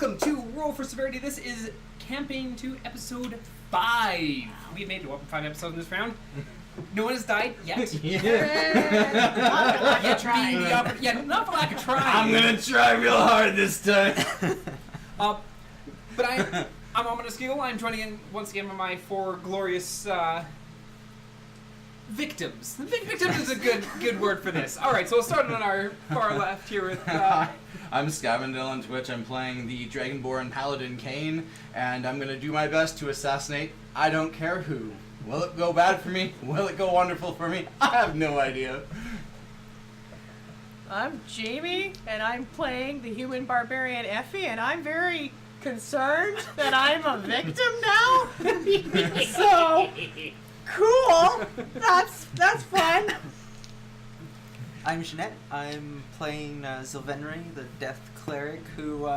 welcome to Roll for Severity. This is Campaign 2, Episode 5. We've made 5 episodes in this round. No one has died yet. Not for lack of trying. Not for lack of trying. I'm gonna try real hard this time. But I'm Ominous Giggle. I'm joining in once again with my 4 glorious victims. Victims is a good word for this. All right, so we'll start on our far left here with. I'm Skywindale on Twitch. I'm playing the Dragonborn Paladin Kane, and I'm gonna do my best to assassinate I don't care who. Will it go bad for me? Will it go wonderful for me? I have no idea. I'm Jamie, and I'm playing the human barbarian Effie, and I'm very concerned that I'm a victim now. So cool. That's fun. I'm Jeanette. I'm playing Zelkanea, the Death Cleric, who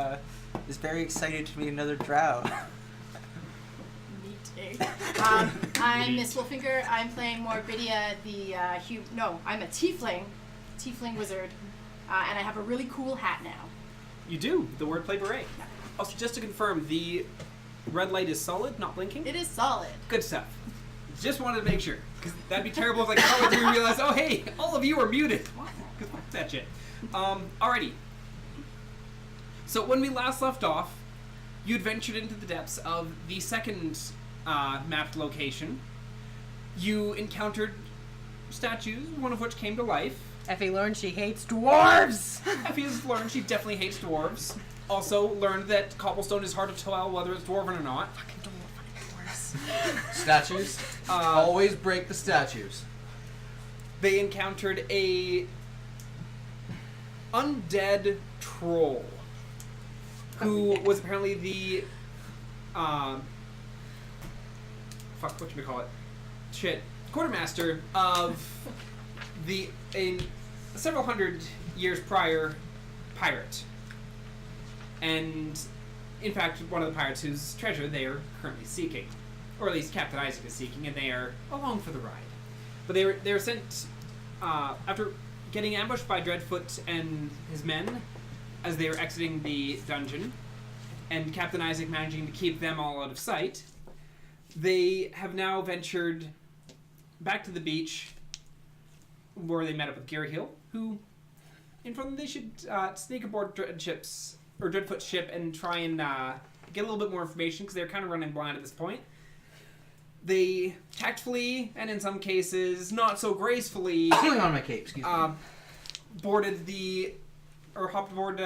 is very excited to meet another drow. Me too. I'm MissWolfinger. I'm playing Morbidia, I'm a tiefling wizard, and I have a really cool hat now. You do the wordplay beret. Also, just to confirm, the red light is solid, not blinking. It is solid. Good stuff. Just wanted to make sure, because that'd be terrible if halfway through we realize, oh hey, all of you are muted. Because fuck that shit. Alrighty. So when we last left off, you adventured into the depths of the second mapped location. You encountered statues, one of which came to life. Effie learned she hates dwarves. Effie has learned she definitely hates dwarves. Also learned that cobblestone is hard to tell whether it's dwarven or not. Fucking don't want dwarves. Statues. Always break the statues. They encountered a undead troll who was apparently the quartermaster of several hundred years prior pirate, and in fact one of the pirates whose treasure they are currently seeking, or at least Captain Isaac is seeking, and they are along for the ride. But they were sent after getting ambushed by Dreadfoot and his men as they were exiting the dungeon, and Captain Isaac managing to keep them all out of sight. They have now ventured back to the beach where they met up with Gearhill, who informed them they should sneak aboard Dreadfoot's ship and try and get a little bit more information, because they're kind of running blind at this point. They tactfully, and in some cases not so gracefully, Pulling on my cape, excuse me. hopped aboard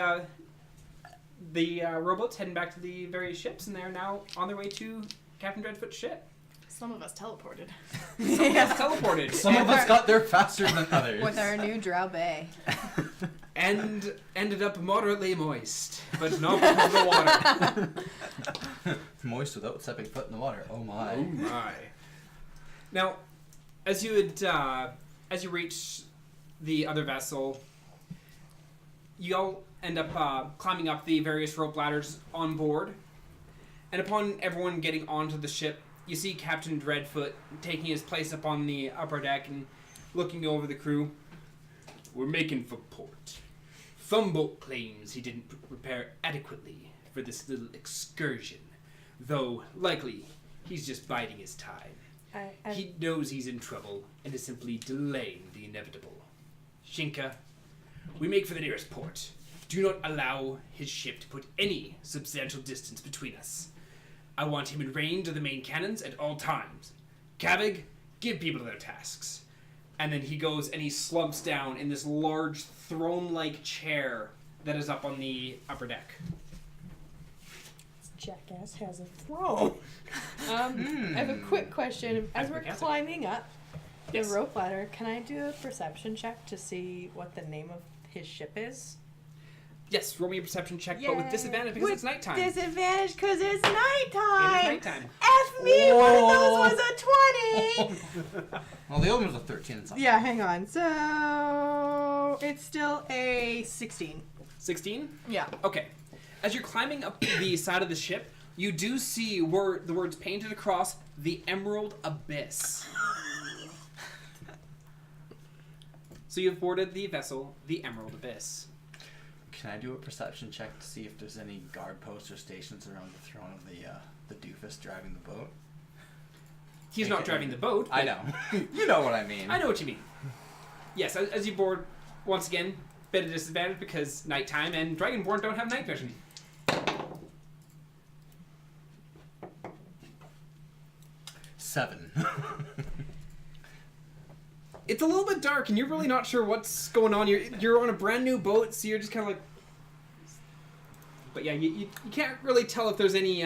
the rowboats heading back to the various ships, and they're now on their way to Captain Dreadfoot's ship. Some of us teleported. Some of us teleported. Some of us got there faster than others. With our new drow bay. And ended up moderately moist, but not because of the water. Moist without stepping foot in the water. Oh my. Oh my. Now, as you reach the other vessel, you all end up climbing up the various rope ladders on board, and upon everyone getting onto the ship, you see Captain Dreadfoot taking his place up on the upper deck and looking over the crew. We're making for port. Thumbolt claims he didn't prepare adequately for this little excursion, though likely he's just biding his time. He knows he's in trouble and is simply delaying the inevitable. Shinka, we make for the nearest port. Do not allow his ship to put any substantial distance between us. I want him in range of the main cannons at all times. Kavig, give people their tasks. And then he goes and he slumps down in this large throne-like chair that is up on the upper deck. This jackass has a throne. I have a quick question. As we're climbing up the rope ladder, can I do a perception check to see what the name of his ship is? Yes, roll me a perception check, but with disadvantage because it's nighttime. Disadvantage because it's It nighttime. is nighttime. F me, one of those was a 20. Well, the other one was a 13 and something. Yeah, hang on. So it's still a 16. 16? Yeah. Okay. As you're climbing up the side of the ship, you do see where the words painted across, the Emerald Abyss. So you've boarded the vessel, the Emerald Abyss. Can I do a perception check to see if there's any guard posts or stations around the throne of the doofus driving the boat? He's not driving the boat. I know. You know what I mean. I know what you mean. Yes, as you board, once again, bit of disadvantage because nighttime and Dragonborn don't have night vision. Seven. It's a little bit dark, and you're really not sure what's going on. You're on a brand new boat, so you're just kind of like... But yeah, you can't really tell if there's any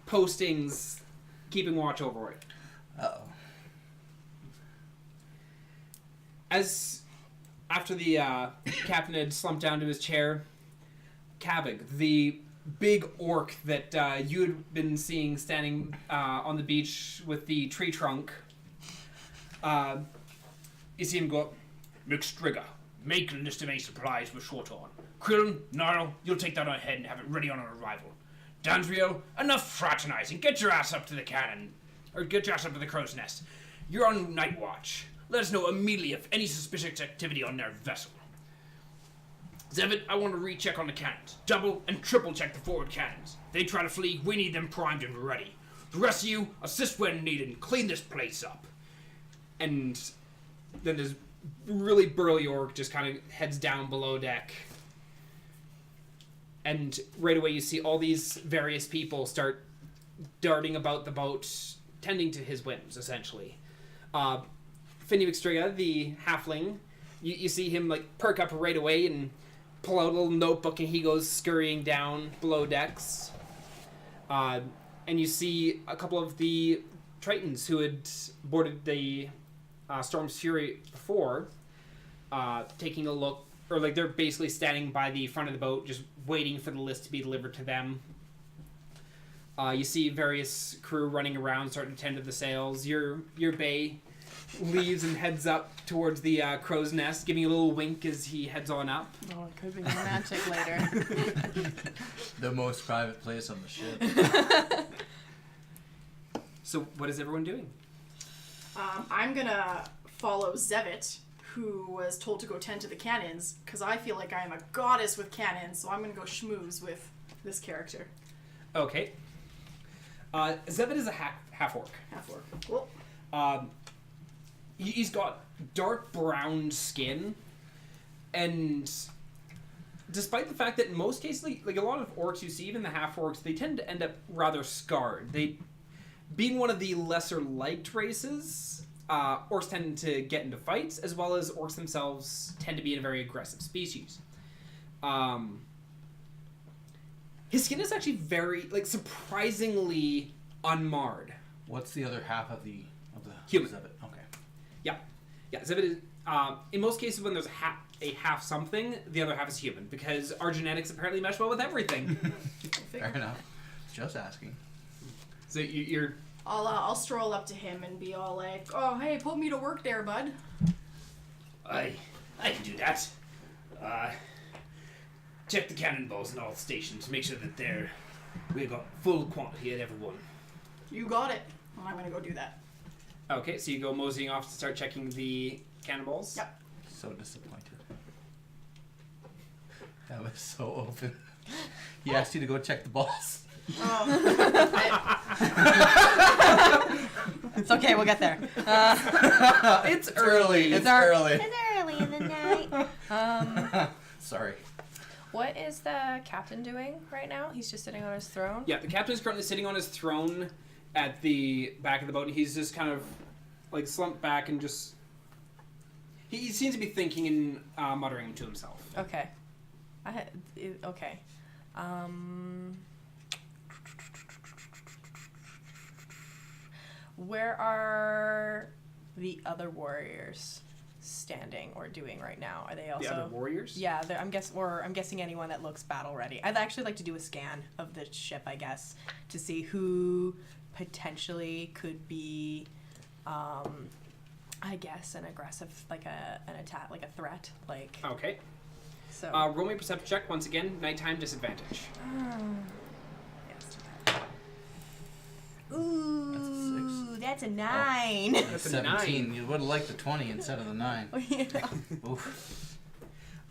postings keeping watch over it. Uh-oh. As after the captain had slumped down to his chair, Kavig, the big orc that you had been seeing standing on the beach with the tree trunk, you see him go up. McStrigger, make a list of any supplies we're short on. Krillin, Gnarl, you'll take that on ahead and have it ready on our arrival. Dansriel, enough fraternizing. Get your ass up to the cannon. Or get your ass up to the crow's nest. You're on night watch. Let us know immediately if any suspicious activity on their vessel. Zevit, I want to recheck on the cannons. Double and triple check the forward cannons. If they try to flee, we need them primed and ready. The rest of you, assist when needed and clean this place up. And then this really burly orc just kind of heads down below deck. And right away you see all these various people start darting about the boat, tending to his whims, essentially. Finny McStriga, the halfling, you see him like perk up right away and pull out a little notebook, and he goes scurrying down below decks. And you see a couple of the Tritons who had boarded the Storm's Fury before, taking a look, or like they're basically standing by the front of the boat, just waiting for the list to be delivered to them. You see various crew running around, starting to tend to the sails. Your bay leaves and heads up towards the crow's nest, giving a little wink as he heads on up. Oh, it could be romantic later. The most private place on the ship. So what is everyone doing? I'm gonna follow Zevit, who was told to go tend to the cannons, because I feel like I am a goddess with cannons, so I'm gonna go schmooze with this character. Okay. Zevit is a half-orc. Half-orc. Cool. He's got dark brown skin, and despite the fact that in most cases, like a lot of orcs you see, even the half-orcs, they tend to end up rather scarred. They, being one of the lesser liked races, orcs tend to get into fights, as well as orcs themselves tend to be a very aggressive species. His skin is actually very, like, surprisingly unmarred. What's the other half of the Human. Zevit? Okay. Yeah, Zevit is, in most cases when there's a half something, the other half is human, because our genetics apparently mesh well with everything. Fair enough. Just asking. So you're... I'll stroll up to him and be all like, "Oh, hey, put me to work there, bud." I can do that. Check the cannonballs in all stations. Make sure that we've got full quantity at every one. You got it. Well, I'm gonna go do that. Okay, so you go moseying off to start checking the cannonballs? Yep. So disappointed. That was so open. He asked you to go check the balls. It's okay, we'll get there. It's early. It's early. It's early in the night. Sorry. What is the captain doing right now? He's just sitting on his throne? Yeah, the captain is currently sitting on his throne at the back of the boat. He's just kind of like slumped back and just... He seems to be thinking and muttering to himself. Okay. Okay. Where are the other warriors standing or doing right now? Are they also The other warriors? Yeah, I'm guessing anyone that looks battle ready. I'd actually like to do a scan of the ship, I guess, to see who potentially could be, I guess, an aggressive, like an attack, like a threat, like. Okay. So. Roll me a perception check once again. Nighttime disadvantage. Yes. Ooh, that's a 9. That's a 17. You would have liked the 20 instead of the 9. Yeah. Oof.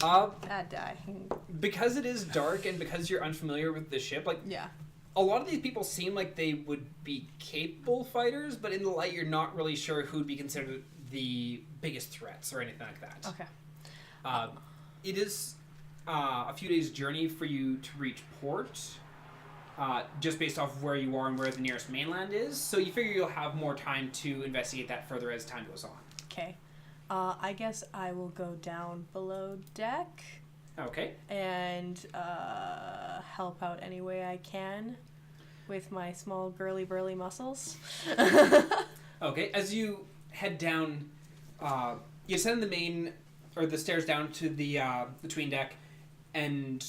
Bad die. Because it is dark and because you're unfamiliar with the ship, like Yeah. a lot of these people seem like they would be capable fighters, but in the light, you're not really sure who would be considered the biggest threats or anything like that. Okay. It is a few days' journey for you to reach port, just based off of where you are and where the nearest mainland is. So you figure you'll have more time to investigate that further as time goes on. Okay. I guess I will go down below deck Okay. and help out any way I can with my small girly burly muscles. Okay. As you head down, you ascend the main or the stairs down to the tween deck, and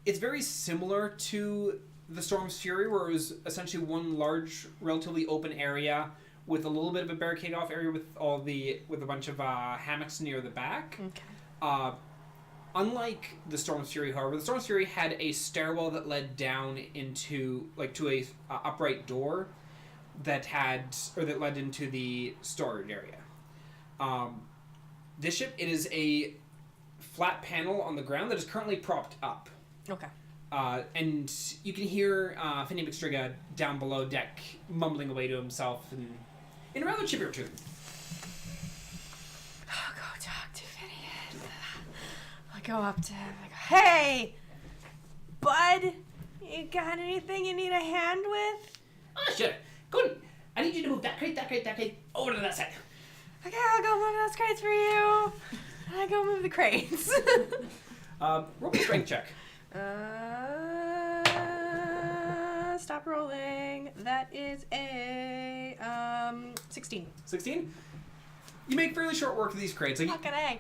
it's very similar to the Storm's Fury, where it was essentially one large, relatively open area with a little bit of a barricade off area with a bunch of hammocks near the back. Okay. Unlike the Storm's Fury, however, the Storm's Fury had a stairwell that led down into to a upright door that led into the storage area. This ship, it is a flat panel on the ground that is currently propped up. Okay. And you can hear Finny McStriga down below deck mumbling away to himself in a rather chipper tune. I'll go talk to Finny. I go up to him. I go, hey, bud, you got anything you need a hand with? Oh, sure. Go on. I need you to move that crate, over to that side. Okay, I'll go move those crates for you. I go move the crates. Roll a strength check. Stop rolling. That is a 16. 16? You make fairly short work of these crates. Like, Fucking A.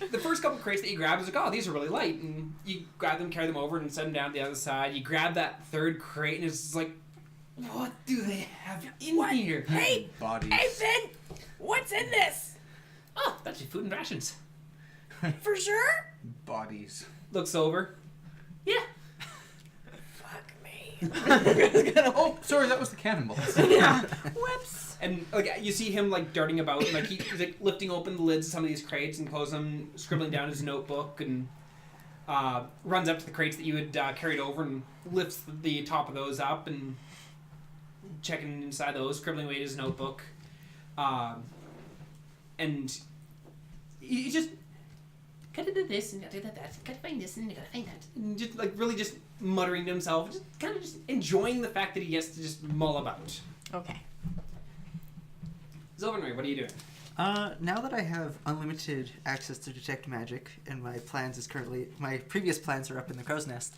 the first couple crates that you grab is like, oh, these are really light. And you grab them, carry them over, and set them down to the other side. You grab that third crate, and it's like, what do they have in here? Hey, Bodies. hey, Finn, what's in this? Oh, that's your food and rations. For sure? Bodies. Looks over. Yeah. Fuck me. Oh, sorry, that was the cannonballs. Yeah. Whoops. And like you see him like darting about, and like he's like lifting open the lids of some of these crates and closing them, scribbling down his notebook, and runs up to the crates that you had carried over and lifts the top of those up and checking inside those, scribbling away his notebook, and he just Gotta do this and gotta do that. Gotta find this and gotta find that. just like really just muttering to himself, just kind of just enjoying the fact that he gets to just mull about. Okay. Zelkanea, what are you doing? Now that I have unlimited access to detect magic, and my previous plans are up in the crow's nest,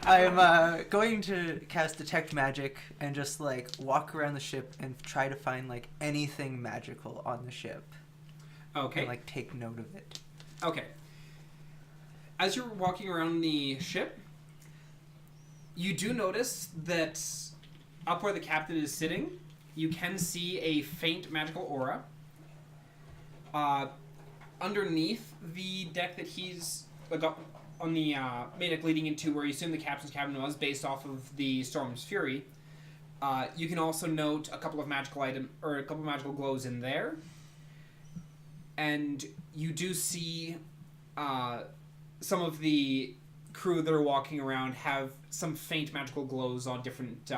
I'm going to cast detect magic and just like walk around the ship and try to find like anything magical on the ship. Okay. And like take note of it. Okay. As you're walking around the ship, you do notice that up where the captain is sitting, you can see a faint magical aura. Underneath the deck that he's got on the main deck leading into where you assume the captain's cabin was, based off of the Storm's Fury, you can also note a couple of magical glows in there. And you do see some of the crew that are walking around have some faint magical glows on different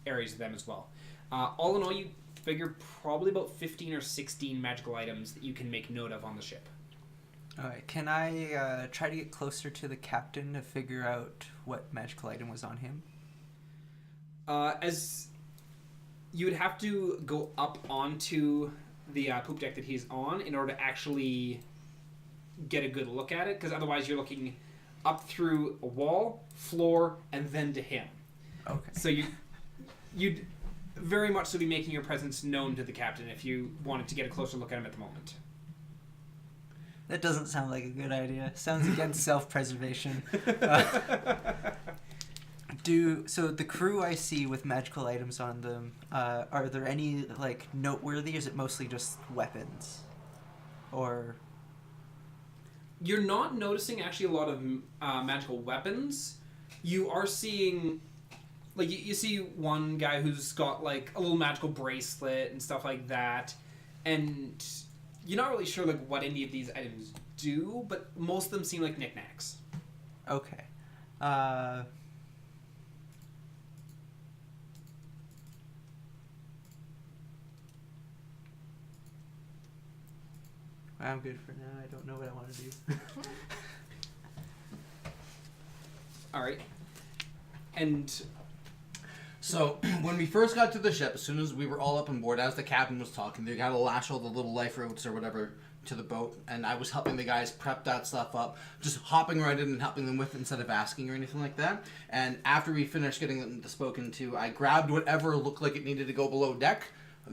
areas of them as well. All in all, you figure probably about 15 or 16 magical items that you can make note of on the ship. Alright, can I try to get closer to the captain to figure out what magical item was on him? As you would have to go up onto the poop deck that he's on in order to actually get a good look at it, because otherwise you're looking up through a wall, floor, and then to him. Okay. So you'd very much so be making your presence known to the captain if you wanted to get a closer look at him at the moment. That doesn't sound like a good idea. Sounds against self-preservation. So the crew I see with magical items on them, are there any like noteworthy? Or is it mostly just weapons? Or You're not noticing actually a lot of magical weapons. You are seeing, like, you see one guy who's got like a little magical bracelet and stuff like that, and you're not really sure like what any of these items do, but most of them seem like knickknacks. Okay. I'm good for now. I don't know what I want to do. All right. And So, when we first got to the ship, as soon as we were all up on board, as the captain was talking, they got to lash all the little life ropes or whatever to the boat, and I was helping the guys prep that stuff up, just hopping right in and helping them with it instead of asking or anything like that. And after we finished getting them spoken to, I grabbed whatever looked like it needed to go below deck,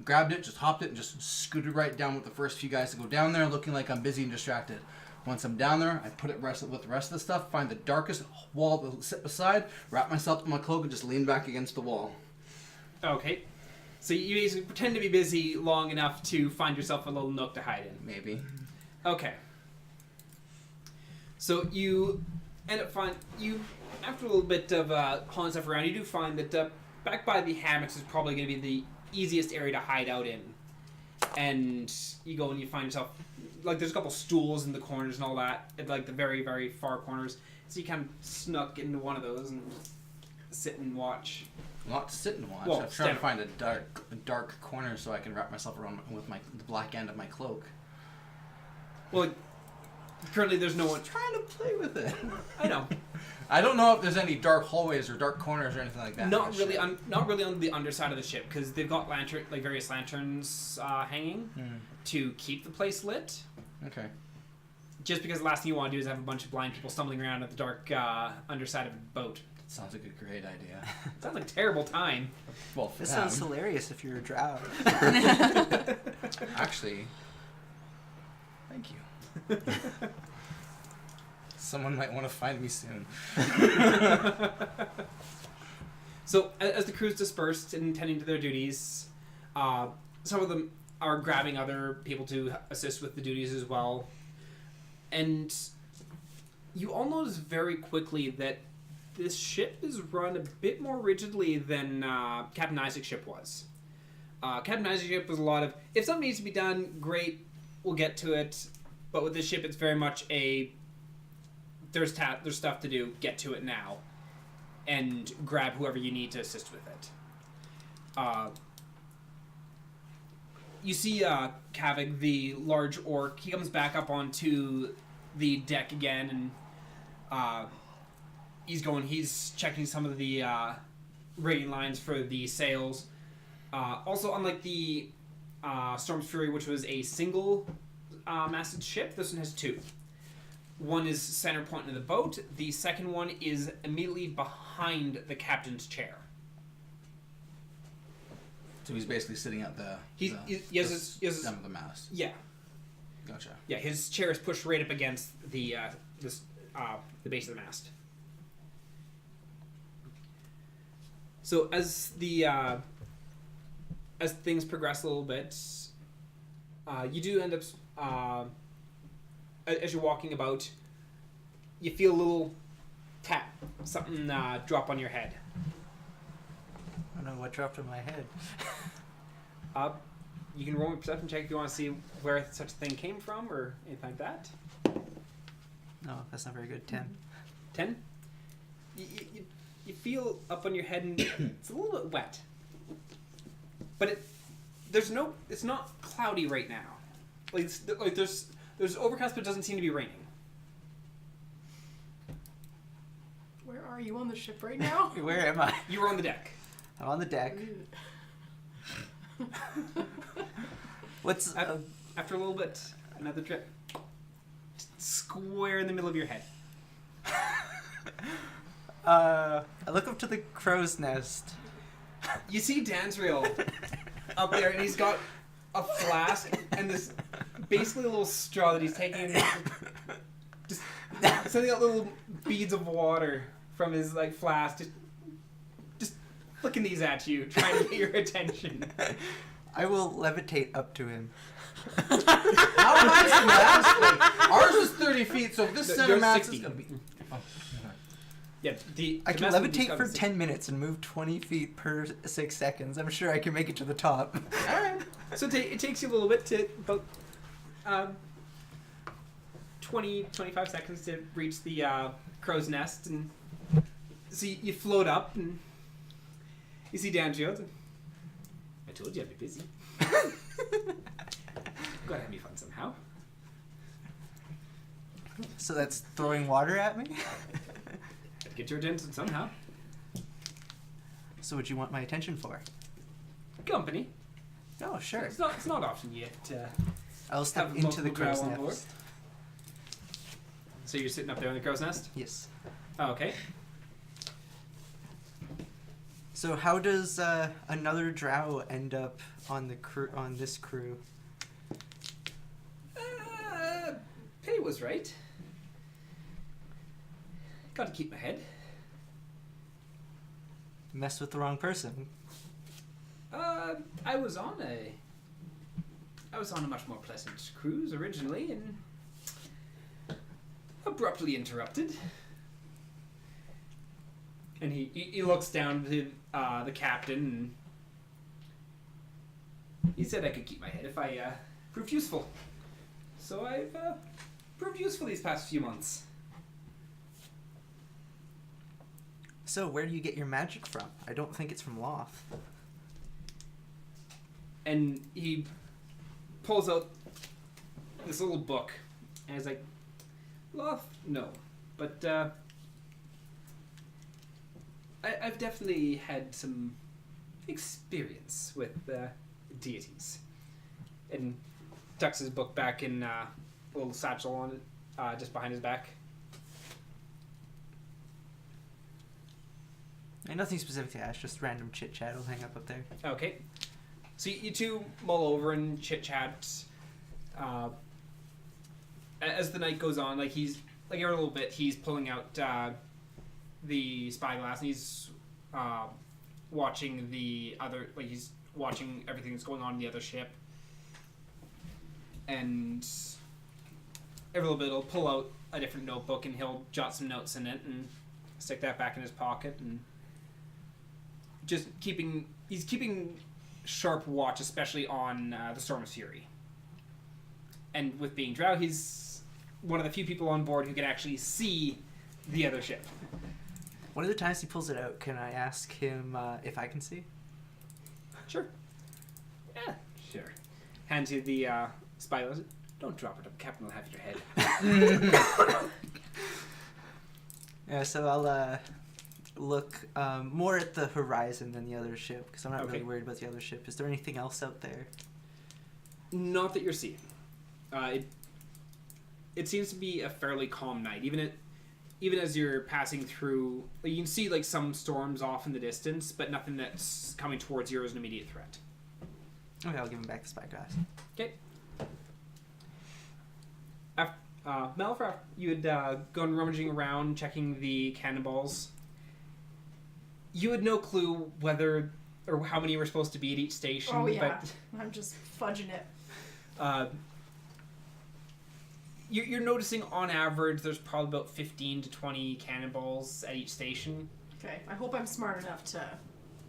grabbed it, just hopped it, and just scooted right down with the first few guys to go down there, looking like I'm busy and distracted. Once I'm down there, I put it with the rest of the stuff, find the darkest wall to sit beside, wrap myself in my cloak, and just lean back against the wall. okay. So you basically pretend to be busy long enough to find yourself a little nook to hide in. Maybe. Okay. So you end up after a little bit of hauling stuff around, you do find that back by the hammocks is probably going to be the easiest area to hide out in. And you go and you find yourself, like, there's a couple stools in the corners and all that, at like the very, very far corners. So you kind of snuck into one of those and sit and watch. Not to sit and watch. Well, I'm trying to find a dark corner so I can wrap myself around with the black end of my cloak. Well, currently there's no one. I'm trying to play with it. I know. I don't know if there's any dark hallways or dark corners or anything like that. Not really on the underside of the ship, because they've got various lanterns hanging to keep the place lit. Okay. Just because the last thing you want to do is have a bunch of blind people stumbling around at the dark underside of a boat. Sounds like a great idea. Sounds like a terrible time. Well, for This them. sounds hilarious if you're a drow. Actually, thank you. Someone might want to find me soon. So, as the crew's dispersed and tending to their duties, some of them are grabbing other people to assist with the duties as well. And you all notice very quickly that this ship is run a bit more rigidly than Captain Isaac's ship was. Captain Isaac's ship was a lot of, if something needs to be done, great, we'll get to it. But with this ship, it's very much there's stuff to do, get to it now. And grab whoever you need to assist with it. You see Kavik, the large orc, he comes back up onto the deck again, and he's checking some of the rigging lines for the sails. Also, unlike the Storm's Fury, which was a single masted ship, this one has two. One is center point in the boat. The second one is immediately behind the captain's chair. So he's basically sitting at the stem of the mast. Yeah. Gotcha. Yeah, his chair is pushed right up against the base of the mast. So as things progress a little bit, you do end up as you're walking about, you feel a little tap, something drop on your head. I don't know what dropped on my head. You can roll a perception check if you want to see where such a thing came from or anything like that. No, that's not very good. 10. 10? You feel up on your head and it's a little bit wet. But it's not cloudy right now. There's overcast, but it doesn't seem to be raining. Where are you on the ship right now? Where am I? You were on the deck. I'm on the deck. What's After a little bit, another drip. Square in the middle of your head. I look up to the crow's nest. You see Dansriel up there, and he's got a flask and this basically a little straw that he's taking, just sending out little beads of water from his flask, just flicking these at you, trying to get your attention. I will levitate up to him. How high is the mast? Ours is 30 feet, so if this center Yours mast 60. is gonna be. Yeah, I can levitate for 10 minutes and move 20 feet per 6 seconds. I'm sure I can make it to the top. Alright. So it takes you a little bit to about 20, 25 seconds to reach the crow's nest, and so you float up, and you see Danfield. I told you I'd be busy. Gotta have me fun somehow. So that's throwing water at me? Gotta get your attention somehow. So what do you want my attention for? Company. Oh, sure. It's not often yet. I'll step have into the multiple drow crow's on board. nest. So you're sitting up there in the crow's nest? Yes. Oh, okay. So how does another drow end up on the on this crew? Penny was right. Got to keep my head. Mess with the wrong person. I was on a much more pleasant cruise originally, and abruptly interrupted. And he looks down to the captain, and he said I could keep my head if I proved useful. So I've proved useful these past few months. So where do you get your magic from? I don't think it's from Loth. And he pulls out this little book, and he's like, Loth, no. But I've definitely had some experience with deities. And tucks his book back in a little satchel on it, just behind his back. And nothing specific to ask, just random chit chat will hang up there. Okay. So you two mull over and chit chat. As the night goes on, like he's like every little bit, he's pulling out the spyglass, and he's watching the other. Like he's watching everything that's going on in the other ship. And every little bit, he'll pull out a different notebook, and he'll jot some notes in it, and stick that back in his pocket, and just he's keeping sharp watch, especially on the Storm's Fury. And with being drow, he's one of the few people on board who can actually see the other ship. One of the times he pulls it out, can I ask him if I can see? Sure. Yeah, sure. Hand you the spyglass. Don't drop it up. Captain will have your head. Yeah, so I'll look more at the horizon than the other ship, because I'm not really worried about the other ship. Is there anything else out there? Not that you're seeing. It seems to be a fairly calm night. Even as you're passing through, like, you can see like some storms off in the distance, but nothing that's coming towards you as an immediate threat. Okay, I'll give him back the spyglass. Okay. Malfra, you had gone rummaging around, checking the cannonballs. You had no clue whether or how many were supposed to be at each station. Oh yeah, I'm just fudging it. But you're noticing on average there's probably about 15 to 20 cannonballs at each station. Okay, I hope I'm smart enough to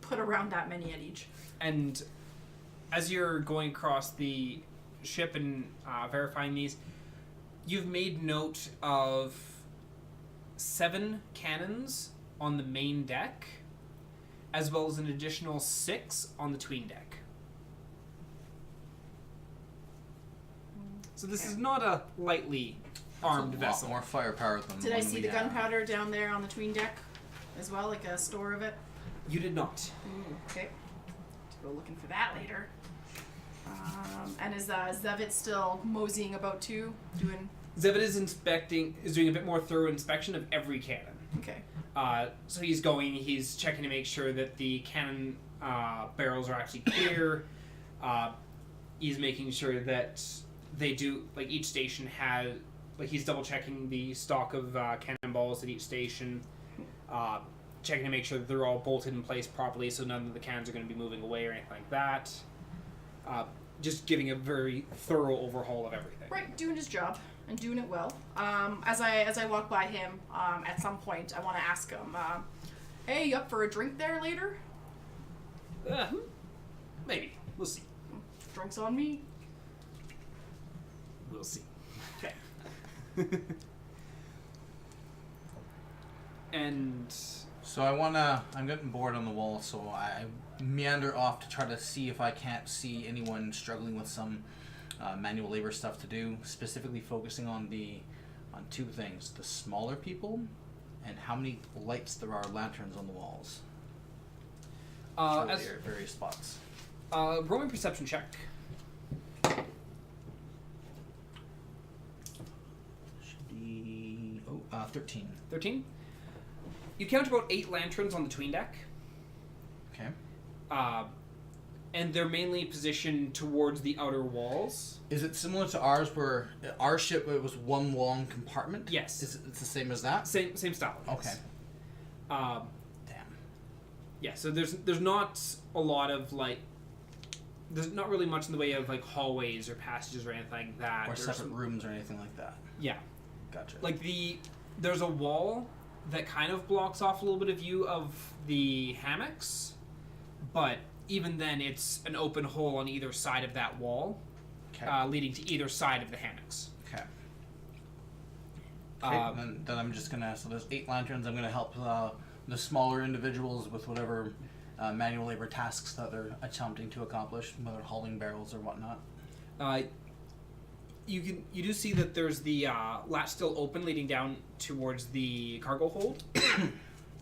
put around that many at each. And as you're going across the ship and verifying these, you've made note of 7 cannons on the main deck, as well as an additional 6 on the tween deck. So this is not a lightly armed That's a vessel. lot more firepower than Did the I one see we the have. gunpowder down there on the tween deck as well, like a store of it? You did not. Okay. Go looking for that later. And is Zevit still moseying about too? Doing... Zevit is doing a bit more thorough inspection of every cannon. Okay. So he's checking to make sure that the cannon barrels are actually clear. He's making sure that they do, like, each station has, like, he's double checking the stock of cannonballs at each station, checking to make sure that they're all bolted in place properly so none of the cannons are going to be moving away or anything like that. Just giving a very thorough overhaul of everything. Right, doing his job and doing it well. As I walk by him, at some point, I want to ask him, "Hey, you up for a drink there later?" Maybe. We'll see. Drinks on me. we'll see. Okay. And So I'm getting bored on the wall, so I meander off to try to see if I can't see anyone struggling with some manual labor stuff to do, specifically focusing on two things: the smaller people and how many lights there are lanterns on the walls. as Various spots. roll a perception check. Should be 13. 13. You count about 8 lanterns on the tween deck. Okay. And they're mainly positioned towards the outer walls. Is it similar to ours, where our ship it was one long compartment? Yes. It's the same as that? Same style. Okay. Yes. Damn. Yeah, so there's not a lot of there's not really much in the way of hallways or passages or anything like that. Or separate rooms or anything like that. Yeah. Gotcha. There's a wall that kind of blocks off a little bit of view of the hammocks, but even then it's an open hole on either side of that wall, leading to either side of the hammocks. Okay. Then I'm just gonna. So there's 8 lanterns. I'm gonna help the smaller individuals with whatever manual labor tasks that they're attempting to accomplish, whether hauling barrels or whatnot. You do see that there's the latch still open, leading down towards the cargo hold,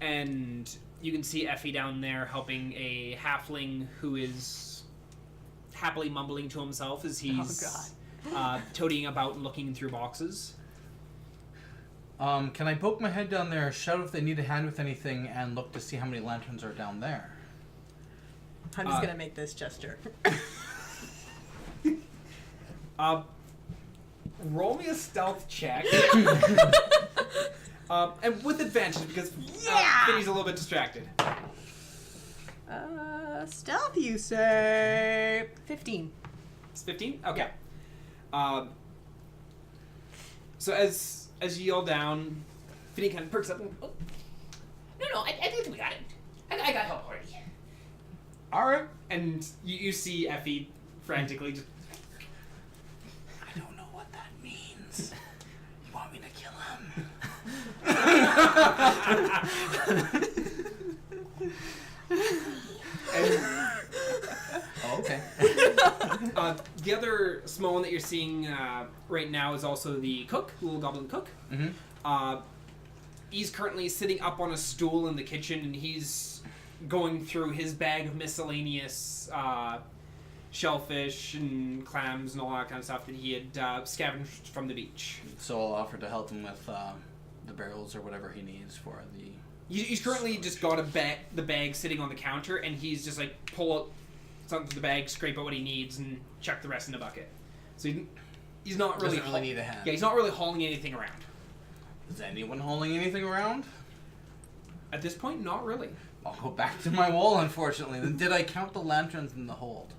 and you can see Effie down there helping a halfling who is happily mumbling to himself as he's toting about and looking through boxes. Can I poke my head down there, shout if they need a hand with anything, and look to see how many lanterns are down there? I'm just gonna make this gesture. Roll me a stealth check. And with advantage because Vinny's a little bit distracted. Stealth, you say? 15. It's 15? Okay. So as you yell down, Vinny kind of perks up and, oh. No, I think we got it. I got help already. Alright. And you see Effie frantically just... I don't know what that means. You want me to kill him? Okay. The other small one that you're seeing right now is also the cook, the little goblin cook. Mm-hmm. He's currently sitting up on a stool in the kitchen, and he's going through his bag of miscellaneous shellfish and clams and all that kind of stuff that he had scavenged from the beach. So I'll offer to help him with the barrels or whatever he needs for the... He's currently just got the bag sitting on the counter, and he's just pull out something from the bag, scrape out what he needs, and chuck the rest in the bucket. So he's not really... Doesn't really need a hand. Yeah, he's not really hauling anything around. Is anyone hauling anything around? At this point, not really. I'll go back to my wall, unfortunately. Then did I count the lanterns in the hold?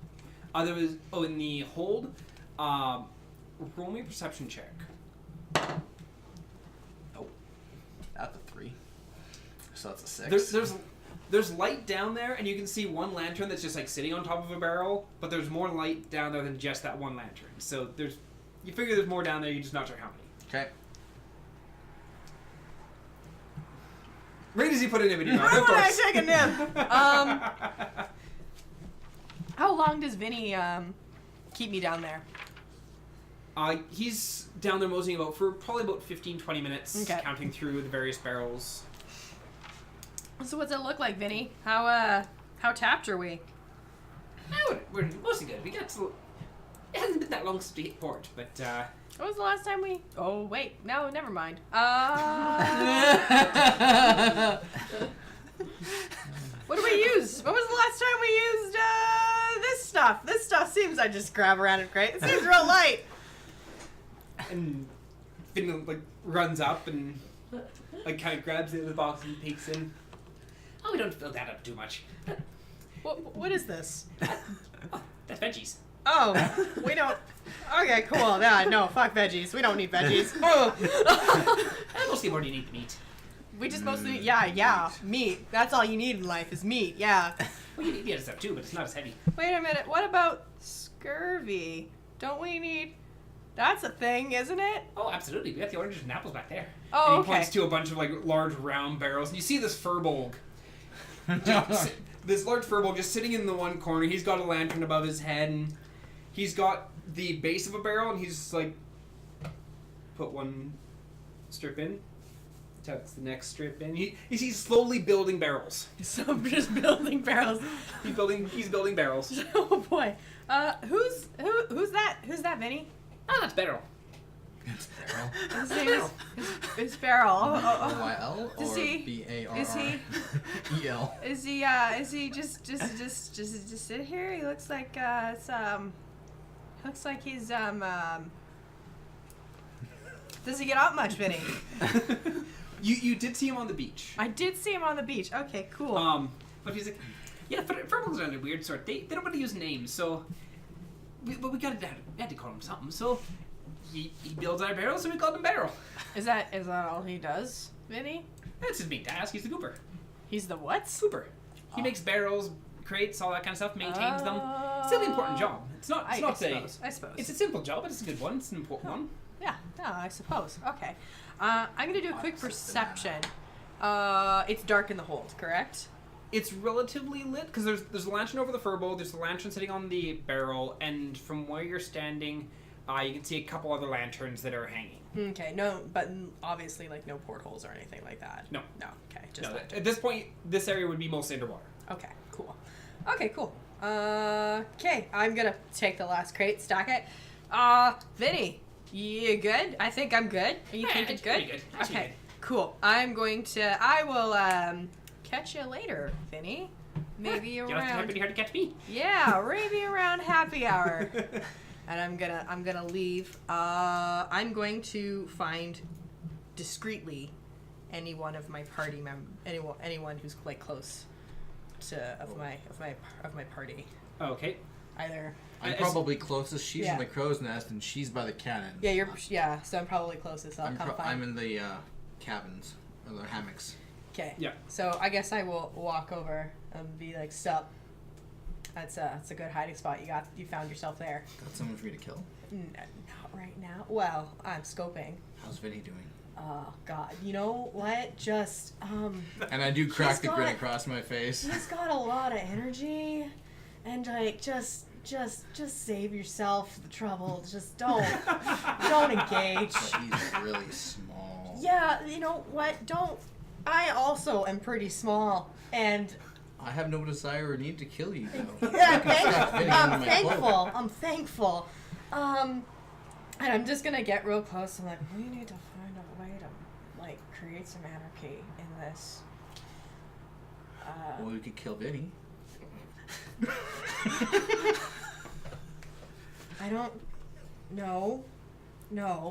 There was... Oh, in the hold, roll me a perception check. Oh. That's a 3. So that's a 6. There's light down there, and you can see one lantern that's just sitting on top of a barrel, but there's more light down there than just that one lantern. So you figure there's more down there, you're just not sure how many. Okay. Right as you put an image on, of Right when I course. take a nip. How long does Vinny keep me down there? He's down there moseying about for probably about 15-20 minutes, Okay. counting through the various barrels. So what's it look like, Vinny? How tapped are we? We're mostly good. We got to... It hasn't been that long since we hit port, but... When was the last time we... Oh, wait. No, never mind. What do we use? When was the last time we used this stuff? This stuff seems... I just grab around and crate. It seems real light. And Finn runs up and kind of grabs it in the box and peeks in. Oh, we don't fill that up too much. What is this? That's veggies. Oh, we don't... Okay, cool. Yeah, no, fuck veggies. We don't need veggies. Mostly more do you need the meat. We just mostly... Yeah, meat. That's all you need in life is meat, yeah. Well, you need the other stuff too, but it's not as heavy. Wait a minute. What about scurvy? Don't we need That's a thing, isn't it? Oh, absolutely. We got the oranges and apples back there. Oh, and he okay. points to a bunch of like large round barrels, and you see this furbolg. This large furbolg just sitting in the one corner. He's got a lantern above his head, and he's got the base of a barrel, and he's like, put one strip in, tucks the next strip in. He's slowly building barrels. So I'm just building barrels. He's building barrels. Oh boy. Who's that? Who's that, Vinny? Ah, that's Beryl. It's Beryl. His name is Beryl. O-Y-L or Is he- B-A-R-R-E-L? Is he just sit here? He looks like looks like he's does he get out much, Vinny? You did see him on the beach. I did see him on the beach. Okay, cool. But he's like, yeah, furbolgs are a weird sort. They don't really use names, so we had to call him something. So he builds our barrels, so we called him Beryl. Is that all he does, Vinny? That's his main task. He's the cooper. He's the what? Cooper. He makes barrels, crates, all that kind of stuff, maintains them. Still an important job. I suppose. It's a simple job, but it's a good one. It's an important one. Yeah, no, I suppose. Okay. I'm gonna do a quick perception. It's dark in the hold, correct? It's relatively lit because there's a lantern over the furbow. There's a lantern sitting on the barrel, and from where you're standing, you can see a couple other lanterns that are hanging. Okay, no, but obviously, like, no portholes or anything like that. No. Okay, just No, lanterns. at this point, this area would be mostly underwater. Okay, cool. Okay, cool. Okay, I'm gonna take the last crate, stack it. Vinny, you good? I think I'm good. You Yeah, think it's good? pretty good. Actually Okay, good. cool. I will, catch you later, Vinny. Maybe You'll have to try around. pretty hard to catch me. Yeah, maybe around happy hour. And I'm gonna leave. I'm going to find discreetly any one of my party anyone who's like close to my party. Okay. Either. I'm As- probably closest. She's Yeah. in the crow's nest, and she's by the cannon. Yeah, so I'm probably closest. I'll come find. I'm in the cabins or the hammocks. Okay. Yeah. So I guess I will walk over and be like, "Sup? That's a good hiding spot. You found yourself there." Got someone for me to kill. Not right now. Well, I'm scoping. How's Vinny doing? Oh God, you know what? Just And I do crack He's the grin got- across my face. he's got a lot of energy, and like just save yourself the trouble. Just don't engage. But he's really small. Yeah, you know what? Don't. I also am pretty small, and I have no desire or need to kill you, though. yeah, I can stuff Vinny under I'm my thankful. cloak. I'm thankful. And I'm just gonna get real close. I'm like, we need to find a way to like create some anarchy in this. Well, we could kill Vinny. I don't. No,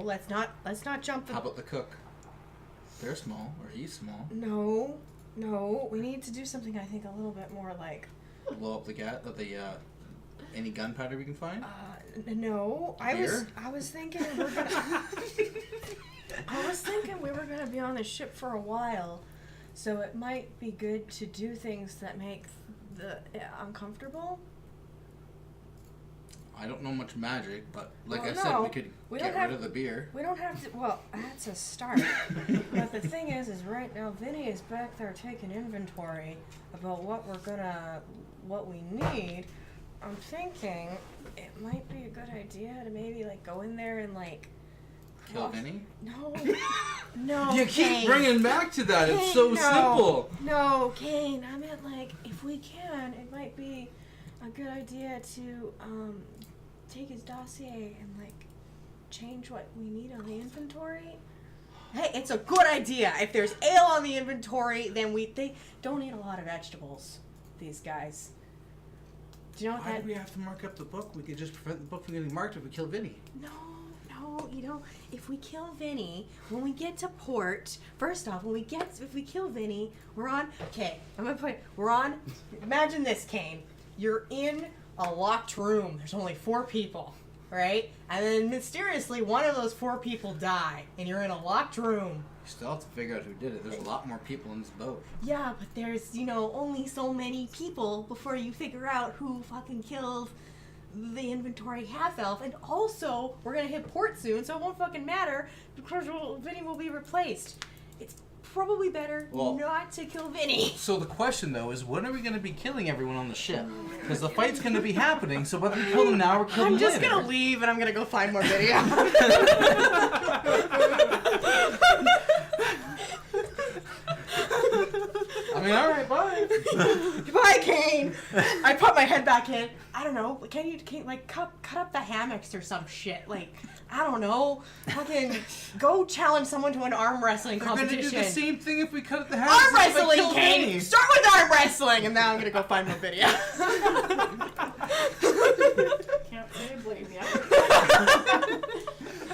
let's not jump the. How about the cook? They're small, or he's small. No, we need to do something. I think a little bit more like. Blow up any gunpowder we can find. No, Beer? I was thinking we were gonna. I was thinking we were gonna be on the ship for a while, so it might be good to do things that make the uncomfortable. I don't know much magic, but like Well, I said, no, we could we get don't have- rid of the beer. We don't have to. Well, that's a start. But the thing is right now Vinny is back there taking inventory about what we need. I'm thinking it might be a good idea to maybe like go in there and like. Kill Vinny? No. You Kane. keep bringing back to that. It's Kane, so no. simple. No, Kane. I meant like if we can, it might be a good idea to take his dossier and like change what we need on the inventory. Hey, it's a good idea. If there's ale on the inventory, then they don't eat a lot of vegetables. These guys. Do you know what Why that? do we have to mark up the book? We could just prevent the book from getting marked if we kill Vinny. No, you know, if we kill Vinny, when we get to port, first off, if we kill Vinny, imagine this, Kane. You're in a locked room. There's only 4 people, right? And then mysteriously, one of those 4 people die, and you're in a locked room. We still have to figure out who did it. There's a lot more people in this boat. Yeah, but there's, only so many people before you figure out who fucking killed the inventory half-elf, and also we're gonna hit port soon, so it won't fucking matter because Vinny will be replaced. It's probably better not to kill Vinny. So the question, though, is when are we going to be killing everyone on the ship? Because the fight's going to be happening, so whether we kill them now or kill them I'm just later. gonna leave and I'm gonna go find more video. I mean, alright, bye. Goodbye, Kane. I put my head back in. I don't know. Can you like cut up the hammocks or some shit? Like, I don't know. Fucking go challenge someone to an arm wrestling They're competition. going to do the same thing if we cut the head. Arm wrestling, Kane. Start with arm wrestling, and now I'm gonna go find more video. Can't say I blame you.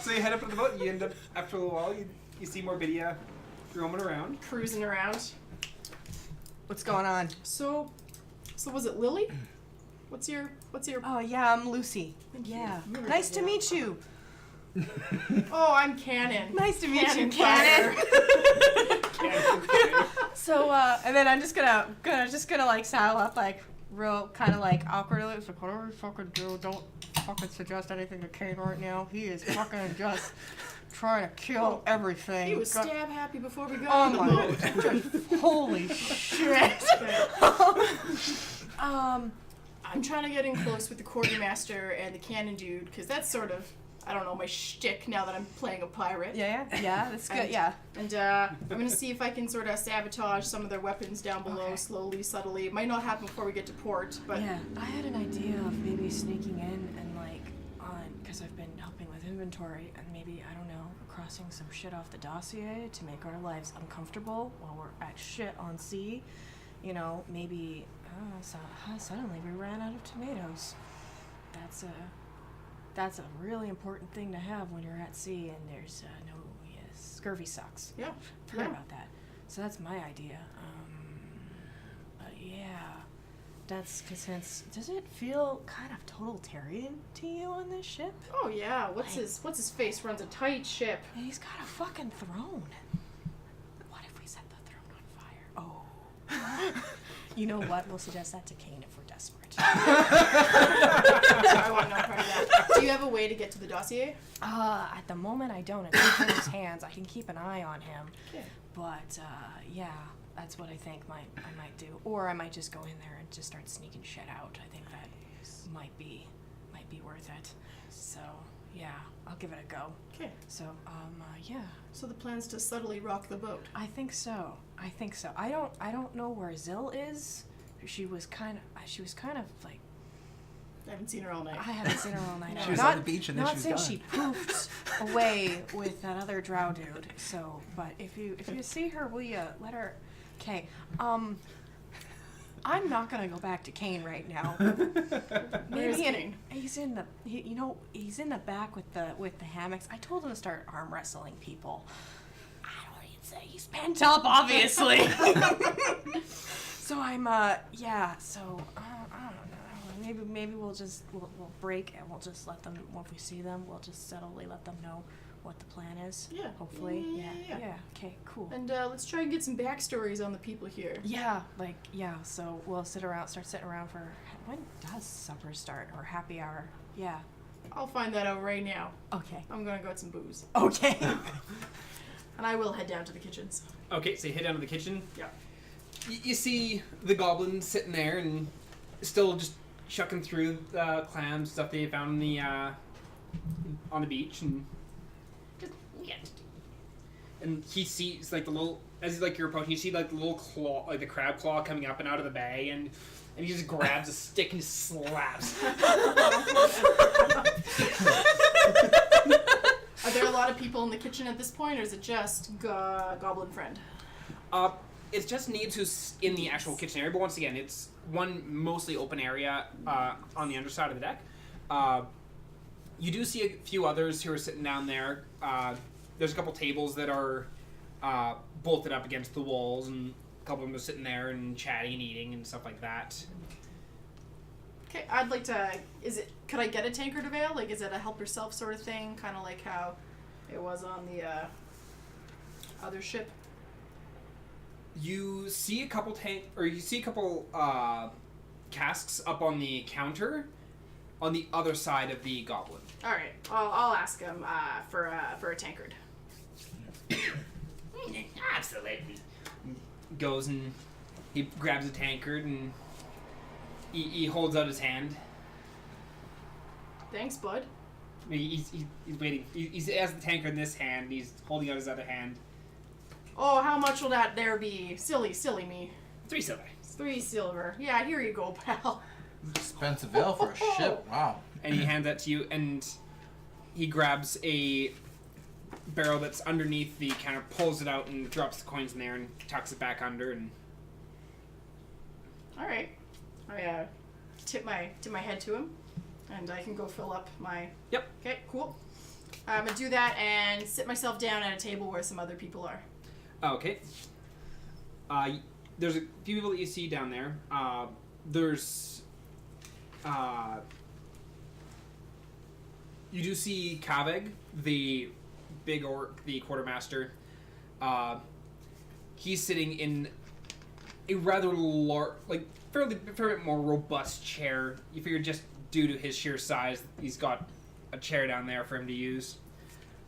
So you head up to the boat. You end up after a little while. You see Morbidia roaming around. Cruising around. What's going on? So was it Lily? What's your? Oh yeah, I'm Lucy. Thank you. Yeah. You were Nice good, to meet you. Oh, I'm Cannon. Nice to meet you, Cannon. Cannon. So and then I'm just gonna like saddle up like real kind of like awkwardly. It's like whatever you fucking do, don't fucking suggest anything to Kane right now. He is fucking just trying to kill everything. He was stab happy before we got Oh on the my boat. god! Holy shit! I'm trying to get in close with the quartermaster and the cannon dude because that's sort of, I don't know, my shtick now that I'm playing a pirate. Yeah, that's good. And- Yeah. And I'm gonna see if I can sort of sabotage some of their weapons down below, Okay. slowly, subtly. It might not happen before we get to port, but Yeah, I had an idea of maybe sneaking in and like because I've been helping with inventory and maybe, I don't know, crossing some shit off the dossier to make our lives uncomfortable while we're at shit on sea. You know, maybe suddenly we ran out of tomatoes. That's a really important thing to have when you're at sea and there's scurvy sucks. yeah. Forgot about that. So that's my idea. But yeah, that's because does it feel kind of totalitarian to you on this ship? Oh yeah, what's his face runs a tight ship. And he's got a fucking throne. What if we set the throne on fire? Oh. You know what? We'll suggest that to Kane if we're desperate. I want no part of that. Do you have a way to get to the dossier? At the moment I don't. It's in his hands. I can keep an eye on him. Okay. But yeah, that's what I think I might do. Or I might just go in there and just start sneaking shit out. I think that might be worth it. So yeah, I'll give it a go. Okay. So yeah, So the plan's to subtly rock the boat. I think so. I don't know where Zill is. She was kind of like, I haven't seen her all night. I haven't seen her all night. She was not, on the beach and then not she was since gone. she poofed away with that other drow dude. So, but if you see her, will you let her? Okay. I'm not gonna go back to Kane right now. Where's Maybe Kane? he's in the he's in the back with the hammocks. I told him to start arm wrestling people. I don't even say he's pent up, obviously. So I'm yeah. So I don't know. Maybe we'll break and we'll just let them. If we see them, we'll just subtly let them know what the plan is. Yeah. Hopefully. Yeah. Okay. Cool. And let's try and get some backstories on the people here. Yeah, so we'll start sitting around for, when does supper start, or happy hour? Yeah. I'll find that out right now. Okay. I'm gonna go get some booze. Okay. And I will head down to the kitchens. Okay, so you head down to the kitchen. Yeah. You see the goblin sitting there and still just shucking through the clams, stuff they found on the beach, and just and he sees like the little, as you're approaching, you see like the little claw, like the crab claw coming up and out of the bag, and he just grabs a stick and just slaps. Are there a lot of people in the kitchen at this point, or is it just Goblin Friend? It's just Neebs who's in the actual kitchen area, but once again, it's one mostly open area on the underside of the deck. You do see a few others who are sitting down there. There's a couple tables that are bolted up against the walls, and a couple of them are sitting there and chatting and eating and stuff like that. Okay, I'd like to. Could I get a tankard of ale? Like, is it a help yourself sort of thing, kind of like how it was on the other ship? You see a couple casks up on the counter on the other side of the goblin. All right, I'll ask him for a tankard. Absolutely. Goes and he grabs a tankard and he holds out his hand. Thanks, bud. He's waiting. He has the tankard in this hand. He's holding out his other hand. Oh, how much will that there be? Silly me. 3 silver. 3 silver. Yeah, here you go, pal. Expensive ale for a ship. Wow. And he hands that to you, and he grabs a barrel that's underneath the counter, pulls it out, and drops the coins in there, and tucks it back under. And All right. I tip my head to him, and I can go fill up my. Yep. Okay, cool. I'm gonna do that and sit myself down at a table where some other people are. Okay. There's a few people that you see down there. There's you do see Kaveg, the big orc, the quartermaster. He's sitting in a rather large, like fairly more robust chair. You figure just due to his sheer size, he's got a chair down there for him to use.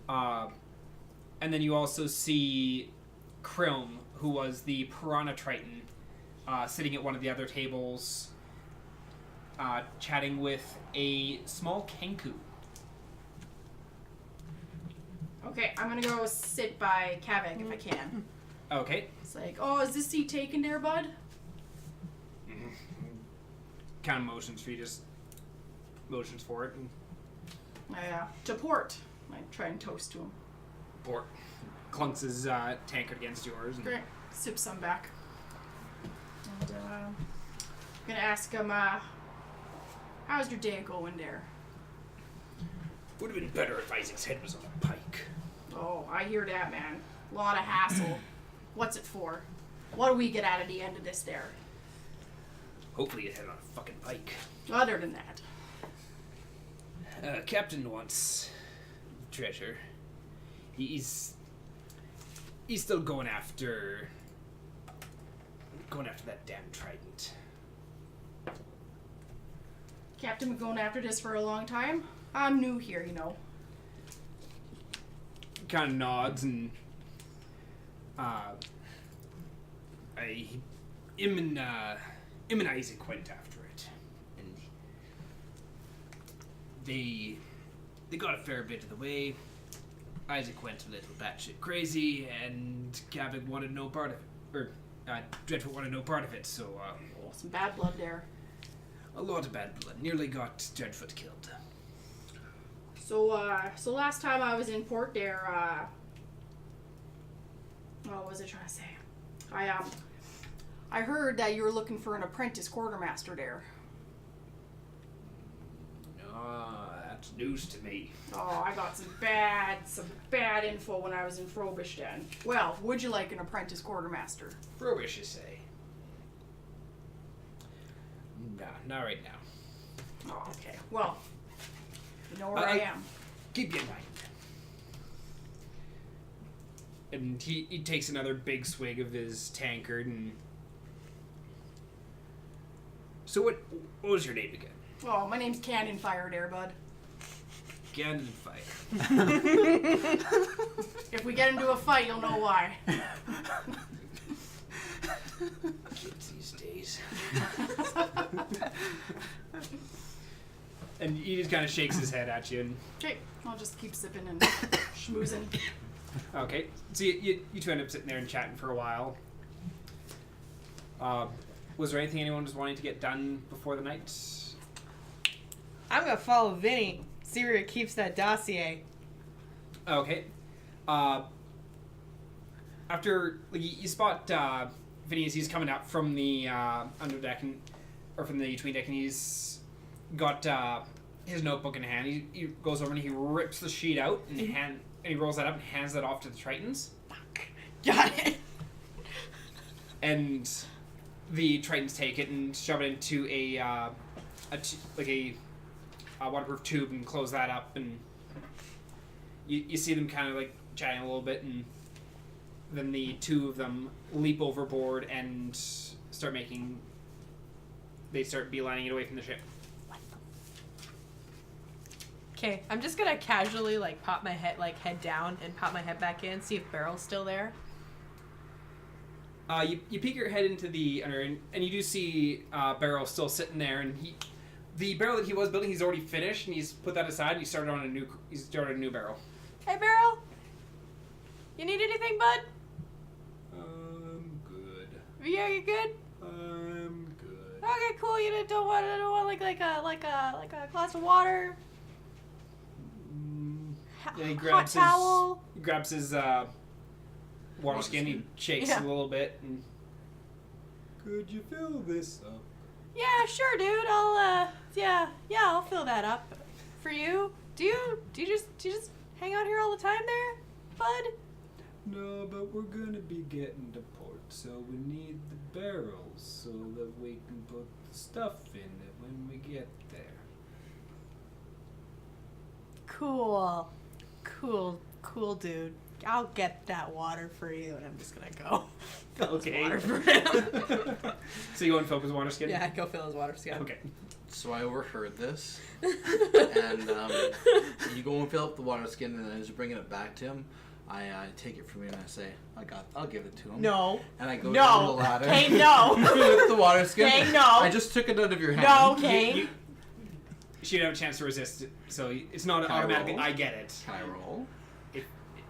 And then you also see Krilm, who was the Piranha Triton, sitting at one of the other tables, chatting with a small Kenku. Okay, I'm gonna go sit by Kavik if I can. Okay. It's like, oh, is this seat taken there, bud? Kind of motions for you, just motions for it. And To port. I try and toast to him. Port clunks his tankard against yours. And Great. Sip some back. And I'm gonna ask him, how's your day going there? Would have been better if Isaac's head was on a pike. Oh, I hear that, man. A lot of hassle. What's it for? What do we get out of the end of this there? Hopefully it had on a fucking pike. Other than that. Captain wants treasure. He's still going after that damn trident. Captain been going after this for a long time. I'm new here, you know. kind of nods and him and Isaac went after it, and they got a fair bit of the way. Isaac went a little batshit crazy, and Kavik wanted no part of it, or Dreadfoot wanted no part of it. So Some bad blood there. a lot of bad blood. Nearly got Dreadfoot killed. So last time I was in port there, what was I trying to say? I heard that you were looking for an apprentice quartermaster there. That's news to me. Oh, I got some bad info when I was in Frobish then. Well, would you like an apprentice quartermaster? Frobish, you say? Nah, not right now. Oh, okay. Well, you know where I am. Keep you in mind. And he takes another big swig of his tankard and... So what was your name again? Oh, my name's Cannon Fire there, bud. Cannon Fire. If we get into a fight, you'll know why. Kids these days. And he just kind of shakes his head at you. And Okay, I'll just keep sipping and schmoozing. okay, so you two end up sitting there and chatting for a while. Was there anything anyone was wanting to get done before the night? I'm gonna follow Vinny. See where he keeps that dossier. Okay. After you spot Vinny as he's coming up from the underdeck or from the between deck, and he's got his notebook in hand. He goes over and he rips the sheet out and he rolls that up and hands that off to the Tritons. Got it. And the Tritons take it and shove it into a waterproof tube and close that up, and you see them kind of like chatting a little bit, and then the two of them leap overboard and start beelining it away from the ship. Okay, I'm just gonna casually like pop my head down and pop my head back in, see if Barrel's still there. You peek your head into the under, and you do see Barrel still sitting there, and the barrel that he was building, he's already finished, and he's put that aside. And he's started a new barrel. Hey, Barrel. You need anything, bud? I'm good. Yeah, you good? I'm good. Okay, cool. You don't want like a glass of water. Yeah, he Hot towel. He grabs his water skin. He shakes a little bit. And, could you fill this up? Yeah, sure, dude. I'll I'll fill that up for you. Do you just hang out here all the time there, bud? No, but we're gonna be getting to port, so we need the barrels so that we can put the stuff in it when we get there. Cool, dude. I'll get that water for you, and I'm just gonna go fill his water for him. So you go and fill up his water skin? Yeah, go fill his water skin. Okay. So I overheard this, and you go and fill up the water skin, and as you're bringing it back to him, I take it from you and I say, I'll give it to him. No. And I go down the ladder. Kane, no. With the water skin. Kane, no. I just took it out of your hand. No, Kane. She didn't have a chance to resist it, so it's not Can I automatically. roll? I get it. Can I roll? If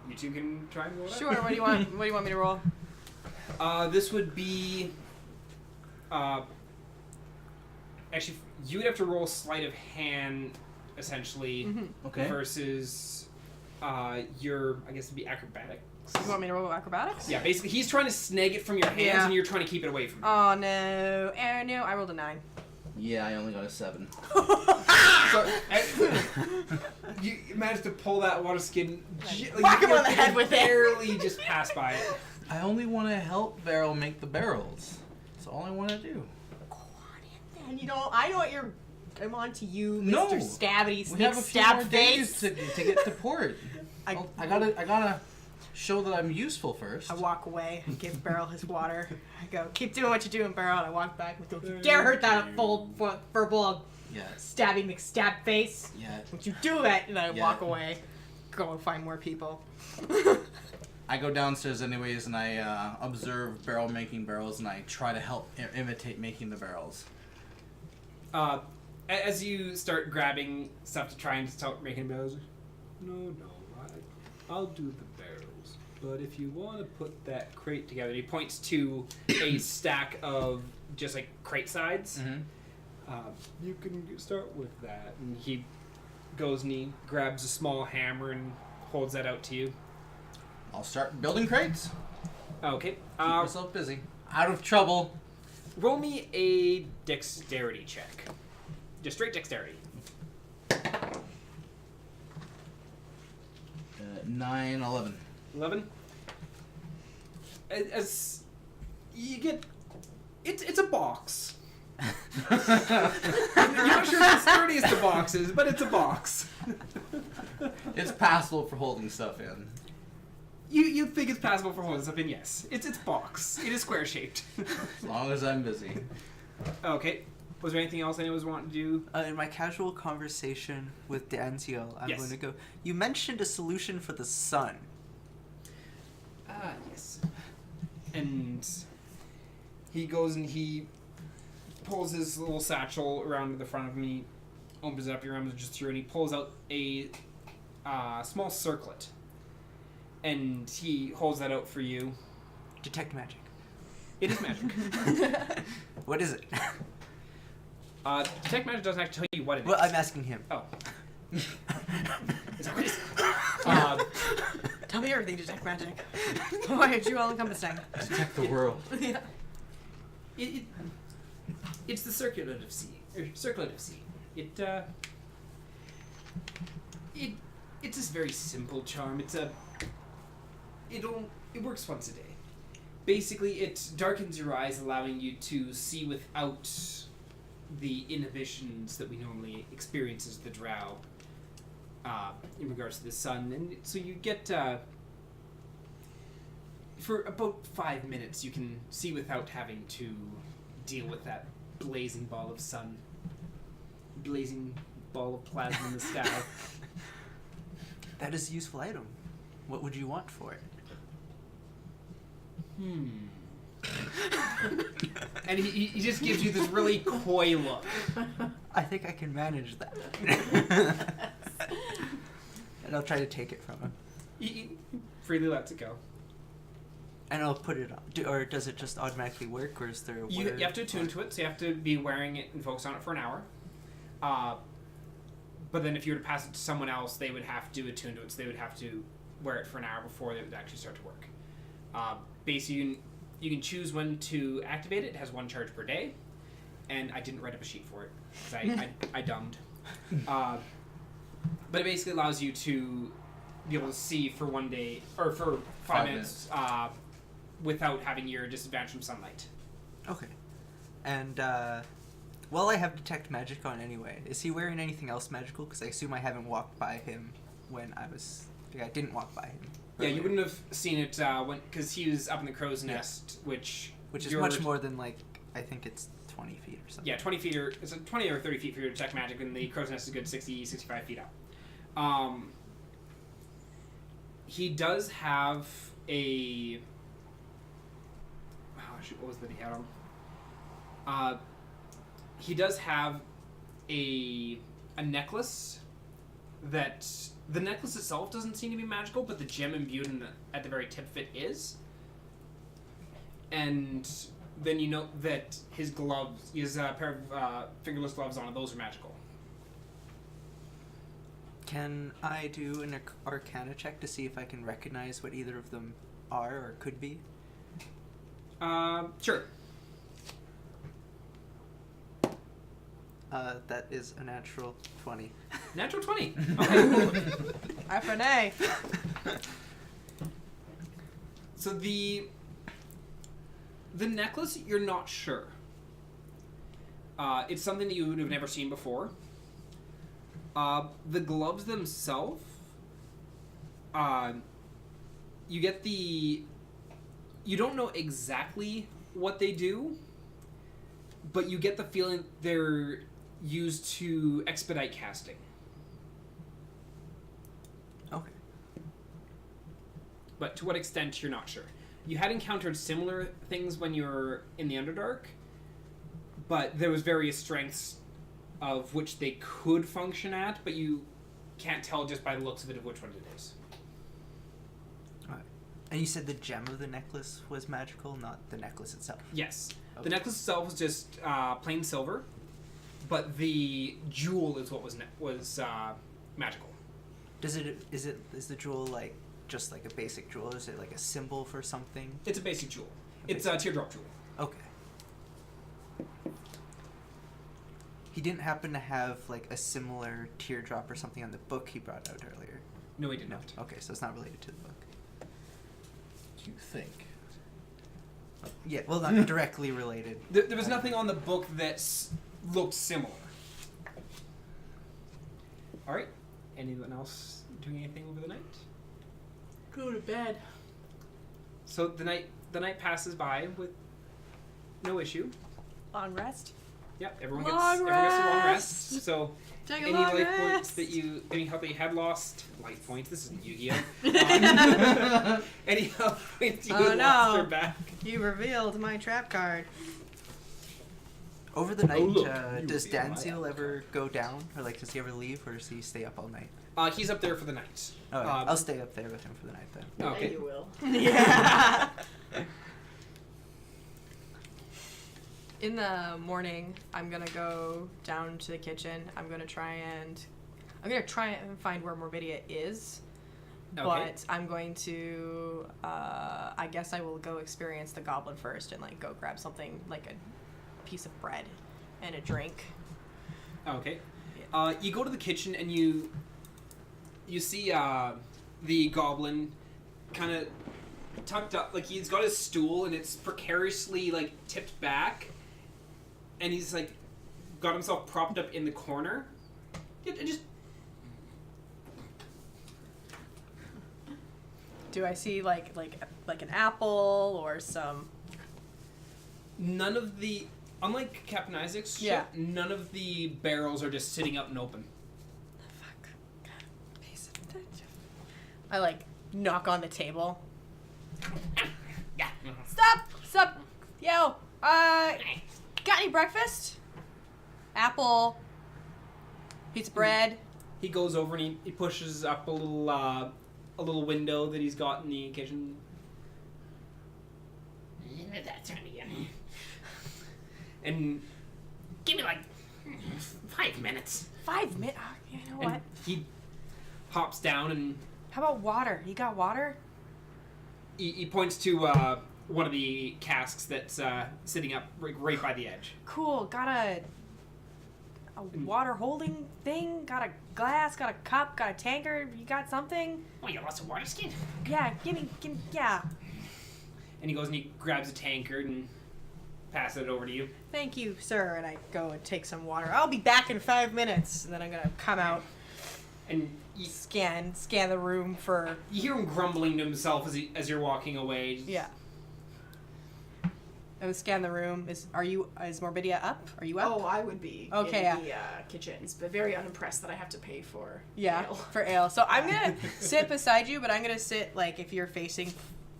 you two can try and roll that. Sure. What do you want? What do you want me to roll? This would be. Actually, you would have to roll sleight of hand, essentially, Okay. versus your. I guess it'd be acrobatics. You want me to roll acrobatics? Yeah, basically, he's trying to snag it from your hands, Yeah. and you're trying to keep it away from him. Oh no! No, I rolled a 9. Yeah, I only got a 7. You managed to pull that water skin. Whack him on the head with it. Barely just pass by it. I only want to help Barrel make the barrels. That's all I want to do. And I know what you're. I'm on to you, Mr. No. Stabby We have a few more Stab days Face. to get to port. I gotta show that I'm useful first. I walk away. I give Barrel his water. I go, keep doing what you're doing, Barrel. And I walk back with, don't you dare hurt that full verbal Yes. stabbing McStab face. Yeah. Don't you do that? And I Yeah. walk away. Go and find more people. I go downstairs anyways, and I observe Barrel making barrels, and I try to help imitate making the barrels. As you start grabbing stuff to try and start making barrels, no, I'll do the barrels. But if you want to put that crate together, he points to a stack of just like crate sides. You can start with that. And he goes and he grabs a small hammer and holds that out to you. I'll start building crates. Okay. Keep myself busy. Out of trouble. Roll me a dexterity check. Just straight dexterity. 9, 11. 11. As you get, it's a box. You're not sure if it's sturdiest of boxes, but it's a box. It's passable for holding stuff in. You think it's passable for holding stuff in? Yes, it's box. It is square shaped. As long as I'm busy. Okay. Was there anything else anyone was wanting to do? In my casual conversation with Danziel, I'm Yes. going to go. You mentioned a solution for the sun. Yes. And he goes and he pulls his little satchel around to the front of me, opens it up, he rummages through, and he pulls out a small circlet. And he holds that out for you. Detect magic. It is magic. What is it? Detect magic doesn't actually tell you what it is. Well, I'm asking him. Oh. Is that what it is? Tell me everything, Detect Magic. Why are you all encompassing? Detect the world. Yeah. It's the circulative sea. It's this very simple charm. It works once a day. Basically, it darkens your eyes, allowing you to see without the inhibitions that we normally experience as the drow in regards to the sun. And so you get, for about 5 minutes, you can see without having to deal with that blazing ball of sun. Blazing ball of plasma in the sky. That is a useful item. What would you want for it? And he just gives you this really coy look. I think I can manage that. And I'll try to take it from him. He freely lets it go. And I'll put it on. Or does it just automatically work, or is there a You word? have to attune to it, so you have to be wearing it and focus on it for an hour. But then if you were to pass it to someone else, they would have to attune to it, so they would have to wear it for an hour before it would actually start to work. Basically, you can choose when to activate it. It has 1 charge per day. And I didn't write up a sheet for it, because I dumbed. But it basically allows you to be able to see for 1 day, or for 5 minutes, without having your disadvantage from sunlight. Okay. And, well, I have Detect Magic on anyway. Is he wearing anything else magical? Because I assume I haven't walked by him when I was... I didn't walk by him. Yeah, you earlier. wouldn't have seen it because he was up in the crow's nest, which is much more than, like, I think it's 20 feet or something. Yeah, 20 feet or... It's 20 or 30 feet for your Detect Magic, and the crow's nest is a good 60, 65 feet up. He does have a... Oh, shoot, what was that he had on? He does have a necklace that... The necklace itself doesn't seem to be magical, but the gem imbued at the very tip of it is. And then you note that his gloves, he has a pair of fingerless gloves on, and those are magical. Can I do an Arcana check to see if I can recognize what either of them are or could be? Sure. That is a natural 20. Natural 20. Okay. FNA. So the necklace, you're not sure. It's something that you would have never seen before. The gloves themselves, you get the... You don't know exactly what they do, but you get the feeling they're used to expedite casting. Okay. But to what extent, you're not sure. You had encountered similar things when you were in the Underdark, but there was various strengths of which they could function at, but you can't tell just by the looks of it of which one it is. Alright. And you said the gem of the necklace was magical, not the necklace itself? Yes. Okay. The necklace itself was just plain silver, but the jewel is what was magical. Is the jewel like just like a basic jewel? Is it like a symbol for something? It's a basic jewel. It's a teardrop jewel. Okay. He didn't happen to have like a similar teardrop or something on the book he brought out earlier? No, he did No. not. Okay, so it's not related to the book. You think? Yeah, well, not directly related. There was nothing on the book that looked similar. All right. Anyone else doing anything over the night? Go to bed. So the night passes by with no issue. Long rest. Yep, everyone Long gets a long rest. rest. So Take a any long life rest. points that any health that you had lost, life points. This isn't Yu-Gi-Oh. Any health points you Oh, lost no. are back. You revealed my trap card. Over the night, look, you does reveal my Danziel ever go down? Or like, does he ever leave, or does he stay up all night? He's up there for the night. Alright, I'll stay up there with him for the night then. Yeah, Okay. you will. Yeah. In the morning, I'm gonna go down to the kitchen. I'm gonna try and find where Morbidia is. Okay. But I'm going to, I guess I will go experience the goblin first and like go grab something like a piece of bread and a drink. Okay. You go to the kitchen and you see the goblin kind of tucked up, like he's got his stool and it's precariously like tipped back, and he's like got himself propped up in the corner. Just Do I see like an apple or some? none of the, unlike Captain Isaac's ship, Yeah. none of the barrels are just sitting out and open. I like knock on the table. Yeah. Stop! Yo, got any breakfast? Apple, pizza bread. He goes over and he pushes up a little window that he's got in the kitchen. That time again. And Give me like 5 minutes. 5 minutes? You know what? he hops down and How about water? You got water? he points to one of the casks that's sitting up right by the edge. Cool. Got a water holding thing? Got a glass? Got a cup? Got a tankard? You got something? Oh, you got lots of water skin. Yeah, give me, yeah. And he goes and he grabs a tankard and passes it over to you. Thank you, sir. And I go and take some water. I'll be back in 5 minutes. And then I'm gonna come out, And you scan the room for. hear him grumbling to himself as you're walking away. Yeah. I would scan the room. Is Morbidia up? Are you up? Oh, I would be Okay, in the kitchens, but very unimpressed that I have to pay for ale. for ale. So I'm gonna sit beside you, but I'm gonna sit like if you're facing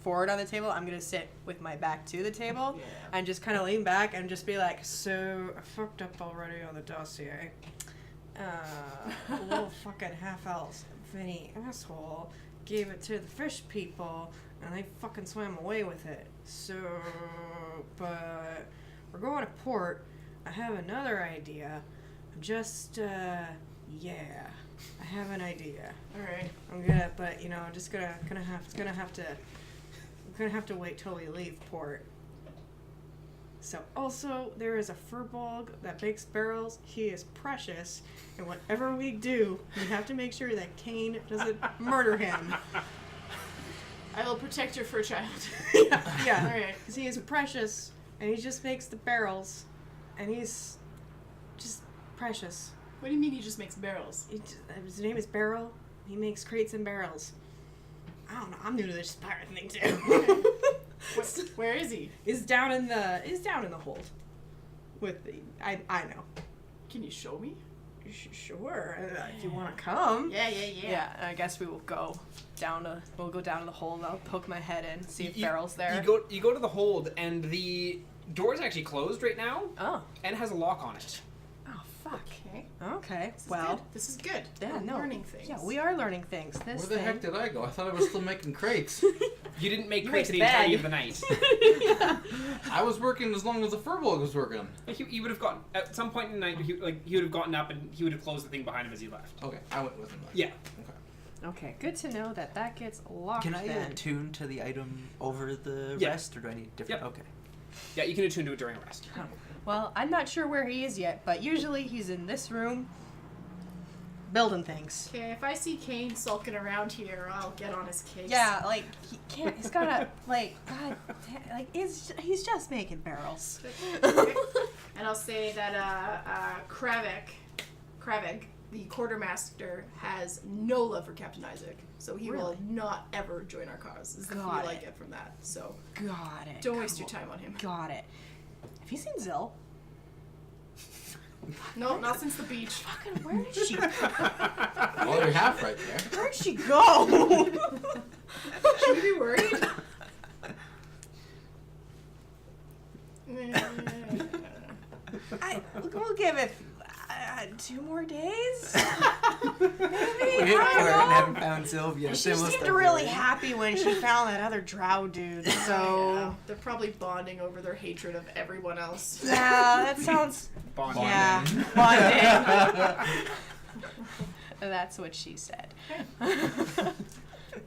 forward on the table, I'm gonna sit with my back to the table Yeah. and just kind of lean back and just be like, so I fucked up already on the dossier. A little fucking half-elf Vinny asshole gave it to the fish people and they fucking swam away with it. So, but we're going to port. I have another idea. I'm just, I have an idea. All right. I'm gonna, but you know, I'm just gonna have to wait till we leave port. So also, there is a furbolg that makes barrels. He is precious, and whatever we do, we have to make sure that Kane doesn't murder him. I will protect your fur child. yeah. All right. Because he is precious, and he just makes the barrels, and he's just precious. What do you mean he just makes barrels? His name is Barrel. He makes crates and barrels. I don't know. I'm new to this pirate thing too. Where is he? Is down in the hold. With the I know. Can you show me? Sure. If you want to come. Yeah. Yeah. I guess we'll go down to the hold. I'll poke my head in, see if You- Barrel's there. You go to the hold, and the door is actually closed right now, Oh. and has a lock on it. Oh fuck. Okay. Okay. This is Well. good. This is good. Yeah. We're No. learning things. Yeah, we are learning things. This Where the thing. heck did I go? I thought I was still making crates. You didn't make You crates make the entirety bag. of the night. I was working as long as the furbolg was working. He would have gotten at some point in the night. He would have gotten up and he would have closed the thing behind him as he left. Okay, I went with him. Then. Yeah. Okay. Okay. Good to know that gets locked. Can I then. attune to the item over the Yeah. rest, or do I need different? Yep. Okay. Yeah, you can attune to it during a rest. Well, I'm not sure where he is yet, but usually he's in this room building things. Okay, if I see Kane sulking around here, I'll get on his case. Yeah, like he can't. He's gotta like God, like he's just making barrels. And I'll say that Kravik, the quartermaster, has no love for Captain Isaac, so he will Really? not ever join our cause. Is the feel Got I it. get from that. So Got it. don't waste your time on him. Got it. Have you seen Zill? No, not since the beach. Fucking where did she? Well, you're half right there. Where'd she go? Should we be worried? We'll give it 2 more days. We Maybe. hit I port and don't know. haven't found Sylvia. She seemed really happy when she found that other drow dude. So Yeah, they're probably bonding over their hatred of everyone else. yeah, that sounds. Bonding. Yeah, bonding. That's what she said.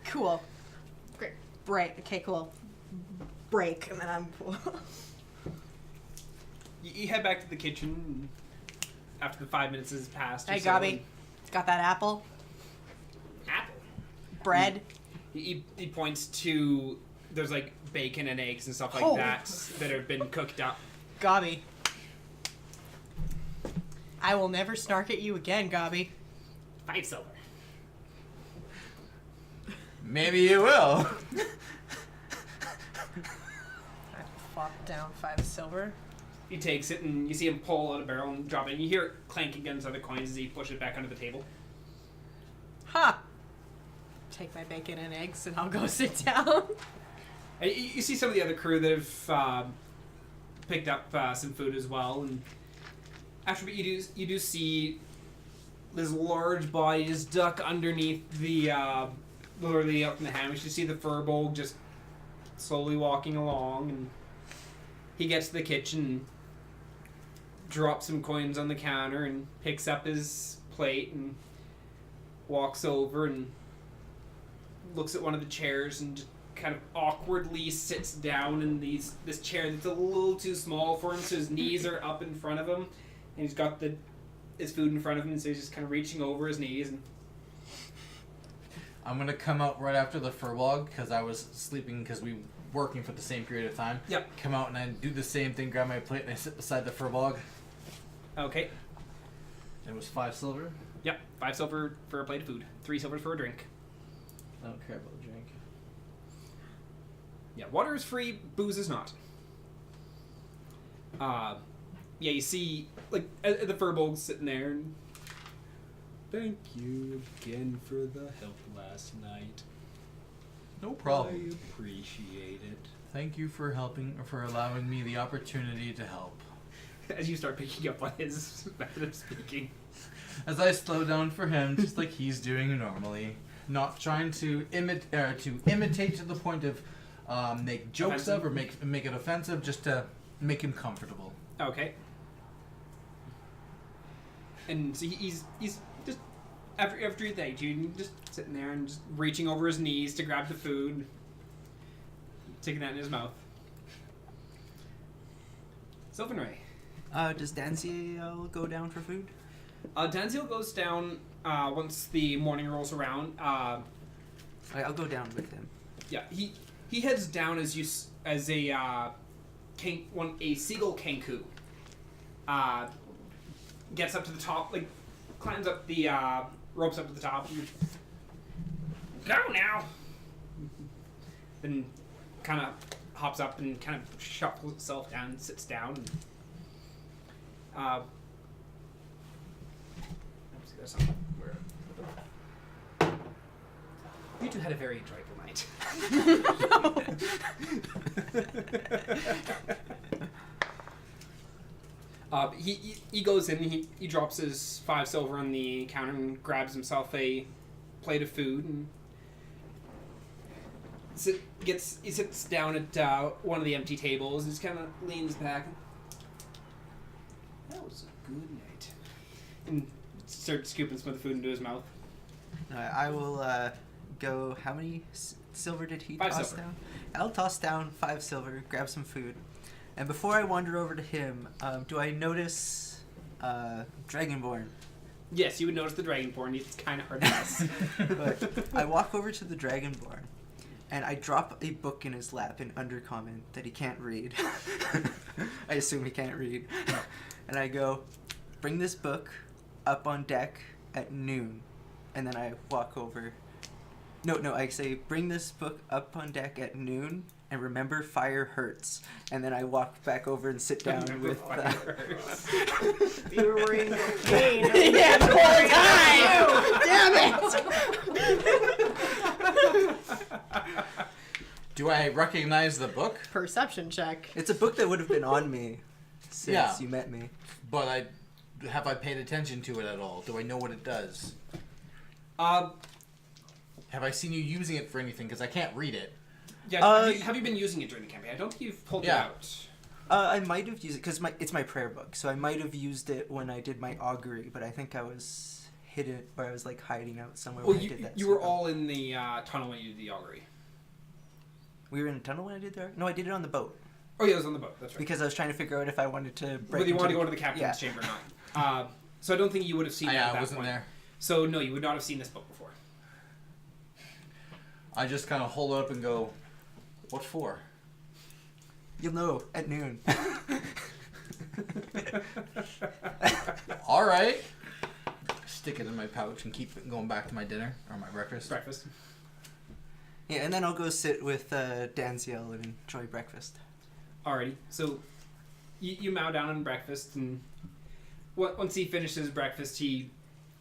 Cool. Great. Break. Okay, cool. Break, and then I'm. You head back to the kitchen after the 5 minutes has passed. or Hey, so, Gobby. Got that apple? Apple. Bread? He points to there's like bacon and eggs and stuff like Oh. that have been cooked up. Gobby. I will never snark at you again, Gobby. 5 silver. Maybe you will. I flop down 5 silver. He takes it and you see him pull out a barrel and drop it. And you hear it clank against other coins as he pushes it back under the table. Ha! take my bacon and eggs and I'll go sit down. And you see some of the other crew that have picked up some food as well, and after you do see this large body just duck underneath the literally up in the hammock. You see the furbolg just slowly walking along, and he gets to the kitchen, drops some coins on the counter, and picks up his plate and walks over and looks at one of the chairs and just kind of awkwardly sits down in this chair that's a little too small for him, so his knees are up in front of him, and he's got his food in front of him, so he's just kind of reaching over his knees. And I'm gonna come out right after the furbolg because I was sleeping because we were working for the same period of time. Yep. Come out and I do the same thing, grab my plate, and I sit beside the furbolg. Okay. It was 5 silver. Yep. 5 silver for a plate of food. 3 silver for a drink. I don't care about the drink. Yeah, water is free, booze is not. Yeah, you see, like, the furbolg's sitting there, and thank you again for the help last night. No problem. I appreciate it. Thank you for allowing me the opportunity to help. As you start picking up on his method of speaking. As I slow down for him, just like he's doing normally. Not trying to imitate to the point of make jokes Offensive? of or make it offensive, just to make him comfortable. Okay. And so he's just after you thanked you, just sitting there and just reaching over his knees to grab the food, taking that in his mouth. Sylvan Ray. Does Danziel go down for food? Danziel goes down once the morning rolls around. I'll go down with him. Yeah, he heads down as a seagull kanku. Gets up to the top, like climbs up the ropes up to the top. And, go now. Then kind of hops up and kind of shuffles itself down, and sits down. And, there's something where you two had a very enjoyable night. He goes in, he drops his 5 silver on the counter and grabs himself a plate of food and he sits down at one of the empty tables and just kind of leans back. That was a good night. And starts scooping some of the food into his mouth. I will go. How many silver did he 5 toss silver. down? I'll toss down 5 silver, grab some food. And before I wander over to him, do I notice Dragonborn? Yes, you would notice the Dragonborn. It's kind of hard to miss. But I walk over to the Dragonborn, and I drop a book in his lap in Undercommon that he can't read. I assume he can't read. And I go, bring this book up on deck at noon. And then I walk over. No, I say, bring this book up on deck at noon, and remember fire hurts. And then I walk back over and sit down with... Viewing cocaine. Yeah, the whole time! Damn it! Do I recognize the book? Perception check. It's a book that would have been on me since Yeah. you met me. But have I paid attention to it at all? Do I know what it does? Have I seen you using it for anything? Because I can't read it. Yeah, have you been using it during the campaign? I don't think you've pulled it out. I might have used it because it's my prayer book, so I might have used it when I did my augury, but I think I was hidden, or I was like hiding out somewhere Well, when I did that. you were all in the tunnel when you did the augury. We were in a tunnel when I did that? No, I did it on the boat. Oh yeah, it was on the boat. That's right. Because I was trying to figure out if I wanted to break Whether you wanted to into go to the captain's chamber or not. So I don't think you would have seen it at I that wasn't point. there. So no, you would not have seen this book before. I just kind of hold it up and go, what for? You'll know at noon. All right. Stick it in my pouch and keep going back to my dinner or my breakfast. Breakfast. Yeah, and then I'll go sit with Danziel and enjoy breakfast. Alrighty. So you mow down on breakfast, and once he finishes breakfast, he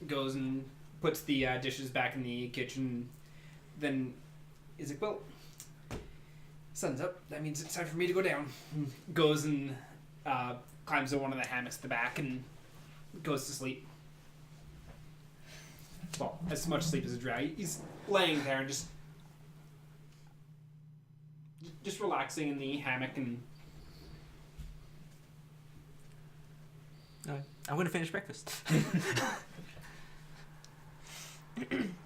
goes and puts the dishes back in the kitchen, then he's like, well, sun's up. That means it's time for me to go down. And goes and climbs in one of the hammocks at the back and goes to sleep. Well, as much sleep as a drag. He's laying there and just relaxing in the hammock and. I'm gonna finish breakfast.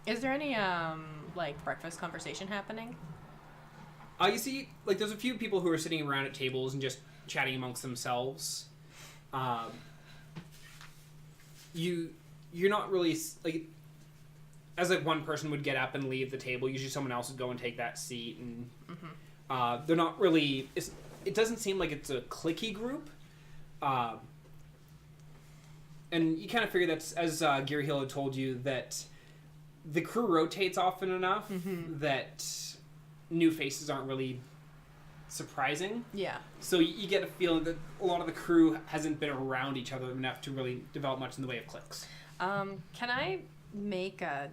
Is there any like breakfast conversation happening? You see, like, there's a few people who are sitting around at tables and just chatting amongst themselves. You're not really like, as like one person would get up and leave the table. Usually, someone else would go and take that seat, and they're not really. It doesn't seem like it's a cliquey group. And you kind of figure that's, as Geary Hill had told you, that the crew rotates often enough that new faces aren't really surprising. Yeah. So you get a feeling that a lot of the crew hasn't been around each other enough to really develop much in the way of cliques. Can I make a,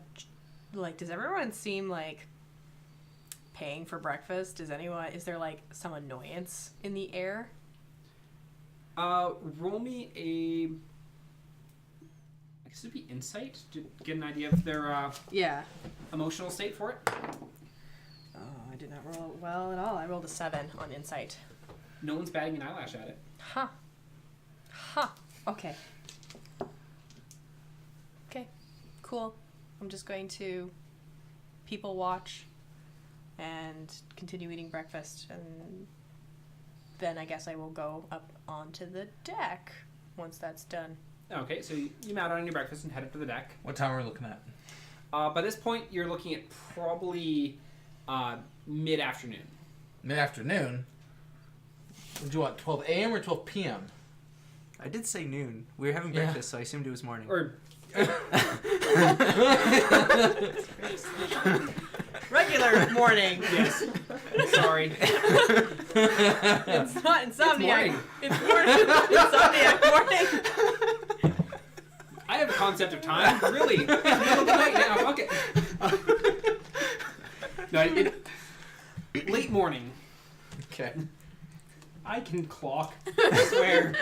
like, does everyone seem like paying for breakfast? Is there like some annoyance in the air? Roll me a, I guess it'd be insight to get an idea of their Yeah. emotional state for it. Oh, I did not roll well at all. I rolled a 7 on insight. No one's batting an eyelash at it. Huh. Okay. Okay. Cool. I'm just going to people watch and continue eating breakfast, and then I guess I will go up onto the deck once that's done. Okay, so you mount on your breakfast and head up to the deck. What time are we looking at? By this point, you're looking at probably mid-afternoon. Mid-afternoon? Would you want 12 a.m. or 12 p.m.? I did say noon. We were having breakfast, so I assumed it was morning. Or Regular morning. yes. Sorry. It's not insomniac. It's It's insomniac morning. I have a concept of time. Really. It's middle of the night now. Okay. No, late morning. Okay. I can clock. I swear.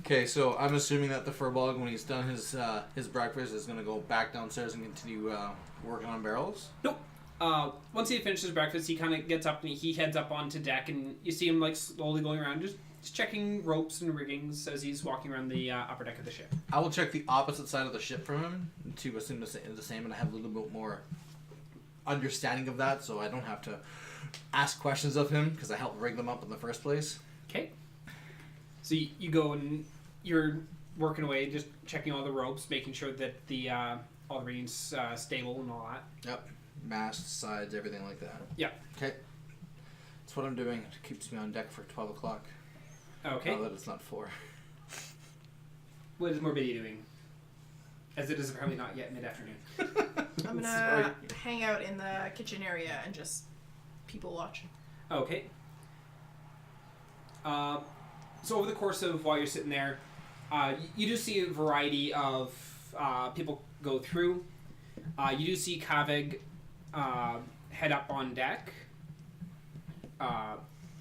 Okay, so I'm assuming that the furbog, when he's done his breakfast, is going to go back downstairs and continue working on barrels? Nope. Once he finishes breakfast, he kind of gets up and he heads up onto deck, and you see him like slowly going around, just checking ropes and riggings as he's walking around the upper deck of the ship. I will check the opposite side of the ship from him to assume the same, and I have a little bit more understanding of that, so I don't have to ask questions of him because I helped rig them up in the first place. Okay. So you go and you're working away, just checking all the ropes, making sure that the all the rigging's stable and all that. Yep. Masts, sides, everything like that. Yeah. Okay. That's what I'm doing. It keeps me on deck for 12 o'clock. Okay. Now that it's not 4. What is Morbidia doing? As it is apparently not yet mid-afternoon. I'm gonna hang out in the kitchen area and just people watch. Okay. So over the course of while you're sitting there, you do see a variety of people go through. You do see Kavig head up on deck.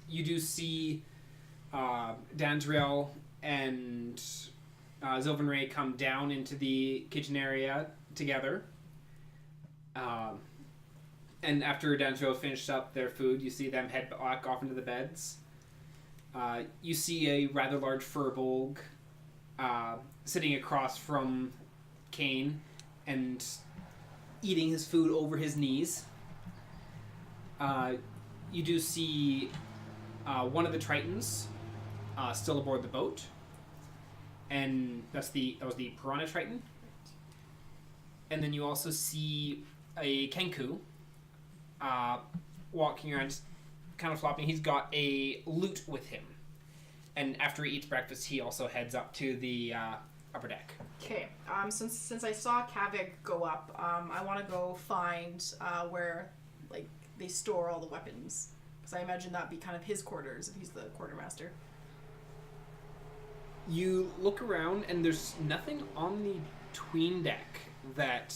You do see Danzriel and Zilvanray come down into the kitchen area together. And after Danzriel finished up their food, you see them head back off into the beds. You see a rather large furbolg sitting across from Kane and eating his food over his knees. You do see one of the Tritons still aboard the boat, and that was the Piranha Triton. And then you also see a Kenku walking around, just kind of flopping. He's got a lute with him, and after he eats breakfast, he also heads up to the upper deck. Okay. Since I saw Kavig go up, I want to go find where like they store all the weapons, because I imagine that'd be kind of his quarters if he's the quartermaster. You look around, and there's nothing on the tween deck that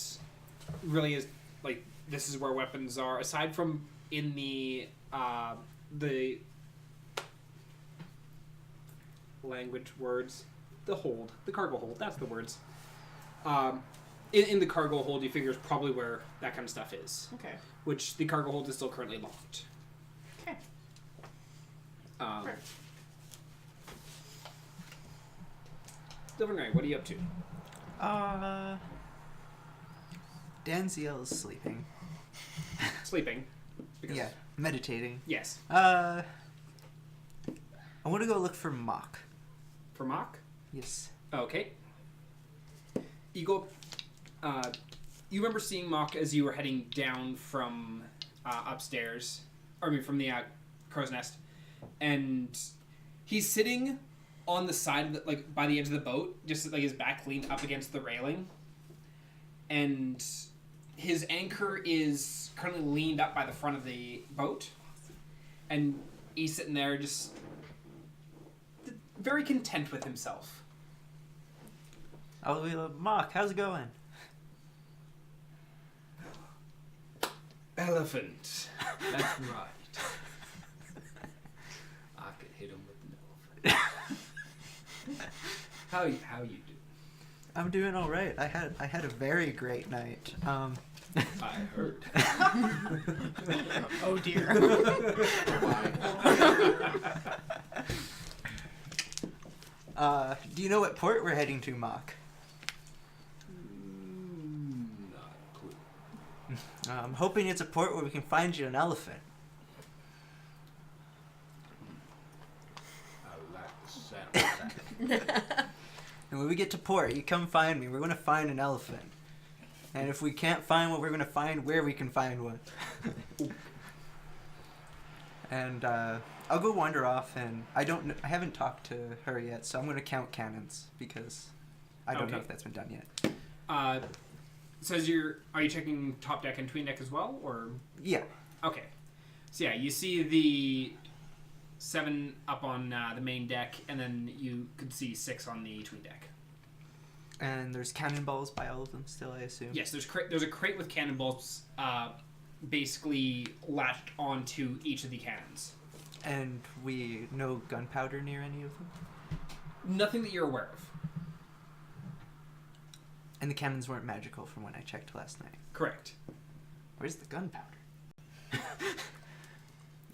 really is like this is where weapons are. Aside from in the language words, the cargo hold. That's the words. In the cargo hold, you figure is probably where that kind of stuff is. Okay. Which the cargo hold is still currently locked. Okay. Perfect. Silvernight, what are you up to? Danziel is sleeping. Sleeping. Because, Yeah, meditating. Yes. I want to go look for Mock. For Mock? Yes. Okay. You go. You remember seeing Mock as you were heading down from upstairs, from the crow's nest, and he's sitting on the side of the, by the edge of the boat, just like his back leaned up against the railing, and his anchor is currently leaned up by the front of the boat, and he's sitting there just very content with himself. I'll be like, Mock, how's it going? Elephant. That's right. I could hit him with an elephant. How you do? I'm doing all right. I had a very great night. I heard. Oh dear. Do you know what port we're heading to, Mock? Not a clue. I'm hoping it's a port where we can find you an elephant. I like the sound of that. And when we get to port, you come find me. We're going to find an elephant. And if we can't find one, we're going to find where we can find one. And I'll go wander off, and I haven't talked to her yet, so I'm going to count cannons because I don't know if that's been done yet. So are you checking top deck and tween deck as well, or? Yeah. Okay. So yeah, you see the 7 up on the main deck, and then you could see 6 on the tween deck. And there's cannonballs by all of them still, I assume? Yes, there's a crate with cannonballs basically latched onto each of the cannons. And no gunpowder near any of them? Nothing that you're aware of. And the cannons weren't magical from when I checked last night. Correct. Where's the gunpowder?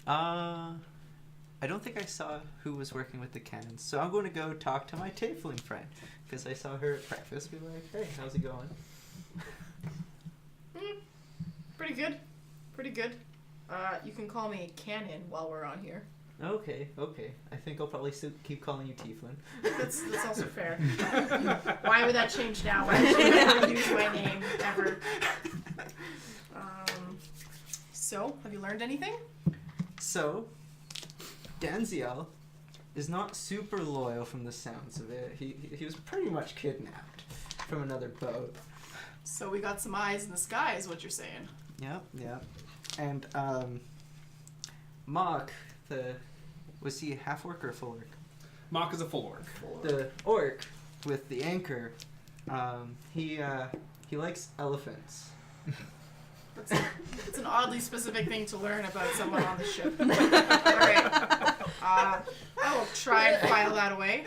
I don't think I saw who was working with the cannons, so I'm going to go talk to my tiefling friend, because I saw her at breakfast. Be like, hey, how's it going? Pretty good. Pretty good. You can call me Cannon while we're on here. Okay. I think I'll probably keep calling you tiefling. That's also fair. Why would that change now? Why would you never use my name ever? So, have you learned anything? So, Danziel is not super loyal from the sounds of it. He was pretty much kidnapped from another boat. So we got some eyes in the sky is what you're saying. Yep. And, Mock, was he half orc or full orc? Mock is a full orc. The orc with the anchor, he likes elephants. It's an oddly specific thing to learn about someone on the ship. Alright. I will try and file that away.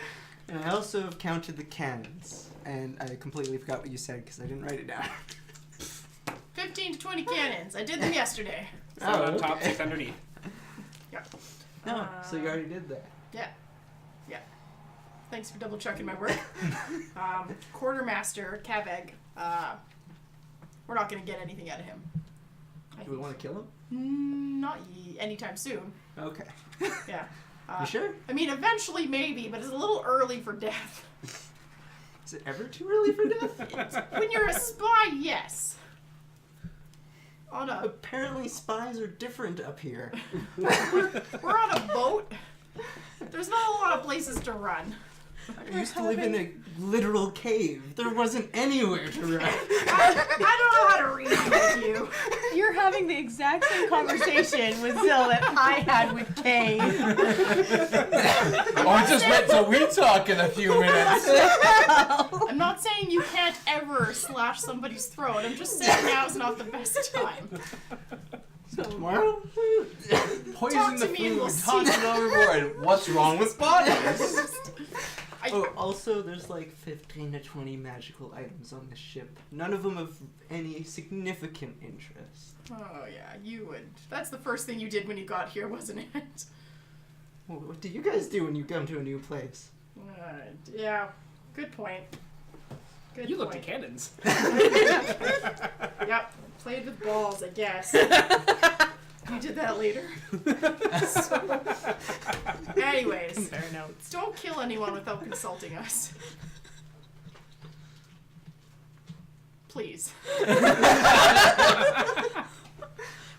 And I also have counted the cannons. And I completely forgot what you said because I didn't write it down. 15 to 20 cannons. I did them yesterday. 7 on top, 6 underneath. Yeah. No, so you already did that. Yeah. Thanks for double checking my work. Quartermaster Kaveg. We're not going to get anything out of him. Do we want to kill him? Not anytime soon. Okay. Yeah. You sure? I mean, eventually maybe, but it's a little early for death. Is it ever too early for death? When you're a spy, yes. Apparently spies are different up here. We're on a boat. There's not a lot of places to run. I used to live in a literal cave. There wasn't anywhere to run. I don't know how to reason with you. You're having the exact same conversation with Zill that I had with Kay. Oh, just wait till we talk in a few minutes. I I'm not saying you can't ever slash somebody's throat. I'm just saying now's not the best time. So tomorrow? Poison Talk the to me and food, we'll toss see. it overboard. What's wrong with bodies? Oh, also, there's like 15 to 20 magical items on this ship. None of them of any significant interest. Oh yeah, you would. That's the first thing you did when you got here, wasn't it? Well, what do you guys do when you come to a new place? Yeah, good point. Good You looked at point. cannons. Yep, played with balls, I guess. You did that later. So, anyways, Compare notes. don't kill anyone without consulting us. Please.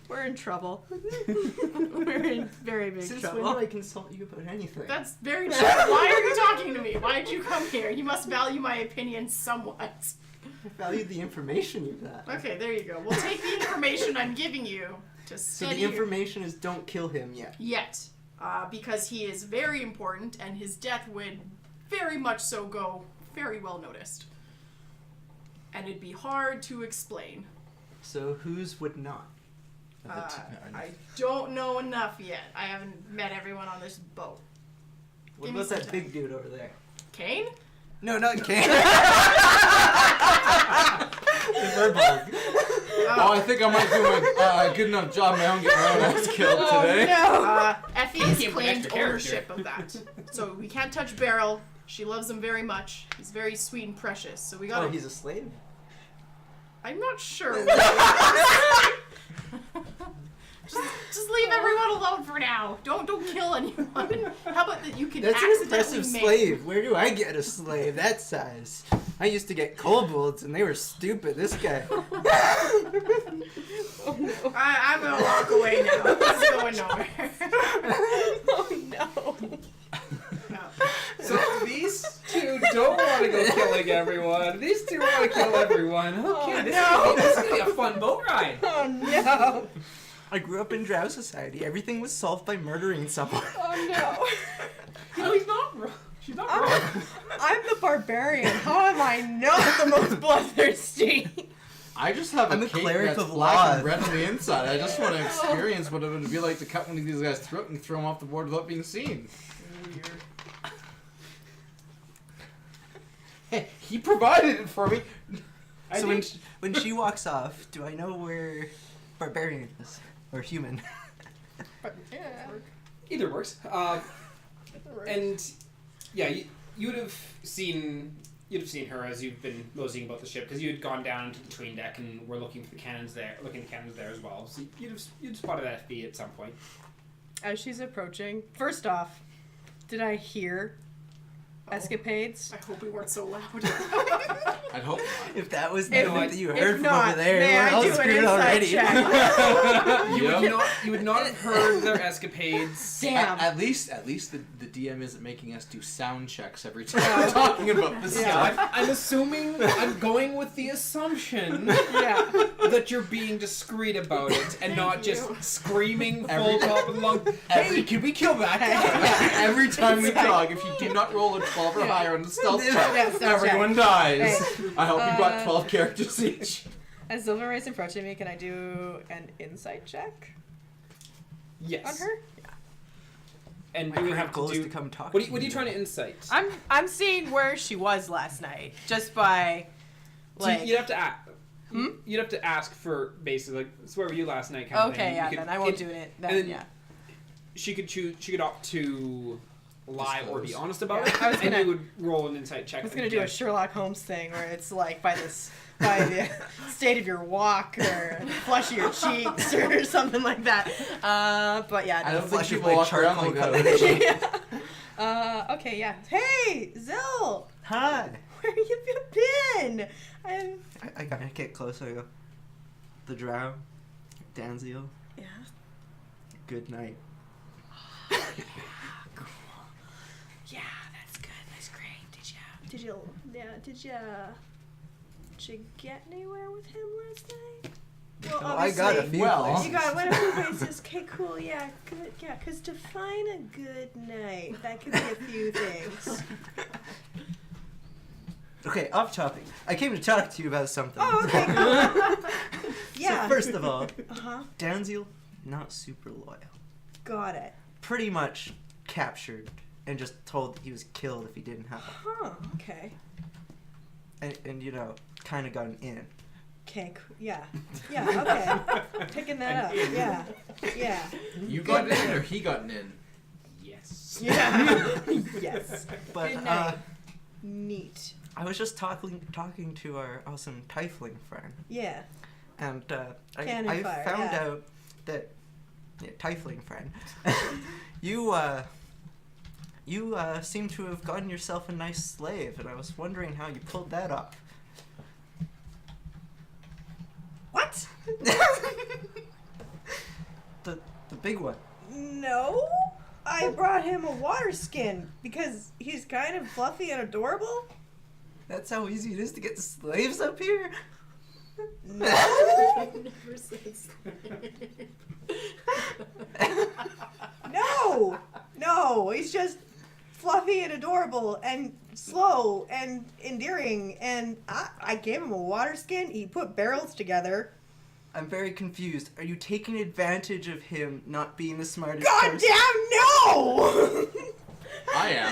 We're in trouble. We're in very big Since trouble. when do I consult you about anything? That's very true. Why are you talking to me? Why did you come here? You must value my opinion somewhat. I value the information you got. Okay, there you go. We'll take the information I'm giving you to So steady the information is don't kill him yet. yet. Because he is very important and his death would very much so go very well noticed. And it'd be hard to explain. So whose would not? I don't know enough yet. I haven't met everyone on this boat. What Give me about some that time. big dude over there? Kane? No, not Kane. Verbalg. Oh, I think I might do a good enough job. I don't get my own ass killed today. Effie Came has with claimed extra character. ownership of that. So we can't touch Beryl. She loves him very much. He's very sweet and precious. So we gotta... Oh, he's a slave? I'm not sure. just leave everyone alone for now. Don't kill anyone. How about that you can That's an accidentally impressive make... slave. Where do I get a slave that size? I used to get kobolds and they were stupid. This guy. I'm gonna walk away now. This is going nowhere. Oh no. No. So these two don't want to go killing everyone. These two want to kill everyone. Okay, this is gonna be a fun boat ride. Oh no. I grew up in Drow Society. Everything was solved by murdering someone. Oh no. You know, he's not wrong. She's not wrong. I'm the barbarian. How am I not the most bloodthirsty? I just have I'm a a cake cleric that's of black law. and red on the inside. I just want to experience what it would be like to cut one of these guys' throat and throw him off the board without being seen. Weird. Hey, he provided it for me. So when she walks off, do I know where barbarian is? Or human? Yeah. Either works. And yeah, you would have seen her as you've been moseying about the ship because you had gone down to the tween deck and were looking for the cannons there, as well. So you'd spotted FB at some point. As she's approaching, first off, did I hear escapades? I hope we weren't so loud. I'd hope not. If that was If- the that you if heard from not, over there, may we're I all do an screwed insight already. check? You would not have heard their escapades. Damn. At least the DM isn't making us do sound checks every time we're talking about this stuff. I'm assuming I'm going with the assumption Yeah. that you're being discreet about it and not just screaming Every- full top and long. Hey, can we kill that guy? Every time we talk, if you do not roll a 12 or higher on the stealth check, Yeah, stealth everyone check. dies. Hey. I hope you got 12 characters each. As Silver is approaching me, can I do an insight check Yes. on her? And My you current have goal to is do. to come talk What to are you you. trying to insight? I'm seeing where she was last night just by So like. you'd have to ask. Hmm? You'd have to ask for basically like, so where were you last night? Kind of Okay, thing. yeah, You could- then I won't do it. Then, and then- yeah. She could choose. She could opt to lie or be Disclose. honest about Yeah, it. I was and gonna- you would roll an insight check. I was gonna do a Sherlock Holmes thing where it's like by the state of your walk or flush of your cheeks or something like that. But yeah, I no. don't think Flush of people my walk around charcoal like that. coloration. Okay, yeah. Hey, Zill, Hi. where you been? I gotta get closer. I go. The Drow, Danziel, Yeah. good night. Yeah, that's good. That's great. Did you get anywhere with him last night? Well, Oh, I got a obviously- few Well. places. You got one of the places. Okay, cool. Yeah, good. Yeah, because to find a good night, that could be a few things. Okay, off topic. I came to talk to you about something. Oh, okay, cool. Yeah. So first of all, Uh-huh. Danziel, not super loyal. Got it. Pretty much captured and just told that he was killed if he didn't help. Huh, okay. And you know, kind of gotten in. Okay, yeah. Yeah, okay. Picking that up. Yeah. Yeah. You got in or he got in? Yes. Yeah. Yes. But Good night. Neat. I was just talking to our awesome tiefling friend, Yeah. and Cannon I fire, found yeah. out that tiefling friend, you seem to have gotten yourself a nice slave, and I was wondering how you pulled that off. What? the big one. No. I brought him a water skin because he's kind of fluffy and adorable. That's how easy it is to get slaves up here. No. Never says No, he's just fluffy and adorable and slow and endearing. And I gave him a water skin. He put barrels together. I'm very confused. Are you taking advantage of him not being the smartest God person? damn no! I am.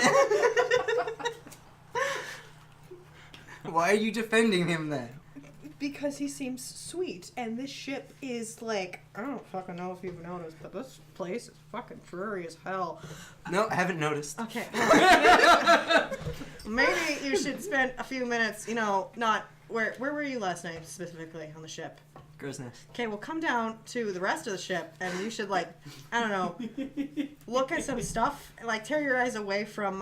Why are you defending him then? Because he seems sweet, and this ship is like, I don't fucking know if you've noticed, but this place is fucking dreary as hell. No, I haven't noticed. Okay. Maybe you should spend a few minutes, not... Where were you last night, specifically, on the ship? Girl's Nest. Okay, well, come down to the rest of the ship, and you should, I don't know, look at some stuff, tear your eyes away from.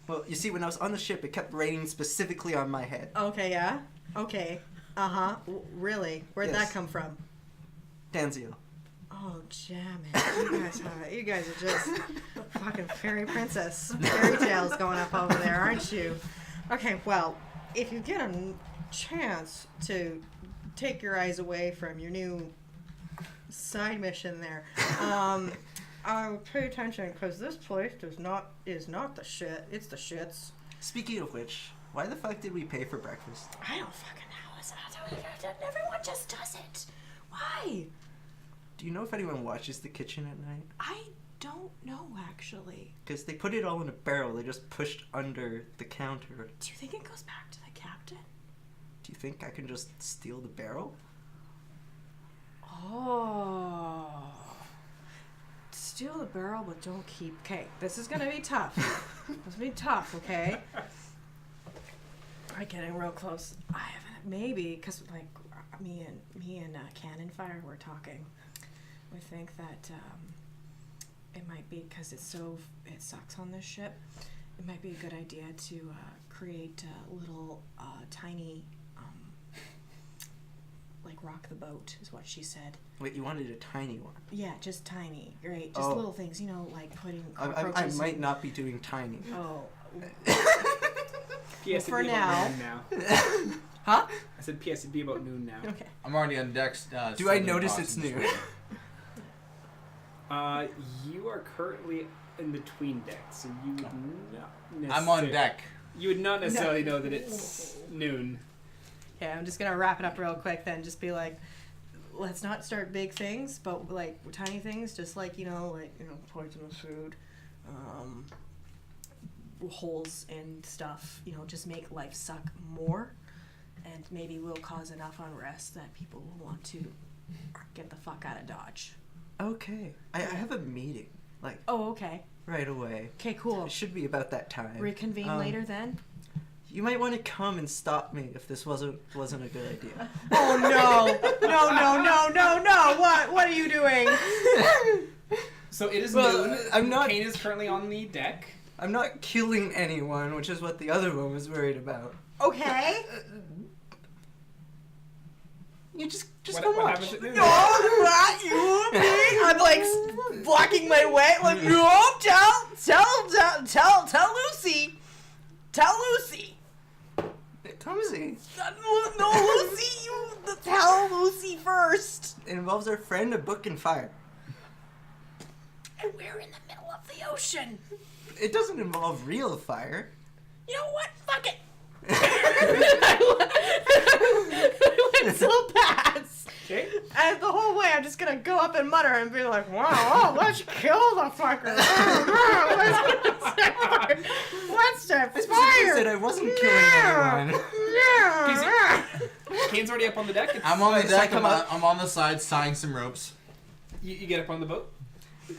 Well, you see, when I was on the ship, it kept raining specifically on my head. Okay, yeah? Okay. Uh-huh. Really? Where'd Yes. that come from? Danziel. Oh, damn it. You guys are just fucking fairy princess fairy tales going up over there, aren't you? Okay, well, if you get a chance to take your eyes away from your new side mission there, pay attention, because this place is not the shit. It's the shits. Speaking of which, why the fuck did we pay for breakfast? I don't fucking know. Everyone just does it. Why? Do you know if anyone watches the kitchen at night? I don't know, actually. Because they put it all in a barrel. They just pushed under the counter. Do you think it goes back to the captain? Do you think I can just steal the barrel? Oh. Steal the barrel, but don't keep... Okay, this is gonna be tough. This is gonna be tough, okay? I'm getting real close. I haven't... Maybe, because, me and Cannon Fire were talking. We think that, it might be, because it sucks on this ship, it might be a good idea to, create a little, tiny, rock the boat, is what she said. Wait, you wanted a tiny one? Yeah, just tiny. Right, just little things, like putting I cockroaches might not be doing tiny. Oh. P.S. For it'd be now. about noon now. Huh? I said P.S. it'd be about noon now. Okay. I'm already on deck. Do I notice it's new? You are currently in between decks, so you would not necessarily... I'm on deck. You would not necessarily know that it's noon. Yeah, I'm just gonna wrap it up real quick then. Just be like, let's not start big things, but tiny things, just poisonous food, holes and stuff. Just make life suck more, and maybe we'll cause enough unrest that people will want to get the fuck out of Dodge. Okay. I have a meeting. Oh, okay. Right away. Okay, cool. It should be about that time. Reconvene later then. You might want to come and stop me if this wasn't a good idea. Oh no! What are you doing? So it is Well, noon. I'm not- Kane is currently on the deck. I'm not killing anyone, which is what the other one was worried about. Okay. You just What come watch. happens at noon? No, not you, me. I'm blocking my way. No, tell Lucy. Tell Lucy. Clumsy. No, Lucy. You tell Lucy first. It involves our friend, a book, and fire. And we're in the middle of the ocean. It doesn't involve real fire. You know what? Fuck it. I went slow pass. Okay. And the whole way, I'm just gonna go up and mutter and be like, "Wow, let's kill the fucker! Let's set I specifically said fire!" I wasn't killing anyone. Yeah. Kane's already up on the deck. I'm on the So I deck. come I'm on the side, tying some ropes. You get up on the boat.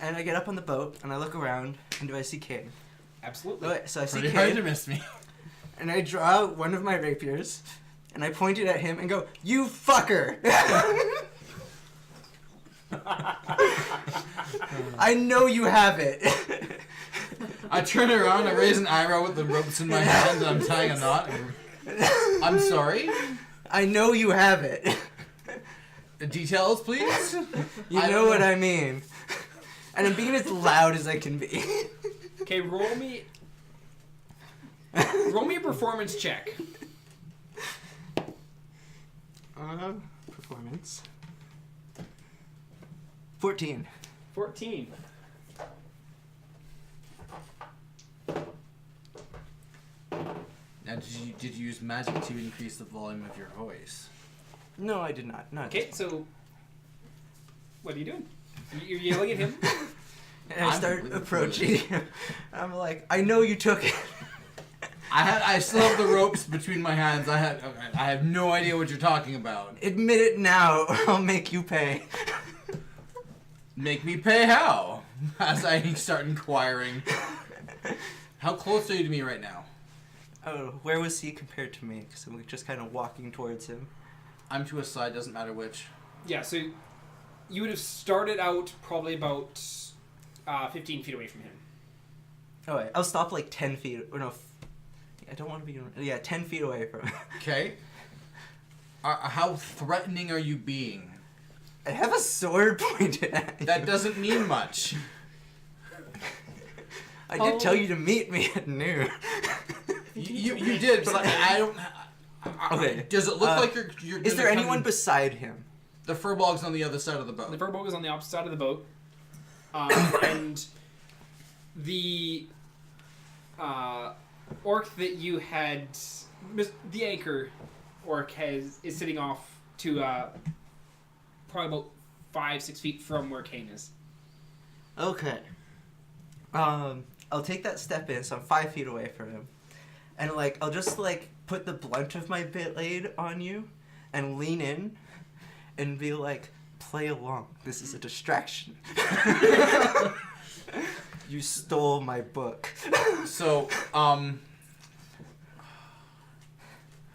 And I get up on the boat and I look around and do I see Kane? Absolutely. Okay, so I see Pretty hard to Kane miss me. and I draw out one of my rapiers and I point it at him and go, "You fucker!" I know you have it. I turn around, I raise an eyebrow with the ropes in my hand, and I'm tying a knot. I'm sorry? I know you have it. The details, please? You know what I mean. And I'm being as loud as I can be. Okay, roll me a performance check. Performance. 14. 14. Now, did you use magic to increase the volume of your voice? No, I did not. No. Okay, so what are you doing? You're yelling at him? And I start approaching him. I'm like, "I know you took it." I still have the ropes between my hands. I have no idea what you're talking about. Admit it now, or I'll make you pay. Make me pay how? As I start inquiring. How close are you to me right now? Oh, where was he compared to me? Because I'm just kind of walking towards him. I'm to a side, doesn't matter which. Yeah, so you would have started out probably about 15 feet away from him. Oh, wait, I'll stop like 10 feet. Or no, I don't want to be. Yeah, 10 feet away from him. Okay. How threatening are you being? I have a sword pointed at you. That doesn't mean much. I did tell you to meet me at noon. You did, but I don't. Okay. Does it look like you're? Is gonna there come anyone in- beside him? The furbolg's on the other side of the boat. The furbolg is on the opposite side of the boat. And the orc that you had... The anchor orc is sitting off to probably about 5-6 feet from where Kane is. Okay. I'll take that step in, so I'm 5 feet away from him. And, like, I'll just, like, put the blunt of my blade on you and lean in and be like, play along. This is a distraction. You stole my book. So,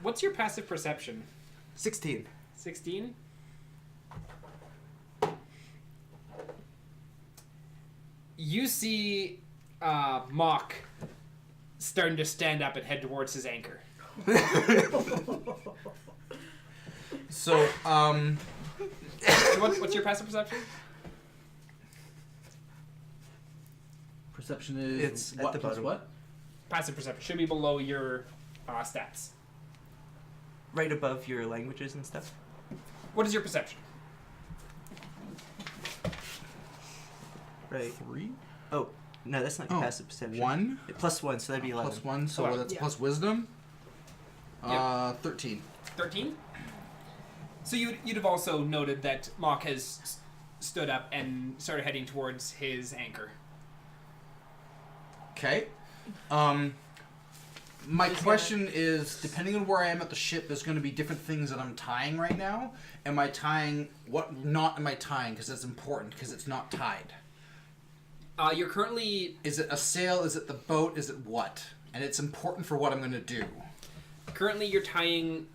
What's your passive perception? 16. 16? You see Mock starting to stand up and head towards his anchor. so, What's your passive perception? perception is It's at what the plus bottom. what? Passive perception should be below your stats. Right above your languages and stuff. What is your perception? Right. 3? Oh, no, that's not Oh, passive perception. 1 +1, so that'd be 11. plus 1, so 11, that's yeah. plus wisdom. Yep. 13. 13? So you'd have also noted that Mock has stood up and started heading towards his anchor. Okay. My question is, depending on where I am at the ship, there's going to be different things that I'm tying right now. Am I tying... What knot am I tying? Because that's important, because it's not tied. You're currently... Is it a sail? Is it the boat? Is it what? And it's important for what I'm going to do. Currently, you're tying...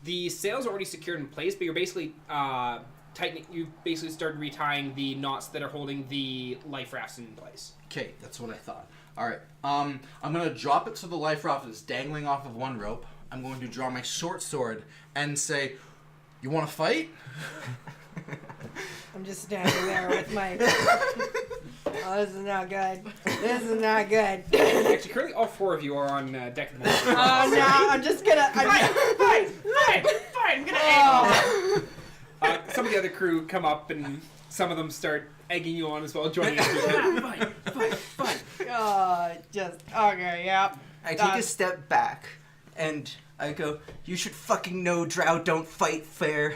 the sail's already secured in place, but you're basically tightening... You basically started retying the knots that are holding the life rafts in place. Okay, that's what I thought. Alright, I'm going to drop it so the life raft is dangling off of one rope. I'm going to draw my short sword and say, you want to fight? I'm just standing there with my. Oh, this is not good. This is not good. Actually, currently all four of you are on deck of the boat. Oh no! I'm just gonna. Fine. I'm gonna Oh. Some of the other crew come up and some of them start egging you on as well, joining you. fine. Oh, just okay. Yep. I take a step back, and I go, "You should fucking know drow don't fight fair."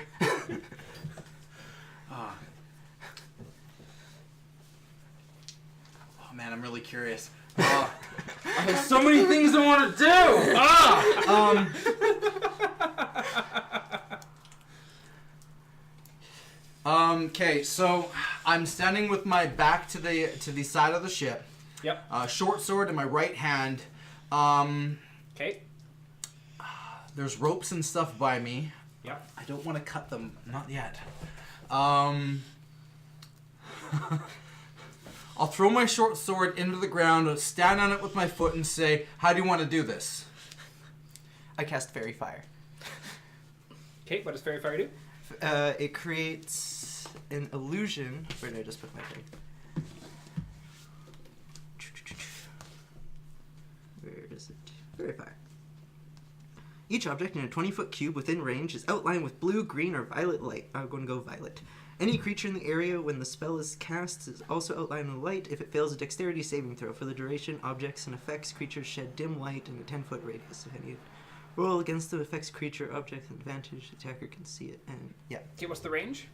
Oh man, I'm really curious. I have so many things I want to do. Okay, so I'm standing with my back to the side of the ship. Yep. Short sword in my right hand. Okay. There's ropes and stuff by me. Yep. I don't want to cut them. Not yet. I'll throw my short sword into the ground, stand on it with my foot, and say, "How do you want to do this?" I cast Fairy Fire. Okay, what does Fairy Fire do? It creates an illusion. Where did I just put my thing? Where is it? Fairy Fire. Each object in a 20-foot cube within range is outlined with blue, green, or violet light. I'm going to go violet. Any creature in the area when the spell is cast is also outlined in light. If it fails a dexterity saving throw for the duration, objects and effects creatures shed dim light in a 10-foot radius. If any roll against the effects creature object with advantage, the attacker can see it. And yeah, Okay, what's the range?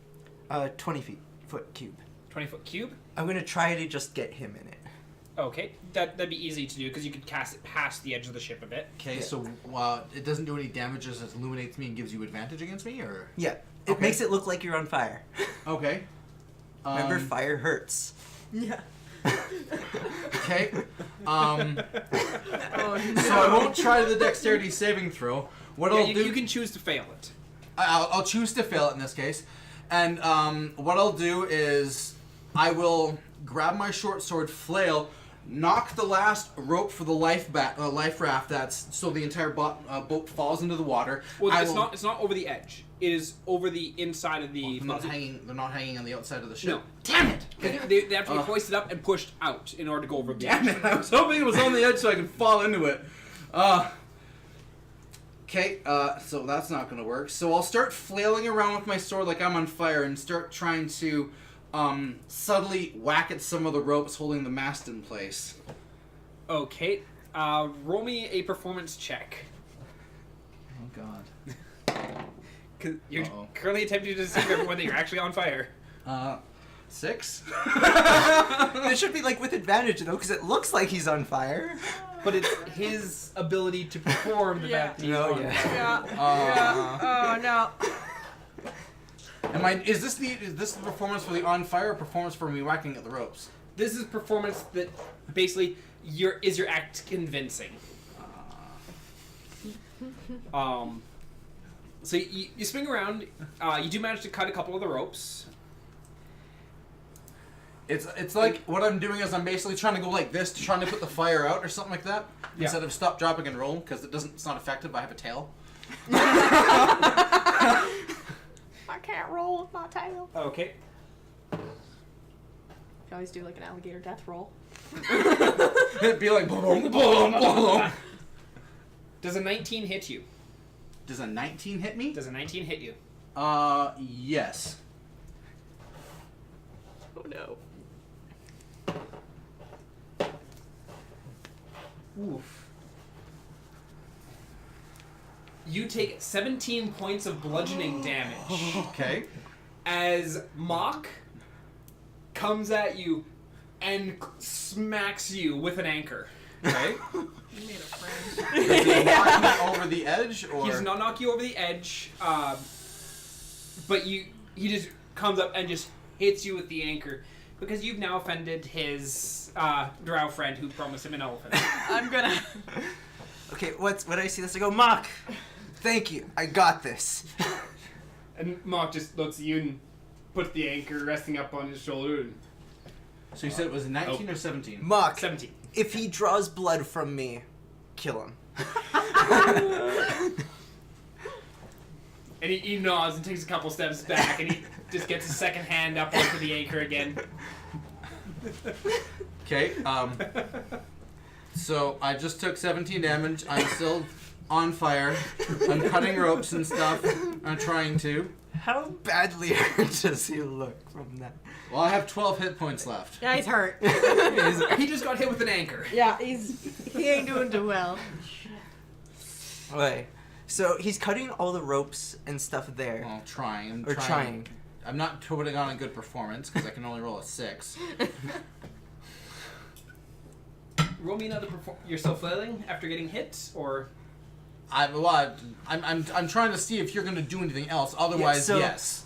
20-foot cube. 20-foot cube? I'm gonna try to just get him in it. Okay, that'd be easy to do because you could cast it past the edge of the ship a bit. Okay, Yeah. so it doesn't do any damage, it just illuminates me and gives you advantage against me, or? Yeah, it Okay. makes it look like you're on fire. Okay. Remember, fire hurts. Yeah. Okay. Oh, no. So I won't try the dexterity saving throw. What I'll do, you can choose to fail it. I'll choose to fail it in this case, and what I'll do is I will grab my short sword flail, knock the last rope for the life raft. That's so the entire boat falls into the water. Well, it's not over the edge. It is over the inside of the. They're not hanging on the outside of the ship. No. Damn it! They have to be hoisted up and pushed out in order to go over the Damn edge. it! I was hoping it was on the edge so I could fall into it. Okay, so that's not gonna work. So I'll start flailing around with my sword like I'm on fire and start trying to subtly whack at some of the ropes holding the mast in place. Okay, roll me a performance check. Oh god. Cause you're Uh-oh. currently attempting to deceive everyone that you're actually on fire. 6? It should be like with advantage though, because it looks like he's on fire. But it's his ability to perform the fact that he's No, on yeah. fire. Oh no. Is this the performance for the on fire or performance for me whacking at the ropes? This is performance that basically your act convincing. So you swing around. You do manage to cut a couple of the ropes. It's like what I'm doing is I'm basically trying to go like this, trying to put the fire out or something like that. Yeah. Instead of stop, dropping, and roll, because it's not effective. I have a tail. I can't roll with my tail. Okay. You can always do like an alligator death roll. It'd be like boom, boom, boom. Does a 19 hit you? Does a 19 hit me? Does a 19 hit you? Yes. Oh no. Oof. You take 17 points of bludgeoning damage Okay. as Mock comes at you and smacks you with an anchor. Okay? You made a friend. Does he knock me over the edge, or? He does not knock you over the edge, but he just comes up and just hits you with the anchor because you've now offended his drow friend who promised him an elephant. I'm gonna. Okay, when I see this, I go, Mock, thank you, I got this. And Mock just looks at you and puts the anchor resting up on his shoulder. And So you said it was 19 or 17? Mock, 17. if he draws blood from me, kill him. And he nods and takes a couple steps back, and he just gets his second hand up onto the anchor again. Okay. So I just took 17 damage. I'm still on fire. I'm cutting ropes and stuff. I'm trying to. How badly hurt does he look from that? Well, I have 12 hit points left. Yeah, he's hurt. He just got hit with an anchor. Yeah, he ain't doing too well. Okay, so he's cutting all the ropes and stuff there. Well, trying. Or trying. I'm not putting on a good performance because I can only roll a 6. Roll me another. You're still flailing after getting hit, or I'm trying to see if you're going to do anything else. Otherwise, yes.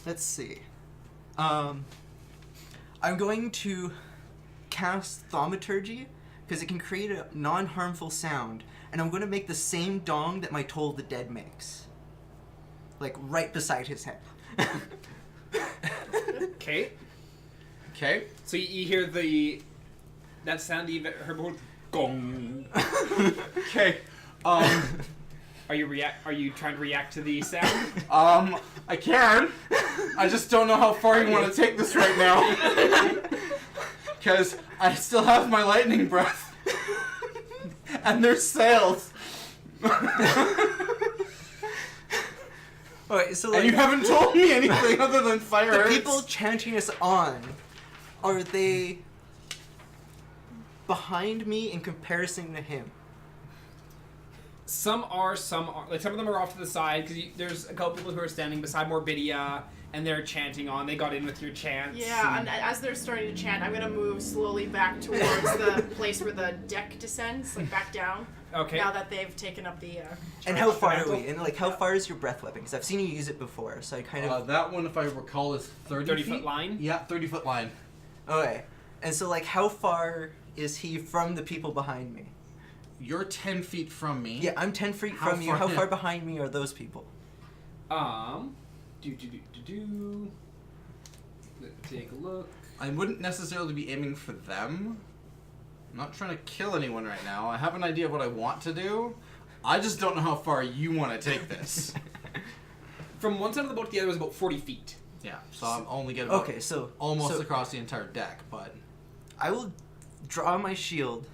Let's see. I'm going to cast Thaumaturgy because it can create a non-harmful sound, and I'm going to make the same dong that my Toll of the Dead makes, like right beside his head. okay. Okay. So you hear that sound you've heard before. Gong. Okay. Are you trying to react to the sound? I can. I just don't know how far you want to take this right now. Because I still have my lightning breath. And there's sails. Alright, so like, And you haven't told me anything other than fire the hurts. people chanting us on, are they behind me in comparison to him? Some are. Like some of them are off to the side because there's a couple people who are standing beside Morbidia and they're chanting on. They got in with your chants. Yeah, and as they're starting to chant, I'm gonna move slowly back towards the place where the deck descends, like back down. Okay. Now that they've taken up the. And how far are we? And like, how far is your breath weapon? Because I've seen you use it before, so I kind of. That one, if I recall, is 30 30-foot line? Yeah, 30-foot line. Okay, and so like, how far is he from the people behind me? You're 10 feet from me. Yeah, I'm 10 feet How from you. far- How far behind me are those people? Let's take a look. I wouldn't necessarily be aiming for them. I'm not trying to kill anyone right now. I have an idea of what I want to do. I just don't know how far you want to take this. From one side of the boat to the other was about 40 feet. Yeah, so I'm only getting about almost so across the entire deck, but... I will draw my shield,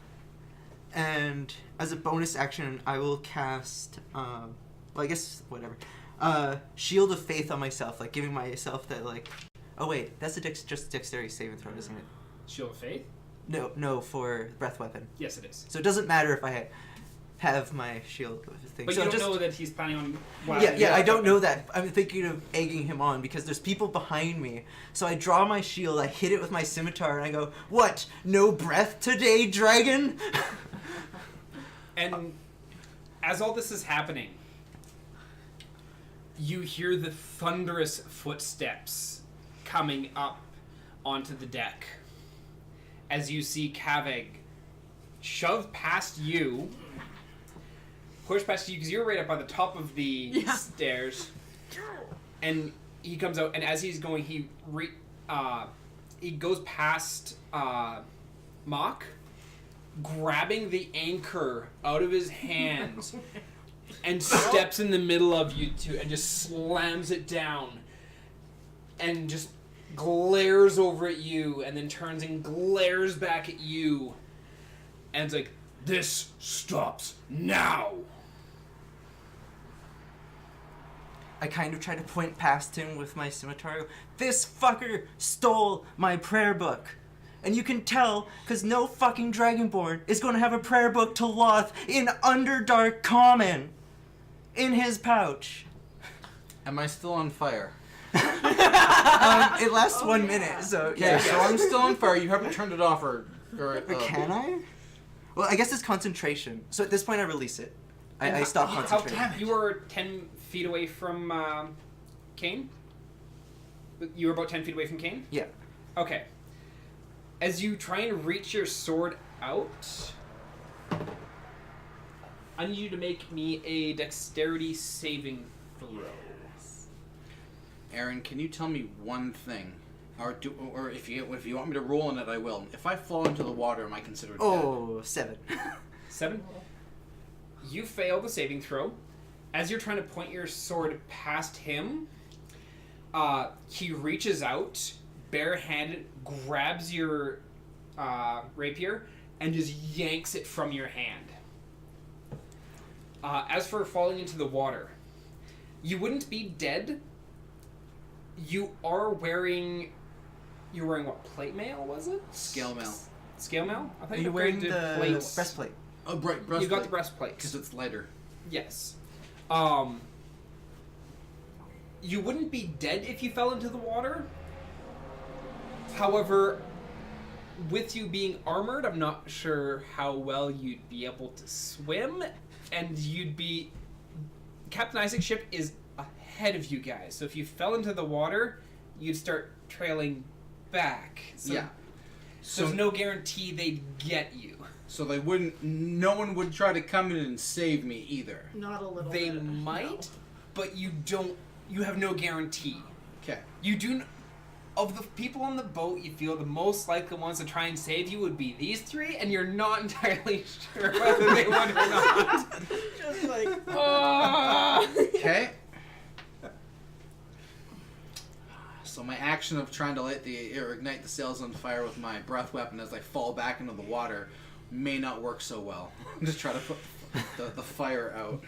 and as a bonus action, I will cast, well, I guess, whatever, Shield of Faith on myself, like, giving myself that, like, oh wait, that's just dexterity saving throw, isn't it? Shield of Faith? No, for breath weapon. Yes, it is. So it doesn't matter if I have my shield thing. But so you don't just, know that he's planning on... Yeah, I don't know that. I'm thinking of egging him on because there's people behind me. So I draw my shield, I hit it with my scimitar, and I go, "What? No breath today, dragon?" And as all this is happening, you hear the thunderous footsteps coming up onto the deck. As you see Kaveg shove past you, push past you, because you're right up by the top of the stairs, and he comes out, and as he's going, he goes past Mock, grabbing the anchor out of his hands, and steps in the middle of you two, and just slams it down, and just glares over at you, and then turns and glares back at you, and it's like, "This stops now." I kind of try to point past him with my scimitar. "This fucker stole my prayer book. And you can tell, because no fucking Dragonborn is going to have a prayer book to Loth in Underdark Common in his pouch." Am I still on fire? It lasts 1 minute, so yeah. So I'm still on fire. You haven't turned it off, or Can I? Well, I guess it's concentration. So at this point, I release it. I stop concentrating. You were 10 feet away from Kane? You were about 10 feet away from Kane? Yeah. Okay. As you try and reach your sword out, I need you to make me a dexterity saving throw. Aaron, can you tell me one thing? Or if you want me to roll on it, I will. If I fall into the water, am I considered dead? 7. 7? You fail the saving throw. As you're trying to point your sword past him, he reaches out, barehanded, grabs your rapier, and just yanks it from your hand. As for falling into the water, you wouldn't be dead. You are wearing... You're wearing what? Plate mail, was it? Scale mail. Scale mail? I thought Are you were wearing upgraded to the plates. breastplate? Oh, right, breastplate. You got the breastplate. Because it's lighter. Yes. You wouldn't be dead if you fell into the water. However, with you being armored, I'm not sure how well you'd be able to swim, and you'd be... Captain Isaac's ship is ahead of you guys, so if you fell into the water, you'd start trailing back. So Yeah. So there's no guarantee they'd get you. So they wouldn't... No one would try to come in and save me either. Not a little They bit. might, No. but you don't... You have no guarantee. Okay. You do... Of the people on the boat, you feel the most likely ones to try and save you would be these three, and you're not entirely sure whether they would or not. Just like, Okay. So my action of trying to ignite the sails on fire with my breath weapon as I fall back into the water may not work so well. Just try to put the fire out,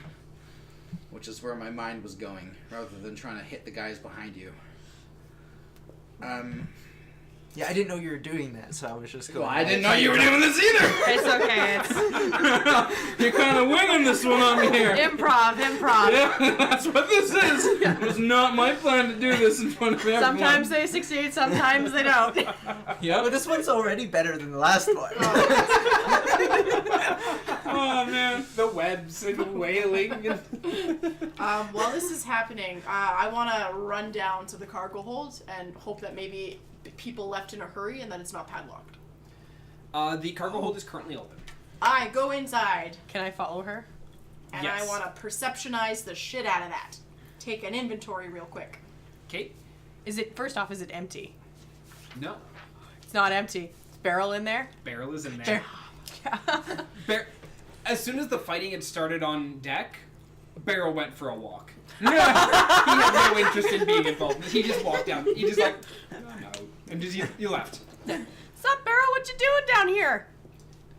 which is where my mind was going, rather than trying to hit the guys behind you. Yeah, I didn't know you were doing that, so I was just going. Well, I didn't know you were doing this either. it's okay. It's You're kind of winging this one on me here. improv. Yeah, that's what this is. It was not my plan to do this in front of everyone. Sometimes they succeed, sometimes they don't. Yep. But this one's already better than the last one. Oh man. The webs and wailing. While this is happening, I want to run down to the cargo hold and hope that maybe people left in a hurry and that it's not padlocked. The cargo hold is currently open. I go inside Can I follow her? and Yes. I want to perceptionize the shit out of that. Take an inventory real quick. Okay. First off, is it empty? No. It's not empty. Barrel in there? Barrel is in there. As soon as the fighting had started on deck, Barrel went for a walk. He had no interest in being involved. He just walked down. He just like, I'm out. And just you left. Sup, Barrel? What you doing down here?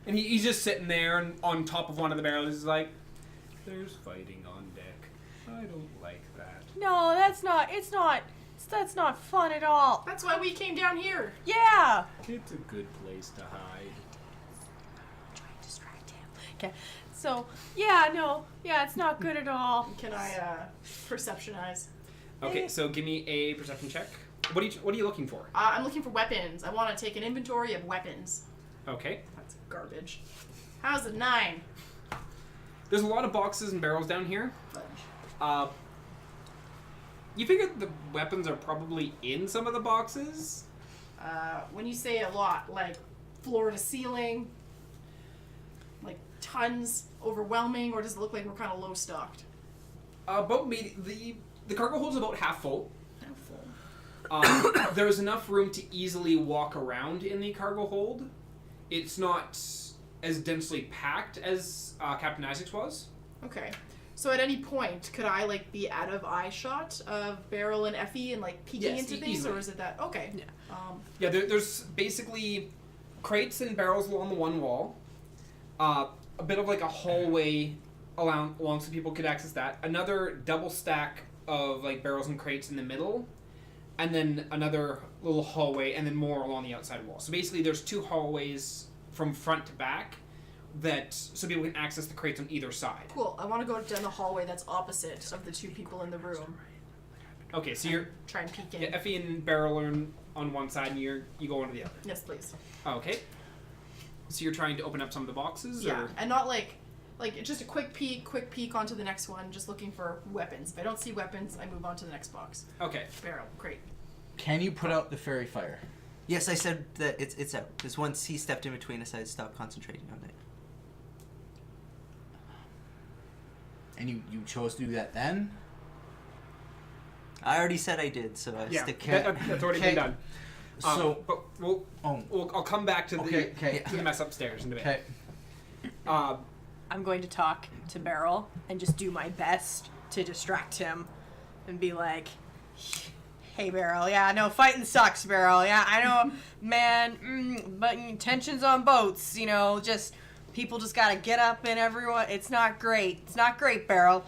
And he's just sitting there and on top of one of the barrels. He's like, there's fighting on deck. I don't like that. No, that's not fun at all. That's why we came down here. Yeah. It's a good place to hide. Trying to distract him. Okay. So, yeah, it's not good at all. Can I perceptionize? Okay, so give me a perception check. What are you looking for? I'm looking for weapons. I want to take an inventory of weapons. Okay. That's garbage. How's a 9? There's a lot of boxes and barrels down here. You figure the weapons are probably in some of the boxes? When you say a lot, like floor to ceiling, like tons, overwhelming, or does it look like we're kind of low stocked? The cargo hold's about half full. How full? There's enough room to easily walk around in the cargo hold. It's not as densely packed as Captain Isaac's was. Okay. So at any point, could I like be out of eye shot of Beryl and Effie and like peeking Yes, into things, easily. or is it that? Okay. Yeah. Yeah, there's basically crates and barrels along the one wall. A bit of like a hallway along so people could access that. Another double stack of like barrels and crates in the middle. And then another little hallway, and then more along the outside wall. So basically there's 2 hallways from front to back so people can access the crates on either side. Cool. I want to go down the hallway that's opposite of the 2 people in the room. Okay, so you're... Try and peek in. Yeah, Effie and Beryl are on one side, and you go on to the other. Yes, please. Okay. So you're trying to open up some of the boxes? Yeah, Or? and not like just a quick peek onto the next one, just looking for weapons. If I don't see weapons, I move on to the next box. Okay. Barrel, great. Can you put out the fairy fire? Yes, I said that it's out. Because once he stepped in between us, I stopped concentrating on it. And you chose to do that then? I already said I did, so I Yeah, stick. that's already been done. So, But I'll come back to okay. the mess upstairs in a bit. Okay. I'm going to talk to Beryl and just do my best to distract him and be like, Hey, Beryl. Yeah, no, fighting sucks, Beryl. Yeah, I know, man. But tensions on boats, you know, just people just gotta get up and everyone. It's not great. It's not great, Beryl.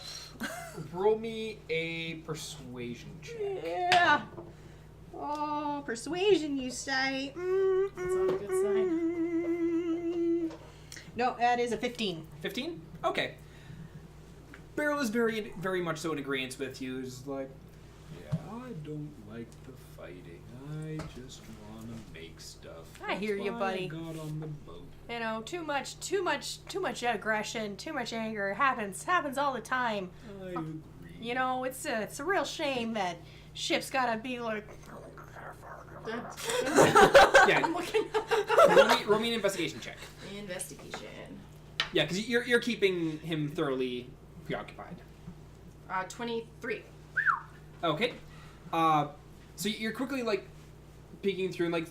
Roll me a persuasion check. Yeah. Oh, persuasion, you say? That's not a good sign. No, that is a 15. 15? Okay. Beryl is very, very much so in agreement with you. He's like, yeah, I don't like the fighting. I just want to make stuff. I hear you, That's why buddy. I got on the boat. You know, too much aggression, too much anger happens all the time. I agree. You know, it's a real shame that ships gotta be like. Yeah. Roll me an investigation check. Investigation. Yeah, because you're keeping him thoroughly preoccupied. 23. Okay. So you're quickly like peeking through, and like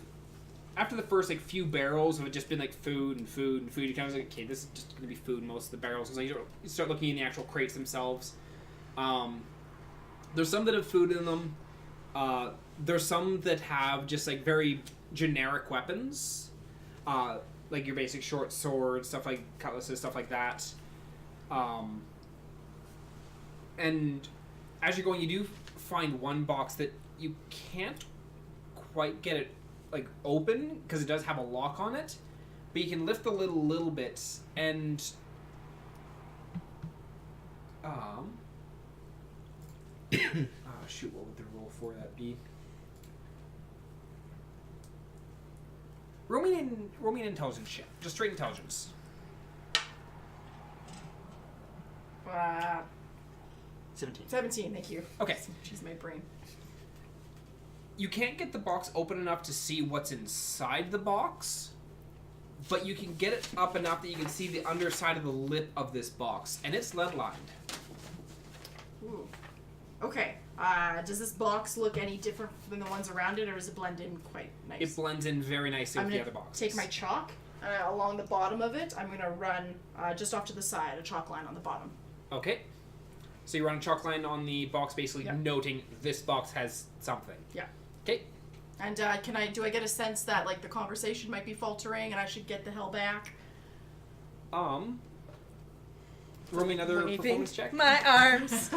after the first like few barrels have just been like food and food and food, you kind of like, okay, this is just gonna be food. Most of the barrels, and so you start looking in the actual crates themselves. There's some that have food in them. There's some that have just like very generic weapons, like your basic short swords, stuff like cutlasses, stuff like that. And as you're going, you do find one box that you can't quite get it like open because it does have a lock on it, but you can lift the lid a little bit and shoot, what would the roll for that be? Roll me an intelligence check. Just straight intelligence. 17. 17, thank you. Okay. Jeez, my brain. You can't get the box open enough to see what's inside the box, but you can get it up enough that you can see the underside of the lip of this box, and it's lead lined. Ooh. Okay. Does this box look any different than the ones around it, or does it blend in quite nice? It blends in very nicely I'm with the gonna other boxes. take my chalk along the bottom of it. I'm going to run just off to the side, a chalk line on the bottom. Okay. So you run a chalk line on the box, basically Yeah. noting this box has something. Yeah. Okay. And do I get a sense that like the conversation might be faltering and I should get the hell back? Roll me another performance check. My arms.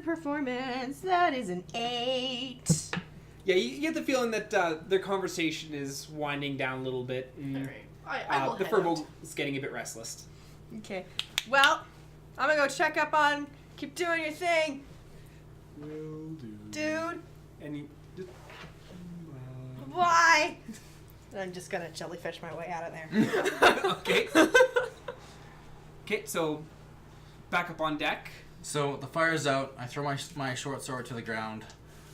Performance. That is an 8. Yeah, you get the feeling that their conversation is winding down a little bit. And, All right. I will the head Furbo out. is getting a bit restless. Okay. Well, I'm gonna go check up on. Keep doing your thing, Will do. dude. And you just, Bye. I'm just gonna jellyfish my way out of there. okay. Okay, so back up on deck. So the fire's out. I throw my short sword to the ground.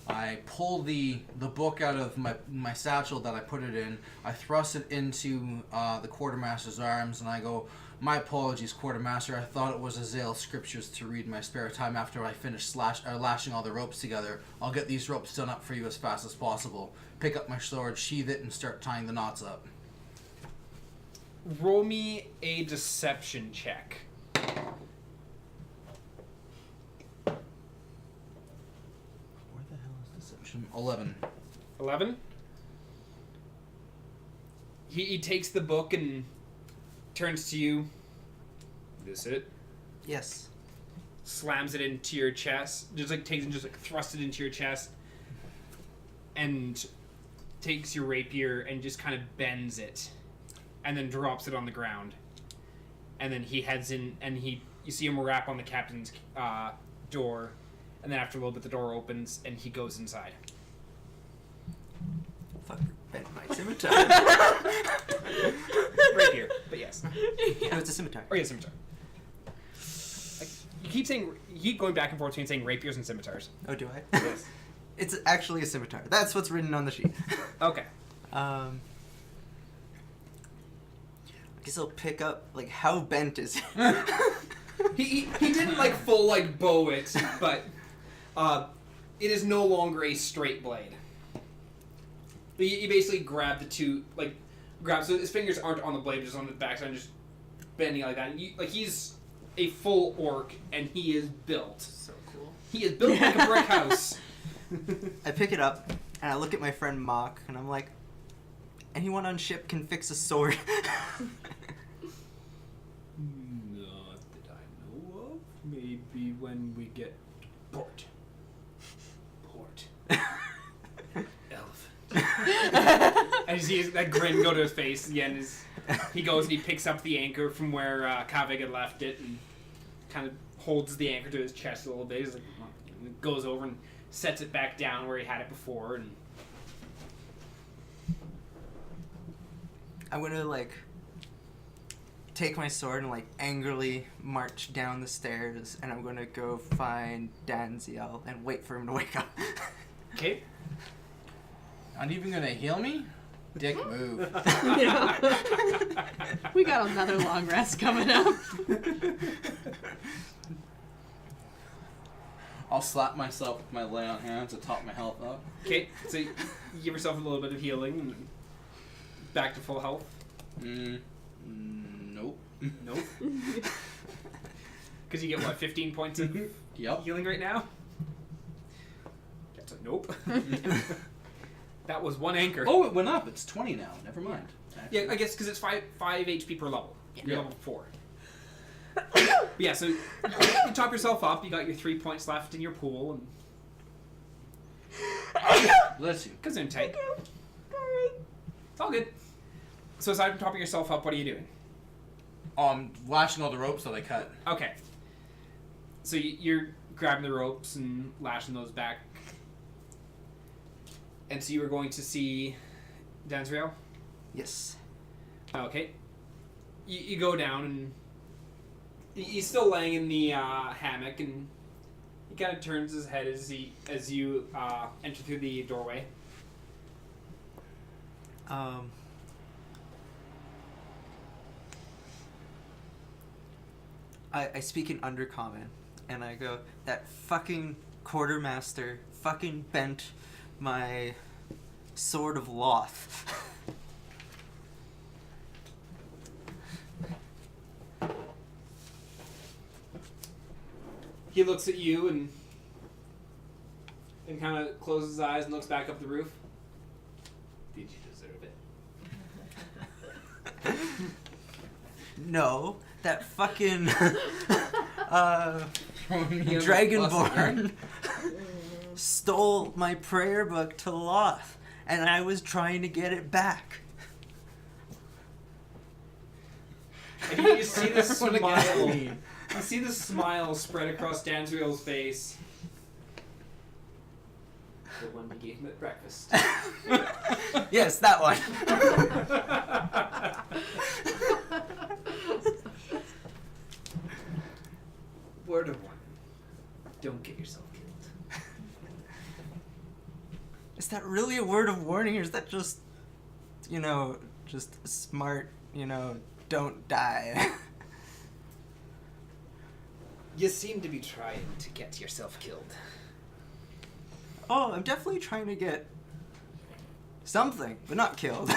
I pull the book out of my satchel that I put it in. I thrust it into the quartermaster's arms, and I go, "My apologies, quartermaster. I thought it was Azale's scriptures to read in my spare time after I finish lashing all the ropes together. I'll get these ropes done up for you as fast as possible." Pick up my sword, sheath it, and start tying the knots up. Roll me a deception check. Where the hell is deception? 11. 11. He takes the book and turns to you. This it? Yes. Slams it into your chest. Just like takes and just like thrusts it into your chest. And takes your rapier and just kind of bends it. And then drops it on the ground. And then he heads in and you see him rap on the captain's door. And then after a little bit the door opens and he goes inside. Fuck, bent my scimitar. Rapier, but yes. No, it's a scimitar. Or yeah, scimitar. Like, you keep going back and forth between saying rapiers and scimitars. Oh, do I? Yes. It's actually a scimitar. That's what's written on the sheet. Okay. I guess I'll pick up, like, how bent is it? He didn't like full like bow it, but it is no longer a straight blade. He basically grabbed the two so his fingers aren't on the blade, just on the backside, and just bending like that. And he's a full orc, and he is built. So cool. He is built like a brick house. I pick it up and I look at my friend Mock and I'm like, anyone on ship can fix a sword. Not that I know of. Maybe when we get port. Elephant. And you see that grin go to his face again. He goes and he picks up the anchor from where Kavig had left it and kind of holds the anchor to his chest a little bit. He's like, goes over and sets it back down where he had it before. And I'm gonna like take my sword and like angrily march down the stairs, and I'm gonna go find Danziel and wait for him to wake up. okay. Not even gonna heal me? Dick move. We got another long rest coming up. I'll slap myself with my lay on hands to top my health up. Okay, so you give yourself a little bit of healing and back to full health. Nope. Nope. Because you get what, 15 points of Yep. healing right now? That's a nope. That was one anchor. Oh, it went up. It's 20 now. Never mind. Yeah, I guess because it's 5 HP per level. Yeah. You're level 4. But yeah, so you top yourself up. You got your 3 points left in your pool, and Bless you. because they're tight. It's all good. So aside from topping yourself up, what are you doing? Lashing all the ropes that I cut. Okay. So you're grabbing the ropes and lashing those back. And so you were going to see Dansrael? Yes. Okay. You go down and he's still laying in the hammock, and he kind of turns his head as you enter through the doorway. I speak in Undercommon, and I go, that fucking quartermaster fucking bent my sword of Loth. He looks at you and kind of closes his eyes and looks back up the roof. Did you deserve it? No, that fucking Dragonborn stole my prayer book to Loth, and I was trying to get it back. And you see the What a guy. smile. You see the smile spread across Dansrael's face. The one you gave him at breakfast. Yes, that one. Word of warning. Don't get yourself killed. Is that really a word of warning, or is that just, just smart, don't die? You seem to be trying to get yourself killed. Oh, I'm definitely trying to get something, but not killed.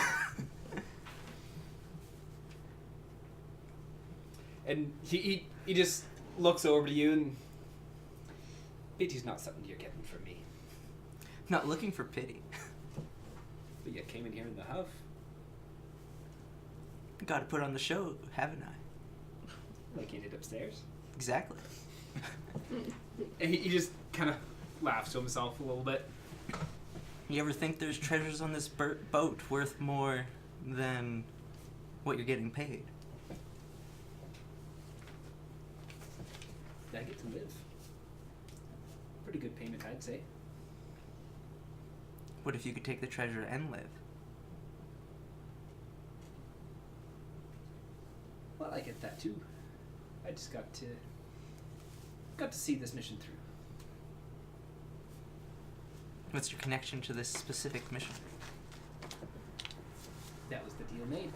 And he just looks over to you and... Pity's not something you're getting from me. Not looking for pity. But you came in here in the huff. Gotta put on the show, haven't I? Like you did upstairs. Exactly. And he just kind of laughs to himself a little bit. You ever think there's treasures on this boat worth more than what you're getting paid? I get to live. Pretty good payment, I'd say. What if you could take the treasure and live? Well, I get that too. I just got to see this mission through. What's your connection to this specific mission? That was the deal made.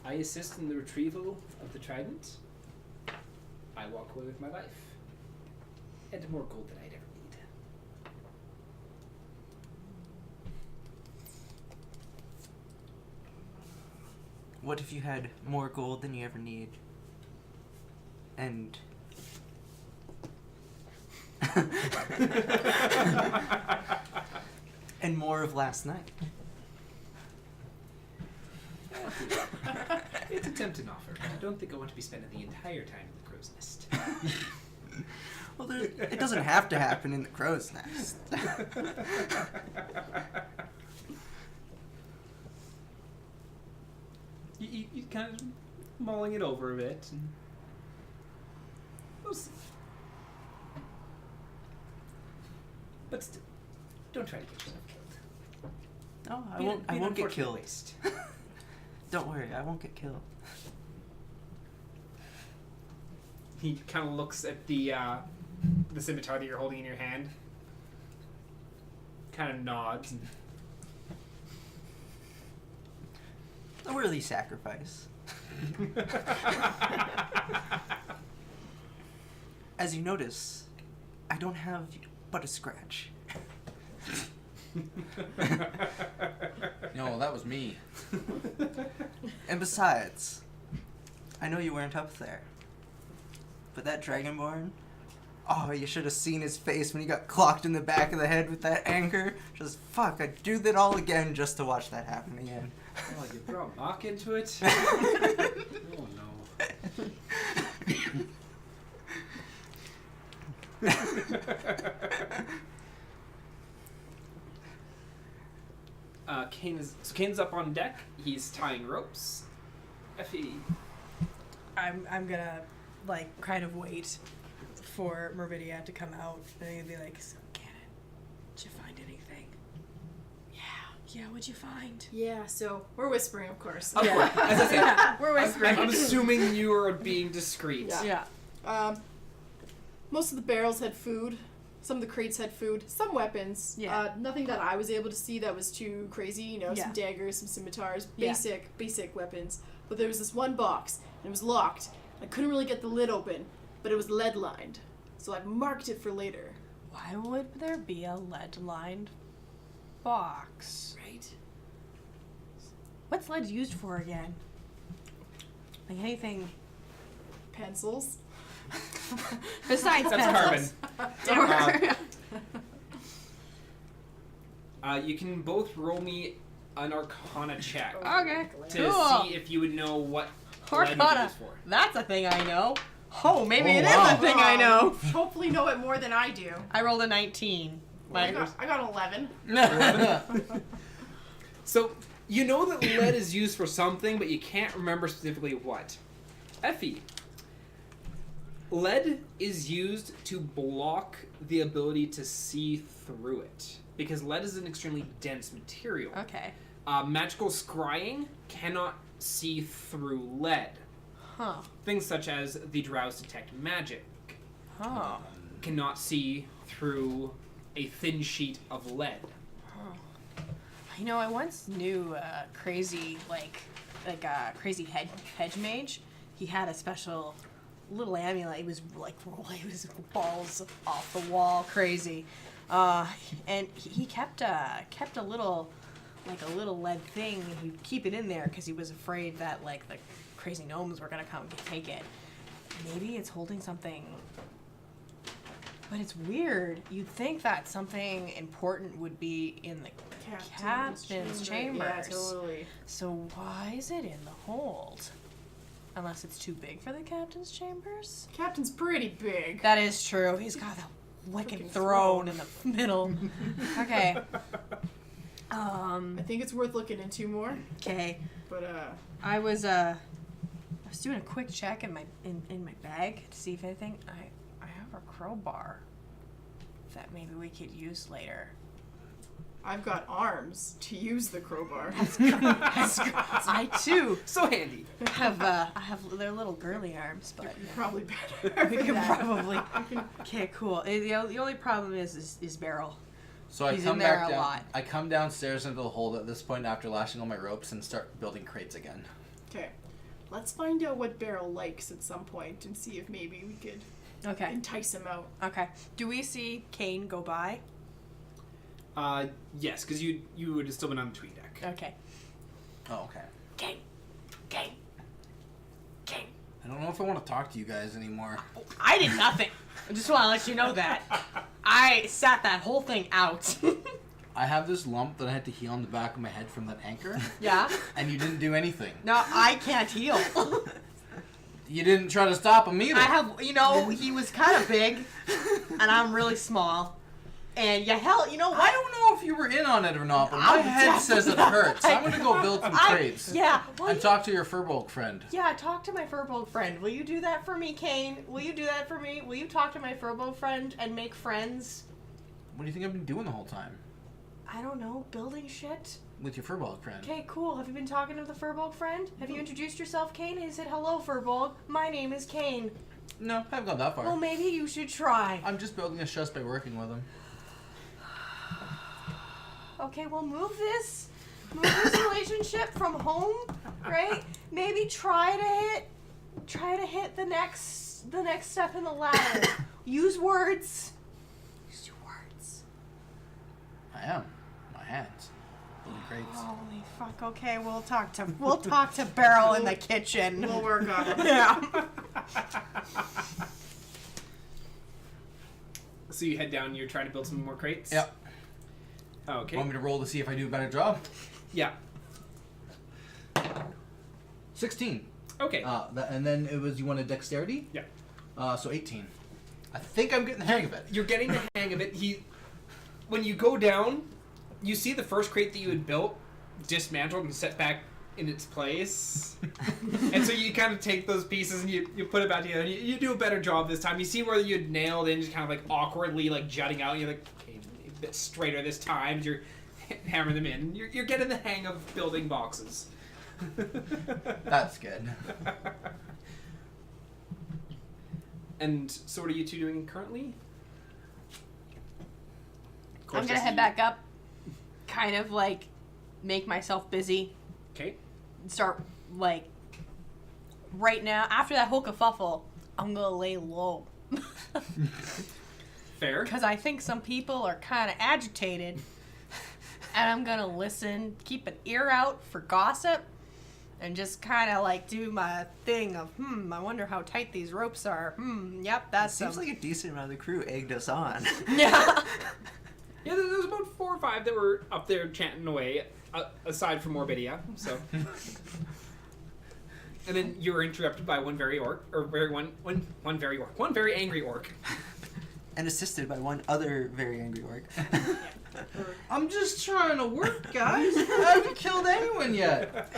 I assist in the retrieval of the trident. I walk away with my life. And more gold than I'd ever need. what if you had more gold than you ever need? And... and more of last night. It's a tempting offer, but I don't think I want to be spending the entire time in the crow's nest. Well, it doesn't have to happen in the crow's nest. You kind of mulling it over a bit. And we'll see. But still, don't try to get yourself killed. No, I Be won't. I an won't get unfortunate killed. waste. Don't worry, I won't get killed. He kind of looks at the scimitar that you're holding in your hand. Kind of nods. And A worthy sacrifice. As you notice, I don't have but a scratch. No, that was me. And besides, I know you weren't up there, but that Dragonborn, oh, you should have seen his face when he got clocked in the back of the head with that anchor. Just, fuck, I'd do that all again just to watch that happen again. oh, you brought Mock into it? Oh, no. Kane's up on deck. He's tying ropes. Effie. I'm gonna like kind of wait for Mervidia to come out and I'm gonna be like, so Cannon, did you find anything? Yeah, what'd you find? Yeah, so we're whispering, of course. Of course. As I said, Yeah, we're whispering. I'm assuming you are being discreet. Yeah. Yeah. Most of the barrels had food. Some of the crates had food. Some weapons. Yeah. Nothing that I was able to see that was too crazy. You know, Yeah. some daggers, some scimitars, Yeah. basic weapons. But there was this one box, and it was locked. I couldn't really get the lid open, but it was lead lined. So I marked it for later. Why would there be a lead-lined box? Right? What's lead used for again? Like anything Pencils. besides That's pencils? carbon. You can both roll me an Arcana check Okay. to Cool. see if you would know what lead is Arcana. used for. That's a thing I know. Oh, maybe Oh, it is wow. a thing I know. Hopefully know it more than I do. I rolled a 19. I got an 11. So you know that lead is used for something, but you can't remember specifically what. Effie, lead is used to block the ability to see through it because lead is an extremely dense material. Okay. Magical scrying cannot see through lead. Huh. Things such as the Drows detect magic Huh. cannot see through a thin sheet of lead. You know, I once knew a crazy, like a crazy hedge mage. He had a special little amulet. It was like, it was balls off the wall, crazy. And he kept a little, like a little lead thing. And he'd keep it in there because he was afraid that like the crazy gnomes were gonna come take it. Maybe it's holding something. But it's weird. You'd think that something important would be in the captain's chambers. Yeah, totally. So why is it in the hold? Unless it's too big for the captain's chambers? Captain's pretty big. That is true. He's got the wicked Frickin' throne in the middle. Okay. I think it's worth looking into more. Okay. But I was doing a quick check in my bag to see if anything. I have a crowbar that maybe we could use later. I've got arms to use the crowbar. I too So handy. have they're little girly arms, but Probably better. we for can that. probably. Okay, cool. The only problem is Beryl. So I He's come in there back a down. lot. I come downstairs into the hold at this point after lashing all my ropes and start building crates again. Okay. Let's find out what Beryl likes at some point and see if maybe we could Okay. entice him out. Okay. Do we see Kane go by? Yes, because you would have still been on the tweet deck. Okay. Oh, okay. Kane. if I want to talk to you guys anymore. I did nothing. I just want to let you know that. I sat that whole thing out. I have this lump that I had to heal on the back of my head from that anchor, Yeah? and you didn't do anything. No, I can't heal. You didn't try to stop him either. I have, he was kind of big, and I'm really small. And you know what? I don't know if you were in on it or not, but my I'm head says it hurts. I'm gonna go build some crates. Yeah. And talk to your furbolg friend. Yeah, talk to my furbolg friend. Will you do that for me, Kane? Will you do that for me? Will you talk to my furbolg friend and make friends? What do you think I've been doing the whole time? I don't know, building shit? With your furbolg friend. Okay, cool. Have you been talking to the furbolg friend? Have you introduced yourself, Kane? He said, hello, furbolg. My name is Kane. No, I haven't gone that far. Well, maybe you should try. I'm just building a trust by working with him. Okay, well, move this relationship from home, right? Maybe try to hit the next step in the ladder. Use words. Use your words. I am. My hands. Building crates. Holy fuck! Okay, we'll talk to Beryl in the kitchen. We'll work on it. Yeah. So you head down. You're trying to build some more crates. Yep. Oh, okay. Want me to roll to see if I do a better job? Yeah. 16. Okay. And then it was, you wanted dexterity? Yeah. So 18. I think I'm getting the hang of it. You're getting the hang of it. When you go down, you see the first crate that you had built dismantled and set back in its place. And so you kind of take those pieces and you put it back together. And you do a better job this time. You see where you'd nailed in, just kind of like awkwardly like jutting out. And you're like, okay, a bit straighter this time. You're hammering them in. You're getting the hang of building boxes. That's good. And so what are you two doing currently? I'm gonna head back up, kind of like make myself busy. Okay. Start like right now. After that whole kerfuffle, I'm gonna lay low. Fair. Because I think some people are kind of agitated, and I'm gonna listen, keep an ear out for gossip, and just kind of like do my thing of, I wonder how tight these ropes are. Yep, that's Seems like a decent amount of the crew egged us on. yeah. Yeah, there was about 4 or 5 that were up there chanting away, aside from Morbidia. So, and then you were interrupted by one very angry orc. And assisted by one other very angry orc. I'm just trying to work, guys. I haven't killed anyone yet.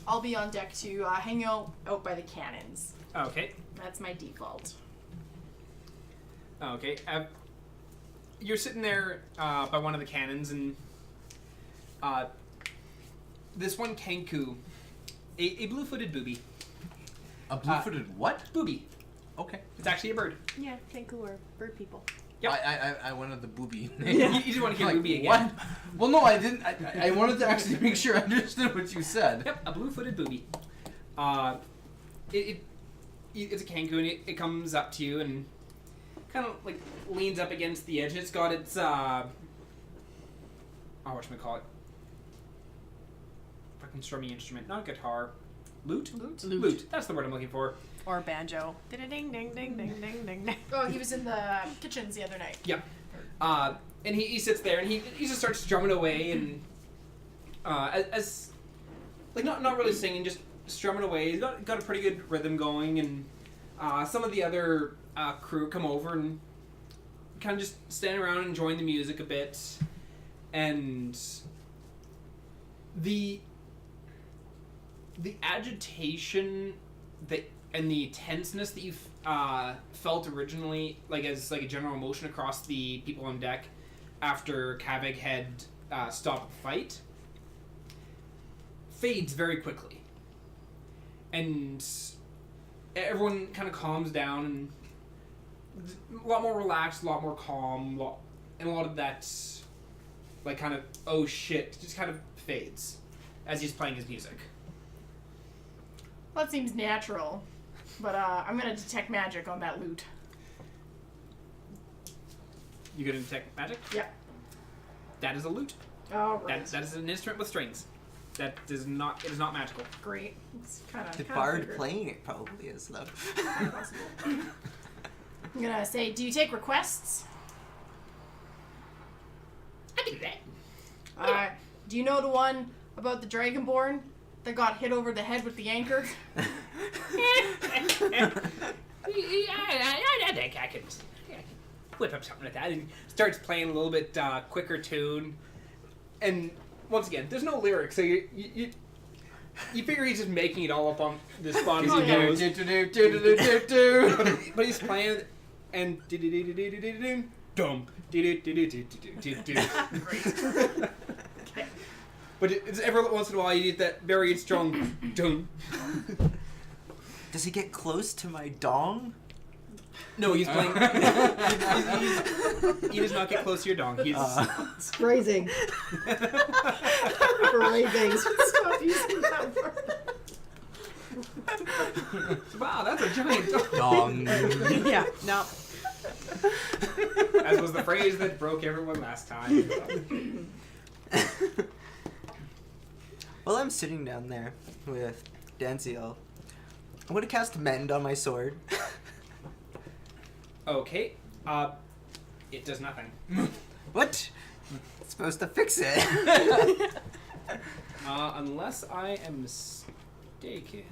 I'll be on deck to hang out by the cannons. Okay. That's my default. Okay. You're sitting there by one of the cannons, and this one Kenku, a blue-footed booby. A blue-footed what? Booby. Okay. It's actually a bird. Yeah, Kenku are bird people. Yep. I wanted the booby. You just want to hear Like, booby again. what? Well, no, I didn't. I wanted to actually make sure I understood what you said. Yep, a blue-footed booby. It's a Kenku, and it comes up to you and kind of like leans up against the edge. It's got its whatchamacallit? Fucking strumming instrument, not a guitar. Lute? Lute. That's the word I'm looking for. Or banjo. Ding ding ding ding ding ding ding. Oh, he was in the kitchens the other night. Yeah. And he sits there and he just starts drumming away and as like not really singing, just strumming away. He's got a pretty good rhythm going, and some of the other crew come over and kind of just stand around and enjoying the music a bit, and the agitation and the tenseness that you felt originally, like as like a general emotion across the people on deck after Kavig had stopped the fight, fades very quickly, and everyone kind of calms down and a lot more relaxed, a lot more calm, and a lot of that like kind of oh shit just kind of fades as he's playing his music. Well, that seems natural, but I'm gonna detect magic on that lute. You gonna detect magic? Yeah. That is a lute. Oh, right. That is an instrument with strings. That does not. It is not magical. Great. It's kind of The bard playing it probably is, though. possible. I'm gonna say, do you take requests? I can do that. Do you know the one about the Dragonborn that got hit over the head with the anchor? I think I can whip up something like that. And starts playing a little bit quicker tune, and once again, there's no lyrics, so you figure he's just making it all up on the spot as he goes. But he's playing, and dum. But it's every once in a while you get that very strong dum. Does he get close to my dong? No, he's playing. He does not get close to your dong. He's It's phrasing. Phrasing. Stop using that word. wow, that's a giant dong. Dong. Yeah, no. As was the phrase that broke everyone last time. While I'm sitting down there with Danziel, I'm going to cast Mend on my sword. Okay, it does nothing. What? It's supposed to fix it. Unless I am mistaken.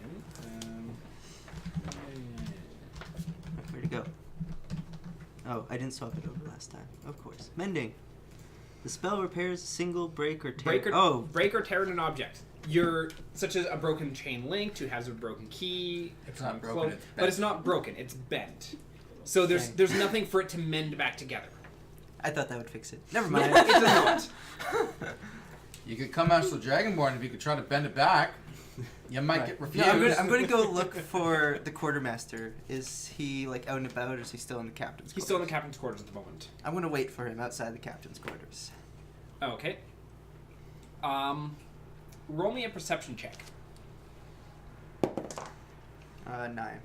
Where'd it go? Oh, I didn't swap it over last time. Of course. Mending. The spell repairs a single break or tear. Break or tear an object. You're such as a broken chain link, who has a broken key. It's not broken, cloak, it's bent. but it's not broken. It's bent. So there's nothing for it to mend back together. I thought that would fix it. Never mind. It does not. You could come out to the Dragonborn if you could try to bend it back. You might get refused. No, I'm going to go look for the quartermaster. Is he like out and about, or is he still in the captain's quarters? He's still in the captain's quarters at the moment. I'm going to wait for him outside the captain's quarters. Okay. Roll me a perception check. 9.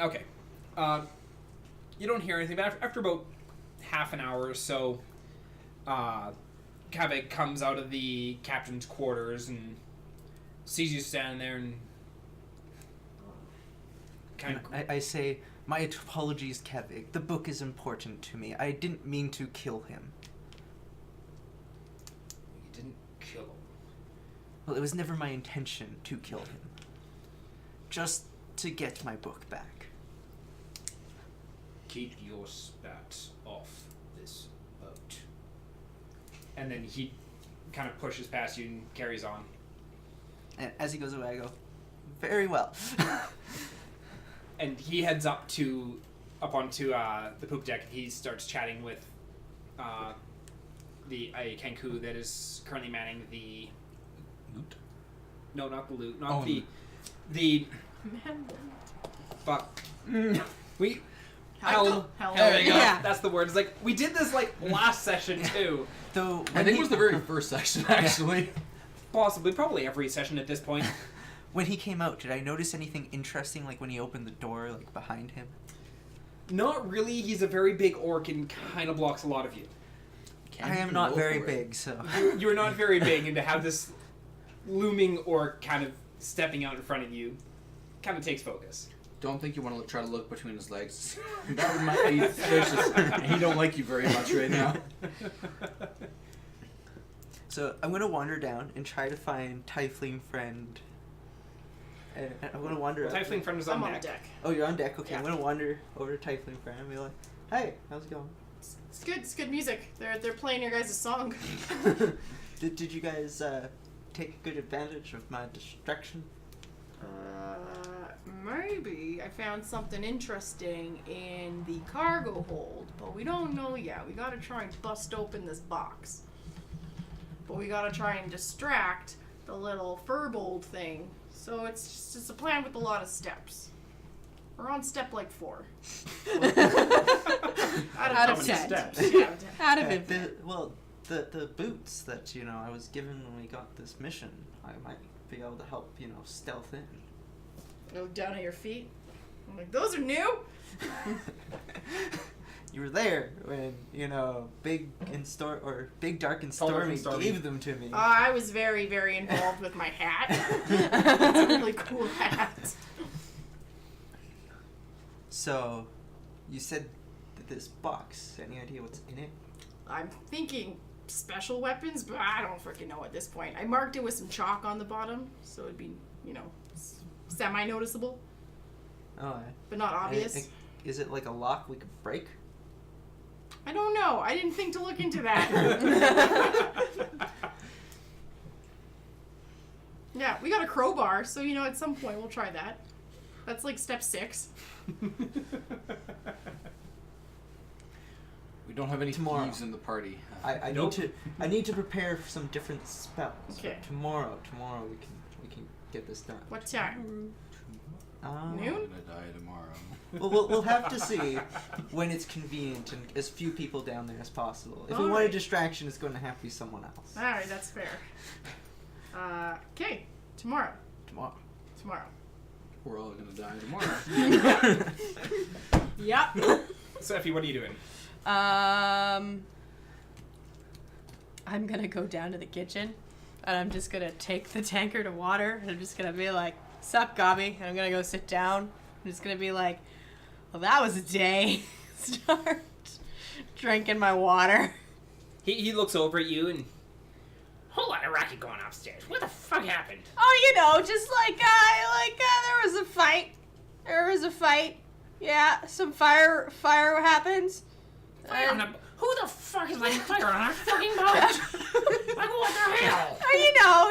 Okay. You don't hear anything, but after about half an hour or so, Kavik comes out of the captain's quarters and sees you standing there and kind of... I say, my apologies, Kevig. The book is important to me. I didn't mean to kill him. You didn't kill him. Well, it was never my intention to kill him. Just to get my book back. Keep your spat off this boat. And then he kind of pushes past you and carries on. And as he goes away, I go, very well. And he heads up onto the poop deck. He starts chatting with the Kenku that is currently manning the Loot? No, not the loot. Oh, The fuck. We Helm. There you go. Yeah. That's the word. It's like we did this like last session too. Though I think it was the very first section, actually. Possibly, probably every session at this point. when he came out, did I notice anything interesting, like when he opened the door, like behind him? Not really. He's a very big orc and kind of blocks a lot of you. I am not very big, so... You're not very big, and to have this looming orc kind of stepping out in front of you kind of takes focus. Don't think you want to try to look between his legs. That might be suspicious. And he don't like you very much right now. So I'm going to wander down and try to find Tiefling Friend. And I'm going to wander up. Tiefling Friend is on I'm on deck. deck. Oh, you're on deck? Okay, Yeah. I'm going to wander over to Tiefling Friend and be like, hey, how's it going? It's good. It's good music. They're playing your guys' song. Did you guys take good advantage of my distraction? Maybe I found something interesting in the cargo hold, but we don't know yet. We gotta try and bust open this box. But we gotta try and distract the little furbold thing. So it's a plan with a lot of steps. We're on step like 4. Out of 10. steps. Yeah, Out of it. The boots that, I was given when we got this mission, I might be able to help, stealth in. Go down at your feet. I'm like, those are new. You were there when, Big, Dark, and Stormy gave them to me. I was very, very involved with my hat. It's a really cool hat. So, you said that this box, any idea what's in it? I'm thinking special weapons, but I don't freaking know at this point. I marked it with some chalk on the bottom, so it'd be, semi-noticeable, Oh, but not obvious. Is it like a lock we could break? I don't know. I didn't think to look into that. Yeah, we got a crowbar, so at some point we'll try that. That's like step 6. We don't have any Tomorrow. thieves in the party. I Nope. need to prepare for some different spells. Okay. But tomorrow we can get this done. What time? Um, Noon? I'm gonna die tomorrow. Well, we'll have to see when it's convenient and as few people down there as possible. If we want a Alright. distraction, it's going to have to be someone else. Alright, that's fair. Okay, tomorrow. Tomorrow. We're all gonna die tomorrow. Yep. Sophie, what are you doing? I'm gonna go down to the kitchen, and I'm just gonna take the tankard of water, and I'm just gonna be like, "Sup, Gobby?" And I'm gonna go sit down. I'm just gonna be like, "Well, that was a day." Start drinking my water. He looks over at you and Whole lot of racket going upstairs. What the fuck happened? Oh, just there was a fight. Yeah, some fire happens. Fire on a... Who the fuck is lighting fire on our fucking boat? Like, what the hell?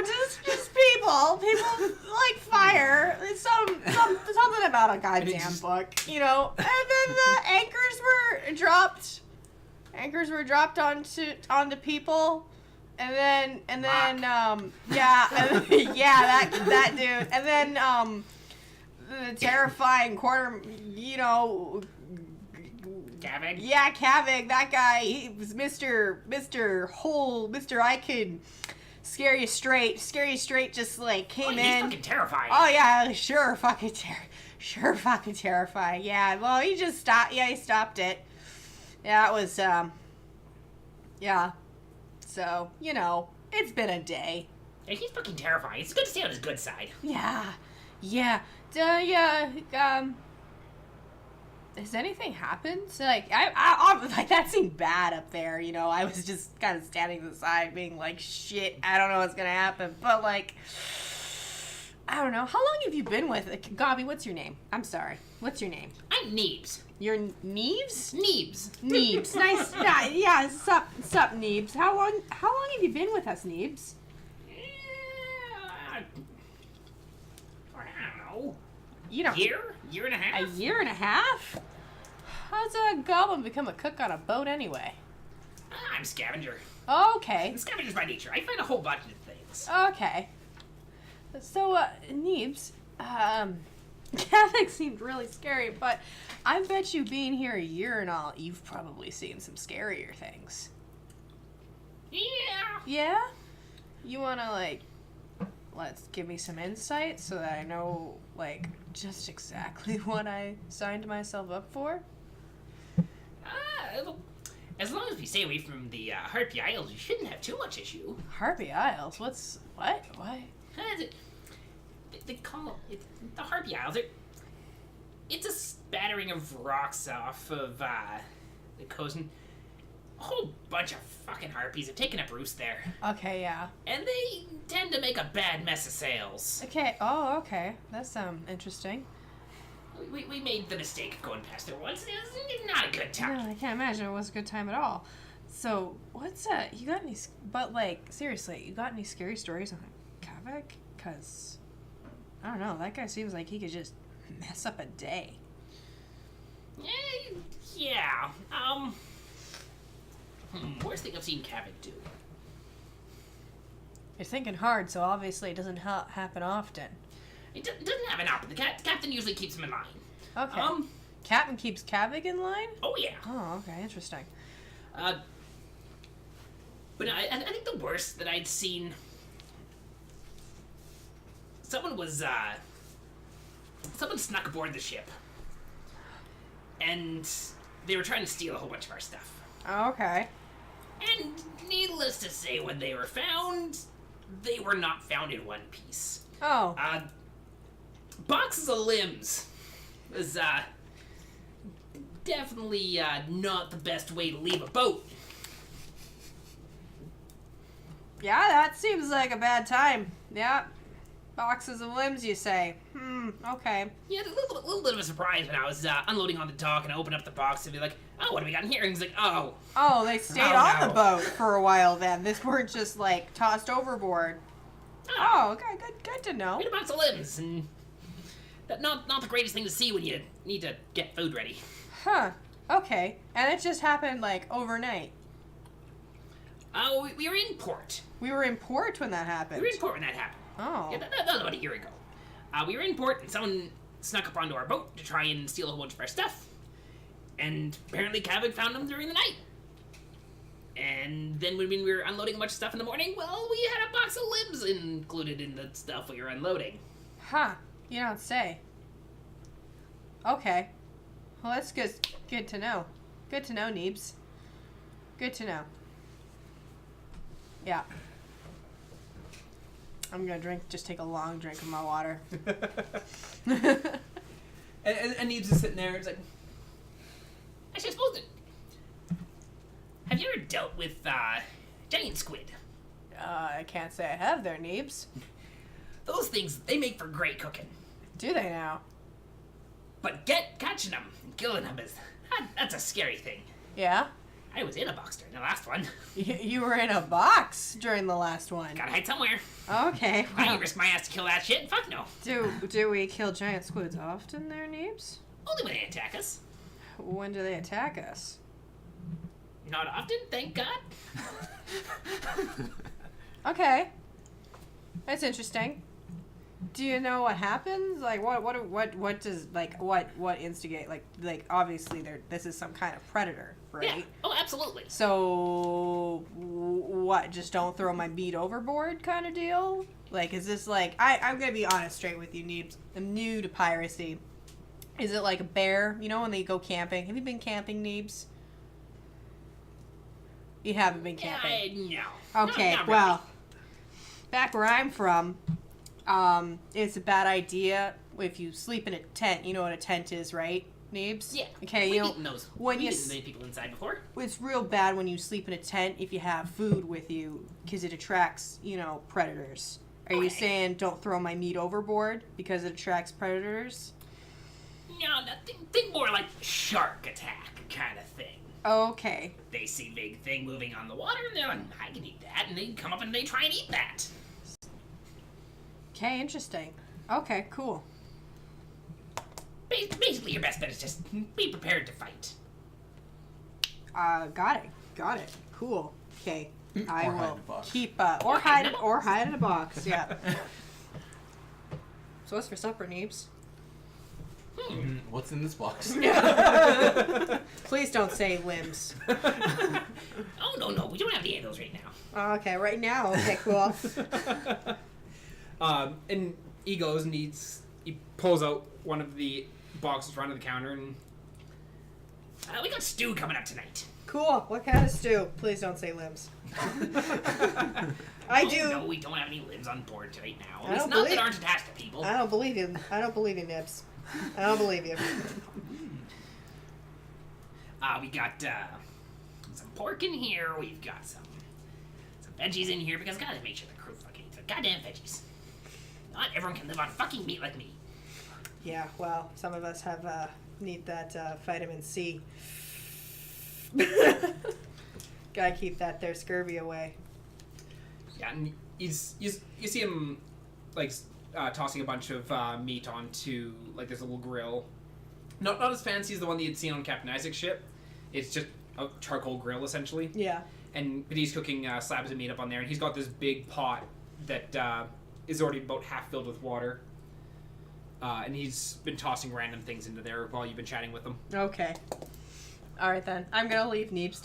Just people. People like fire. It's something about a goddamn book, And then the anchors were dropped. Anchors were dropped onto people, and then that dude, and then the terrifying Gavin? Yeah, Kavig, that guy, he was Mr. I could scare you straight, just like came He's in. fucking terrifying. Oh yeah, sure fucking terrifying. Yeah, well he just stopped. Yeah, he stopped it. Yeah, it was yeah. So it's been a day. Yeah, he's fucking terrifying. It's good to stay on his good side. Yeah. Has anything happened? Like, I like, that seemed bad up there, I was just kind of standing to the side being like, shit, I don't know what's gonna happen. But, like, I don't know. How long have you been with Gobby, what's your name? I'm sorry. What's your name? I'm Neebs. You're Neebs? Neebs. Neebs. Nice. Yeah, sup, Neebs. How long have you been with us, Neebs? I don't know. Year and a half? A year and a half? How's a goblin become a cook on a boat anyway? I'm a scavenger. Okay. I'm scavengers by nature. I find a whole bunch of things. Okay. So, Neebs, Kavik seemed really scary, but I bet you being here a year and all, you've probably seen some scarier things. Yeah. Yeah? You wanna, let's give me some insight so that I know, just exactly what I signed myself up for? As long as we stay away from the Harpy Isles, you shouldn't have too much issue. Harpy Isles? What? Why? They call it the Harpy Isles. It's a spattering of rocks off of the coast, and a whole bunch of fucking harpies have taken up roost there. Okay, yeah. And they tend to make a bad mess of sails. Okay, okay. That's, interesting. We made the mistake of going past there once, and it was not a good time. No, I can't imagine it was a good time at all. So, you got any, seriously, you got any scary stories on Kavik? Because, I don't know, that guy seems like he could just mess up a day. Yeah, worst thing I've seen Kavik do. You're thinking hard, so obviously it doesn't happen often. It doesn't happen often. The captain usually keeps him in line. Okay. Captain keeps Kavik in line? Oh, yeah. Oh, okay, interesting. But I think the worst that I'd seen... Someone snuck aboard the ship. And they were trying to steal a whole bunch of our stuff. Okay. And needless to say, when they were found, they were not found in one piece. Oh. Boxes of limbs was definitely not the best way to leave a boat. Yeah, that seems like a bad time. Yeah. Boxes of limbs, you say. Okay. Yeah, a little bit of a surprise when I was unloading on the dock and I opened up the box and be like, oh, what do we got in here? And he's like, oh. Oh, they stayed Oh, on no. the boat for a while then. This weren't just, like, tossed overboard. Oh, okay, good to know. We had a box of limbs, and that not the greatest thing to see when you need to get food ready. Huh. Okay. And it just happened, like, overnight. We were in port. We were in port when that happened. We were in port when that happened. Oh. Yeah, that was about a year ago. We were in port, and someone snuck up onto our boat to try and steal a whole bunch of our stuff. And apparently Kavik found them during the night. And then when we were unloading a bunch of stuff in the morning, well, we had a box of limbs included in the stuff we were unloading. Huh. You don't say. Okay. Well, that's good to know. Good to know, Neebs. Good to know. Yeah. I'm gonna just take a long drink of my water. And he's just sitting there. It's like, Actually, I suppose that... Have you ever dealt with, giant squid? I can't say I have there, Neebs. Those things, they make for great cooking. Do they now? But catching them and killing them that's a scary thing. Yeah? I was in a box during the last one. You were in a box during the last one. Gotta hide somewhere. Okay. I ain't risk my ass to kill that shit. Fuck no. Do we kill giant squids often there, Neebs? Only when they attack us. When do they attack us? Not often, thank God. Okay. That's interesting. Do you know what happens? Like what does like what instigate like obviously this is some kind of predator, right? Yeah. Oh, absolutely. So what? Just don't throw my meat overboard kind of deal? Like is this like I'm gonna be honest straight with you, Neebs. I'm new to piracy. Is it like a bear? You know when they go camping? Have you been camping, Neebs? You haven't been camping. No. Okay, Not really. well, back where I'm from, it's a bad idea if you sleep in a tent. You know what a tent is, right, Neebs? Yeah. Okay, We've you know, eaten those. when We've you eaten many people inside before. it's real bad when you sleep in a tent if you have food with you because it attracts, predators. Are you Okay. saying don't throw my meat overboard because it attracts predators? No, think more like shark attack kind of thing. Okay. They see big thing moving on the water, and they're like, I can eat that, and they come up and they try and eat that. Okay, interesting. Okay, cool. Basically, your best bet is just be prepared to fight. Got it. Cool. Okay. I Or hide will in a box. keep Or hide in a box. box. Yeah. So what's for supper, Neebs? What's in this box? Please don't say limbs. Oh, no, we don't have any of those right now. Okay, right now. Okay, cool. and he goes and he pulls out one of the boxes in front of the counter and We got stew coming up tonight. Cool. What kind of stew? Please don't say limbs. I do. No, we don't have any limbs on board right now. I At least don't not believe- that aren't attached to people. I don't believe you. Nibs. I don't believe you. We got some pork in here. We've got some veggies in here because I gotta make sure the crew fucking eats their goddamn veggies. Not everyone can live on fucking meat like me. Yeah, well, some of us have need that vitamin C. Gotta keep that there scurvy away. yeah, and you see him like tossing a bunch of meat onto like this little grill. Not as fancy as the one that you'd seen on Captain Isaac's ship. It's just a charcoal grill essentially. Yeah. But he's cooking slabs of meat up on there, and he's got this big pot that is already about half filled with water. And he's been tossing random things into there while you've been chatting with him. Okay. All right then. I'm gonna leave Neebs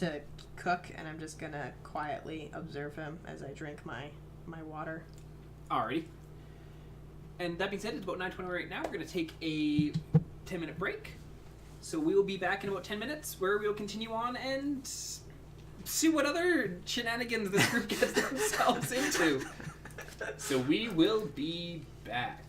to cook, and I'm just gonna quietly observe him as I drink my water. Alrighty. And that being said, it's about 9:20 right now. We're gonna take a 10-minute break, So we will be back in about 10 minutes, where we will continue on and see what other shenanigans this group gets themselves into. So we will be back.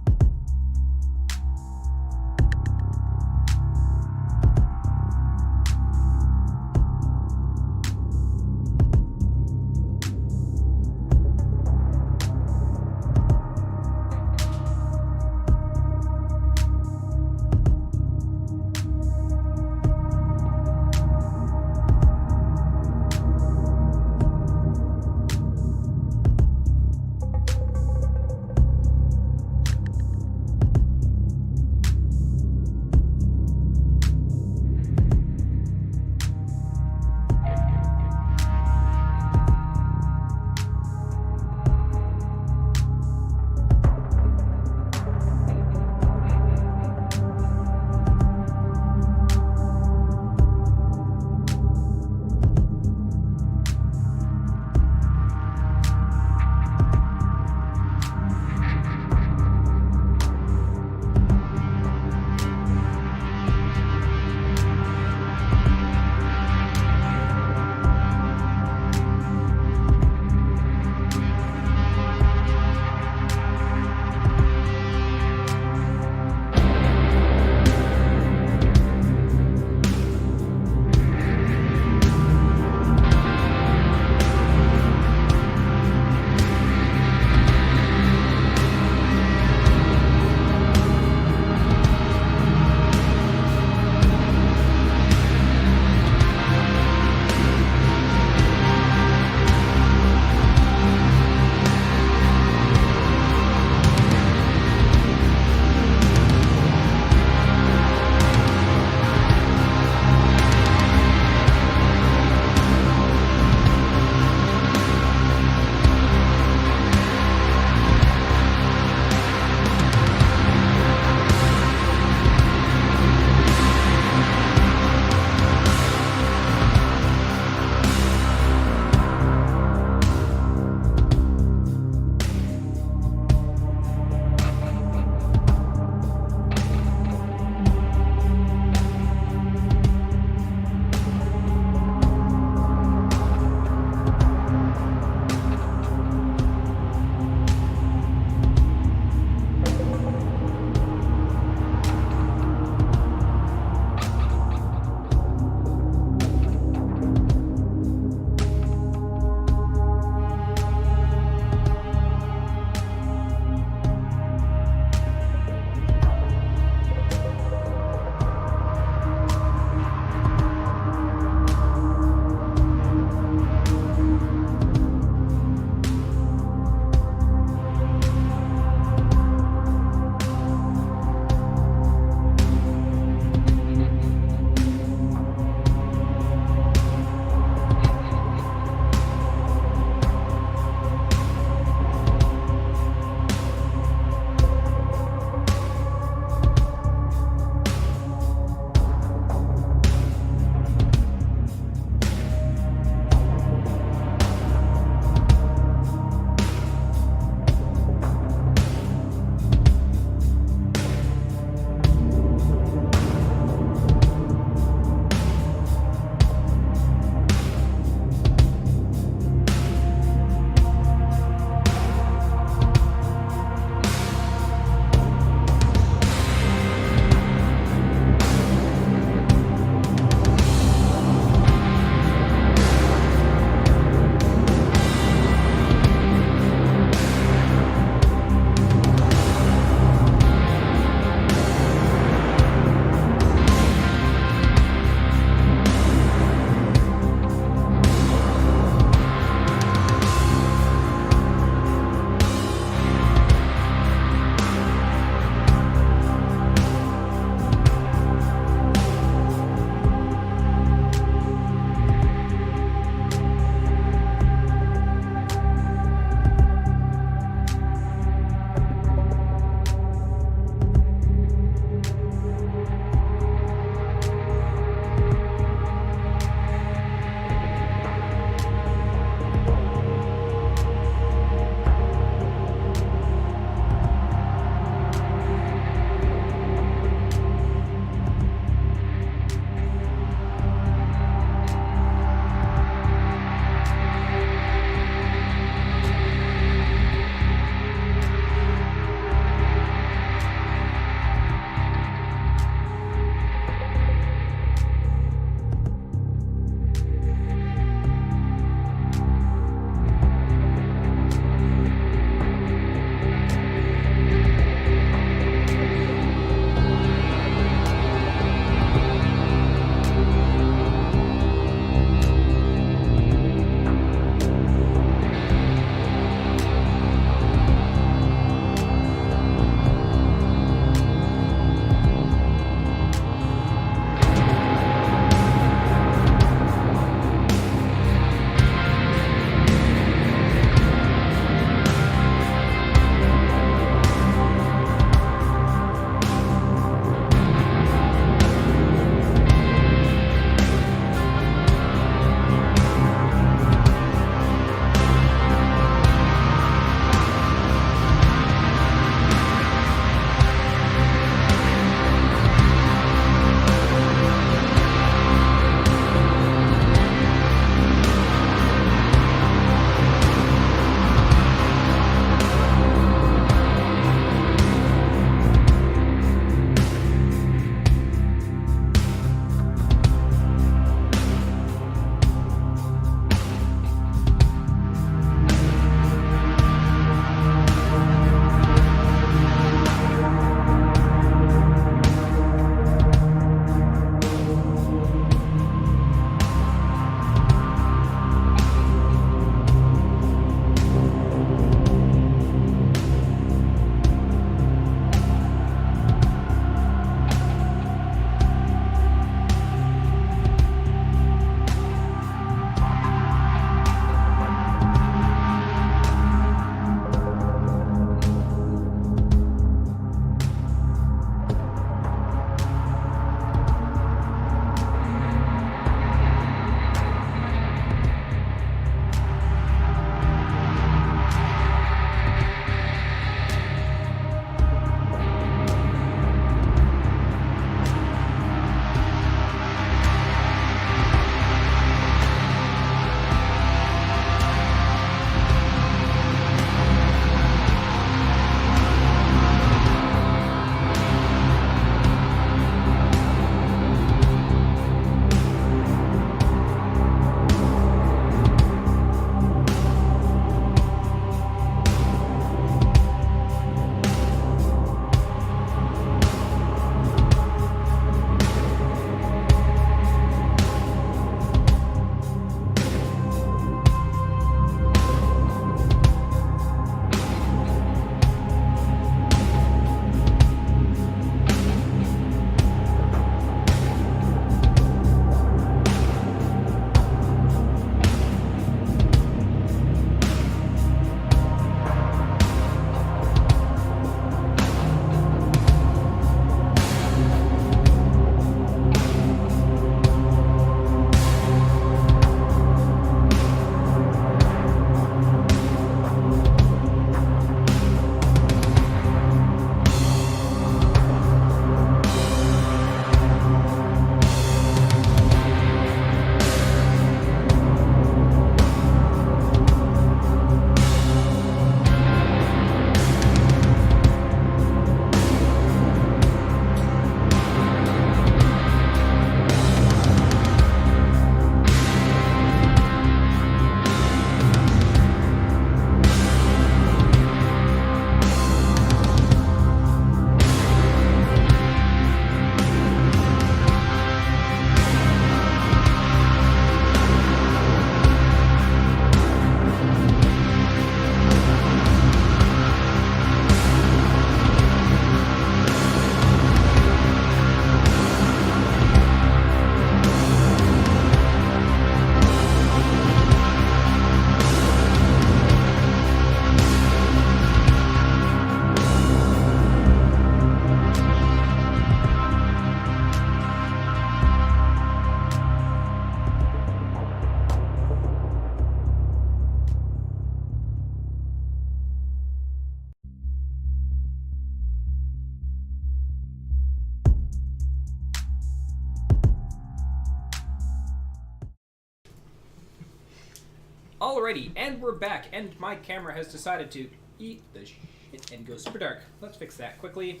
Alrighty, and we're back, and my camera has decided to eat the shit and go super dark. Let's fix that quickly.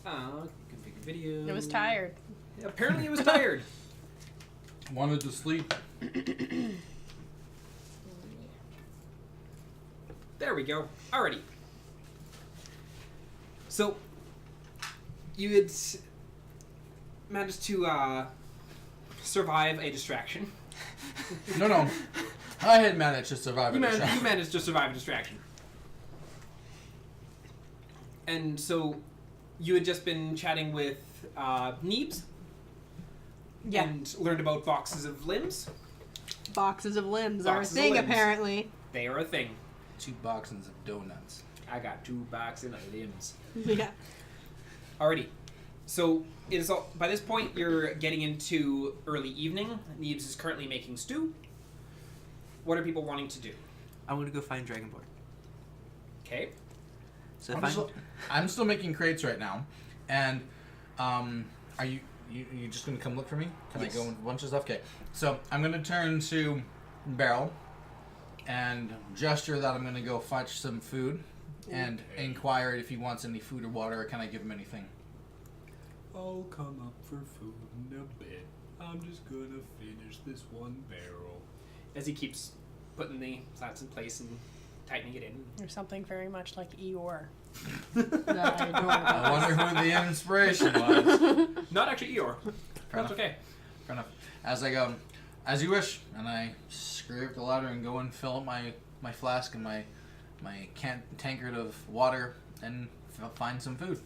Configure video. It was tired. Apparently it was tired. Wanted to sleep. There we go. Alrighty. So, you had managed to survive a distraction. No. I had managed to survive You a distraction. managed to survive a distraction. And so, you had just been chatting with Neebs. Yeah. And learned about boxes of limbs. Boxes of limbs are a Boxes of thing, limbs. apparently. They are a thing. 2 boxes of donuts. I got 2 boxes of limbs. Yeah. Alrighty. So, it is all, by this point, you're getting into early evening. Neebs is currently making stew. What are people wanting to do? I'm gonna go find Dragonborn. Okay. So if I'm still making crates right now, and are you just gonna come look for me? Can Yes. I go with a bunch of stuff? Okay. So I'm gonna turn to Beryl and gesture that I'm gonna go fetch some food and inquire if he wants any food or water, or can I give him anything? I'll come up for food in a bit. I'm just gonna finish this one barrel. As he keeps putting the slats in place and tightening it in. Or something very much like Eeyore. I wonder who the inspiration was. Not actually Eeyore. That's enough. okay. Fair enough. As I go, as you wish, and I scurry up the ladder and go and fill up my flask and my tankard of water and find some food.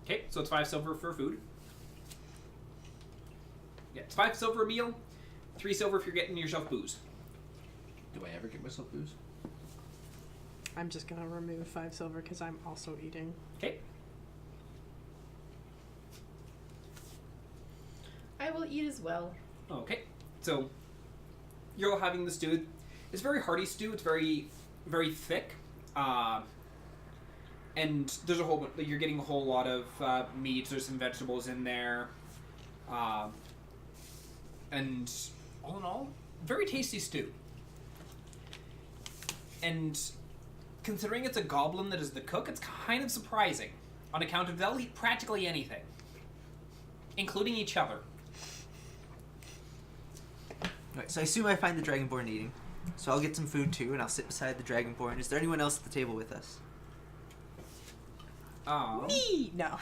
Okay, so it's 5 silver for food. Yeah, it's 5 silver a meal, 3 silver if you're getting yourself booze. Do I ever get myself booze? I'm just gonna remove 5 silver because I'm also eating. Okay. I will eat as well. Okay. So you're all having the stew. It's very hearty stew. It's very, very thick. And there's you're getting a whole lot of meat. There's some vegetables in there. And all in all, very tasty stew. And considering it's a goblin that is the cook, it's kind of surprising on account of they'll eat practically anything, including each other. Alright, so I assume I find the Dragonborn eating. So I'll get some food too, and I'll sit beside the Dragonborn. Is there anyone else at the table with us? Me! No.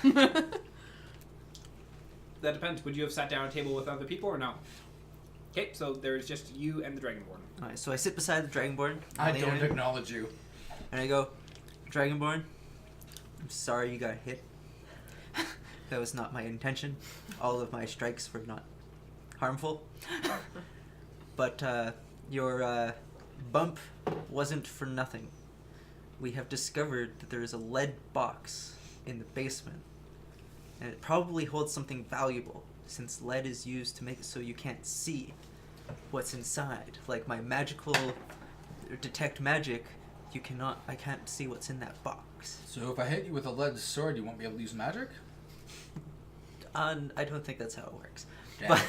That depends. Would you have sat down at a table with other people or no? Okay, so there's just you and the Dragonborn. Alright, so I sit beside the Dragonborn. I lean don't on him, acknowledge you. And I go, Dragonborn, I'm sorry you got hit. That was not my intention. All of my strikes were not harmful. But your bump wasn't for nothing. We have discovered that there is a lead box in the basement. And it probably holds something valuable, since lead is used to make it so you can't see what's inside. Like my magical detect magic, I can't see what's in that box. So if I hit you with a lead sword, you won't be able to use magic? I don't think that's how it works. Damn. But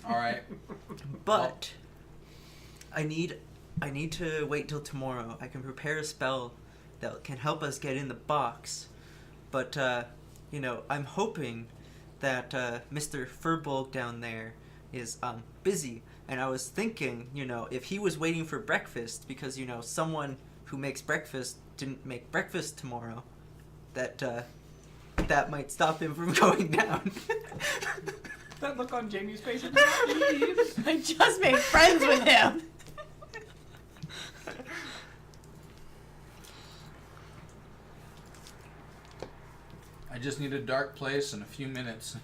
Alright. But I need to wait till tomorrow. I can prepare a spell that can help us get in the box. But I'm hoping that Mr. Furbolg down there is busy. And I was thinking, if he was waiting for breakfast because someone who makes breakfast didn't make breakfast tomorrow, that might stop him from going down. That look on Jamie's face. I just made friends with him. I just need a dark place and a few minutes.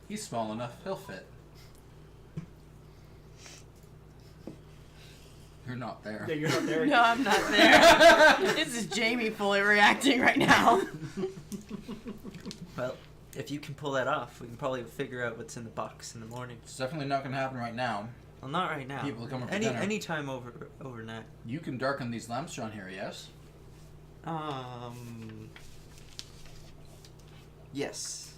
He's small enough, he'll fit. You're not there. Yeah, you're not there. No, I'm not there. This is Jamie fully reacting right now. Well, if you can pull that off, we can probably figure out what's in the box in the morning. It's definitely not going to happen right now. Well, not right now. People coming for dinner. Any time overnight. You can darken these lamps around here, yes? Yes.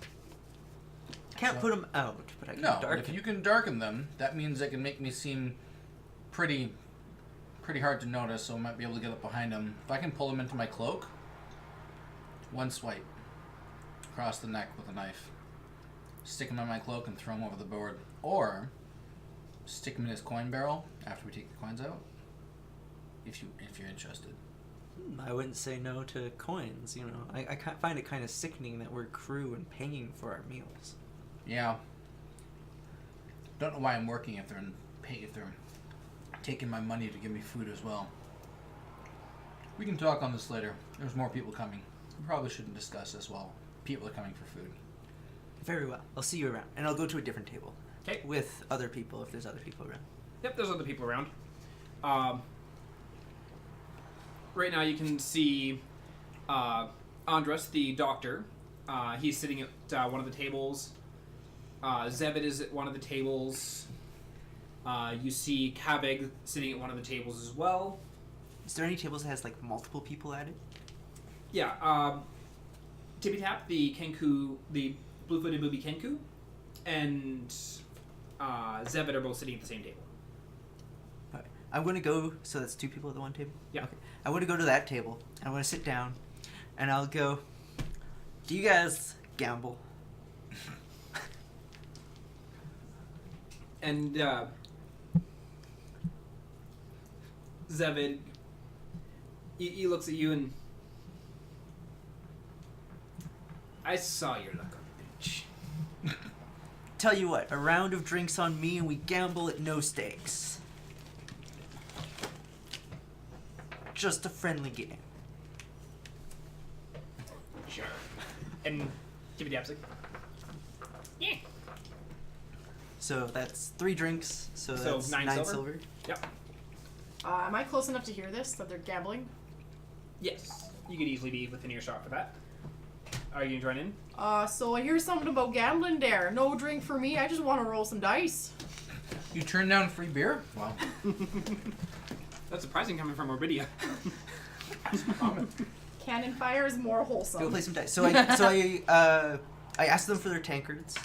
can't put them out, but I can No, darken. if you can darken them, that means it can make me seem pretty hard to notice, so I might be able to get up behind them. If I can pull them into my cloak, one swipe. Across the neck with a knife. Stick him in my cloak and throw him over the board. Or, stick him in his coin barrel after we take the coins out. If you're interested. I wouldn't say no to coins, you know. I find it kind of sickening that we're crew and paying for our meals. Yeah. Don't know why I'm working if they're taking my money to give me food as well. We can talk on this later. There's more people coming. We probably shouldn't discuss this while people are coming for food. Very well. I'll see you around. And I'll go to a different table. Okay. With other people if there's other people around. Yep, there's other people around. Right now you can see Andres, the doctor. He's sitting at one of the tables. Zevit is at one of the tables. You see Kaveg sitting at one of the tables as well. Is there any tables that has like multiple people at it? Yeah, Tippy Tap, the Kenku, the blue-footed booby Kenku, and Zevit are both sitting at the same table. Okay. I'm going to go, so that's 2 people at the one table? Yeah. Okay. I want to go to that table, and I want to sit down, and I'll go, do you guys gamble? And Zevit, he looks at you and... I saw your luck on the beach. Tell you what, a round of drinks on me and we gamble at no stakes. Just a friendly game. Sure. And Tippy Tap's like, yeah. So that's 3 drinks, so So that's 9 9 silver? Yep. Am I close enough to hear this, that they're gambling? Yes. You could easily be within earshot for that. Are you gonna join in? So I hear something about gambling there. No drink for me, I just want to roll some dice. You turn down free beer? Wow. That's surprising coming from Orbidia. Cannon fire is more wholesome. Go play some dice. So I ask them for their tankards,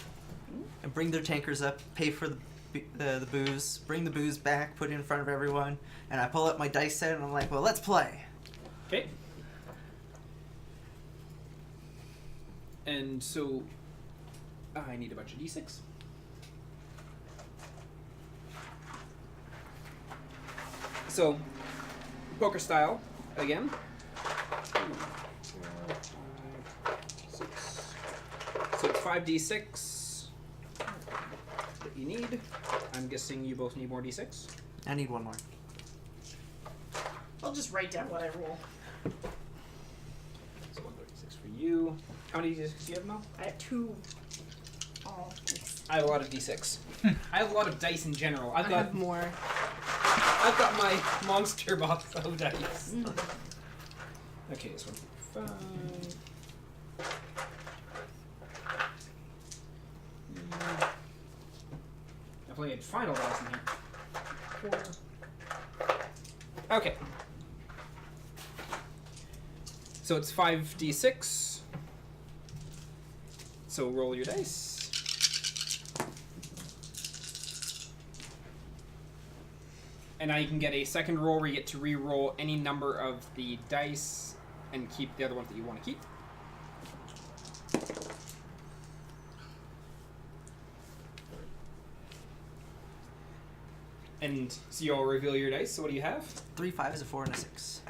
and bring their tankards up, pay for the booze, bring the booze back, put it in front of everyone, and I pull up my dice set and I'm like, well, let's play. Okay. And so, I need a bunch of d6. So, poker style, again. 2, 4, 5, 6. So it's 5d6 that you need. I'm guessing you both need more d6. I need 1 more. I'll just write down what I roll. So 1d6 for you. How many d6 do you have, Mel? I have 2. Oh, I have a lot of d6. I have a lot of dice in general. I have more. I've got my monster box of dice. Okay, this one's 5. Definitely had final dice in here. 4. Okay. So it's 5d6. So roll your dice. And now you can get a second roll where you get to re-roll any number of the dice and keep the other ones that you want to keep. And so you'll reveal your dice. So what do you have? 3 5s, a 4, and a 6.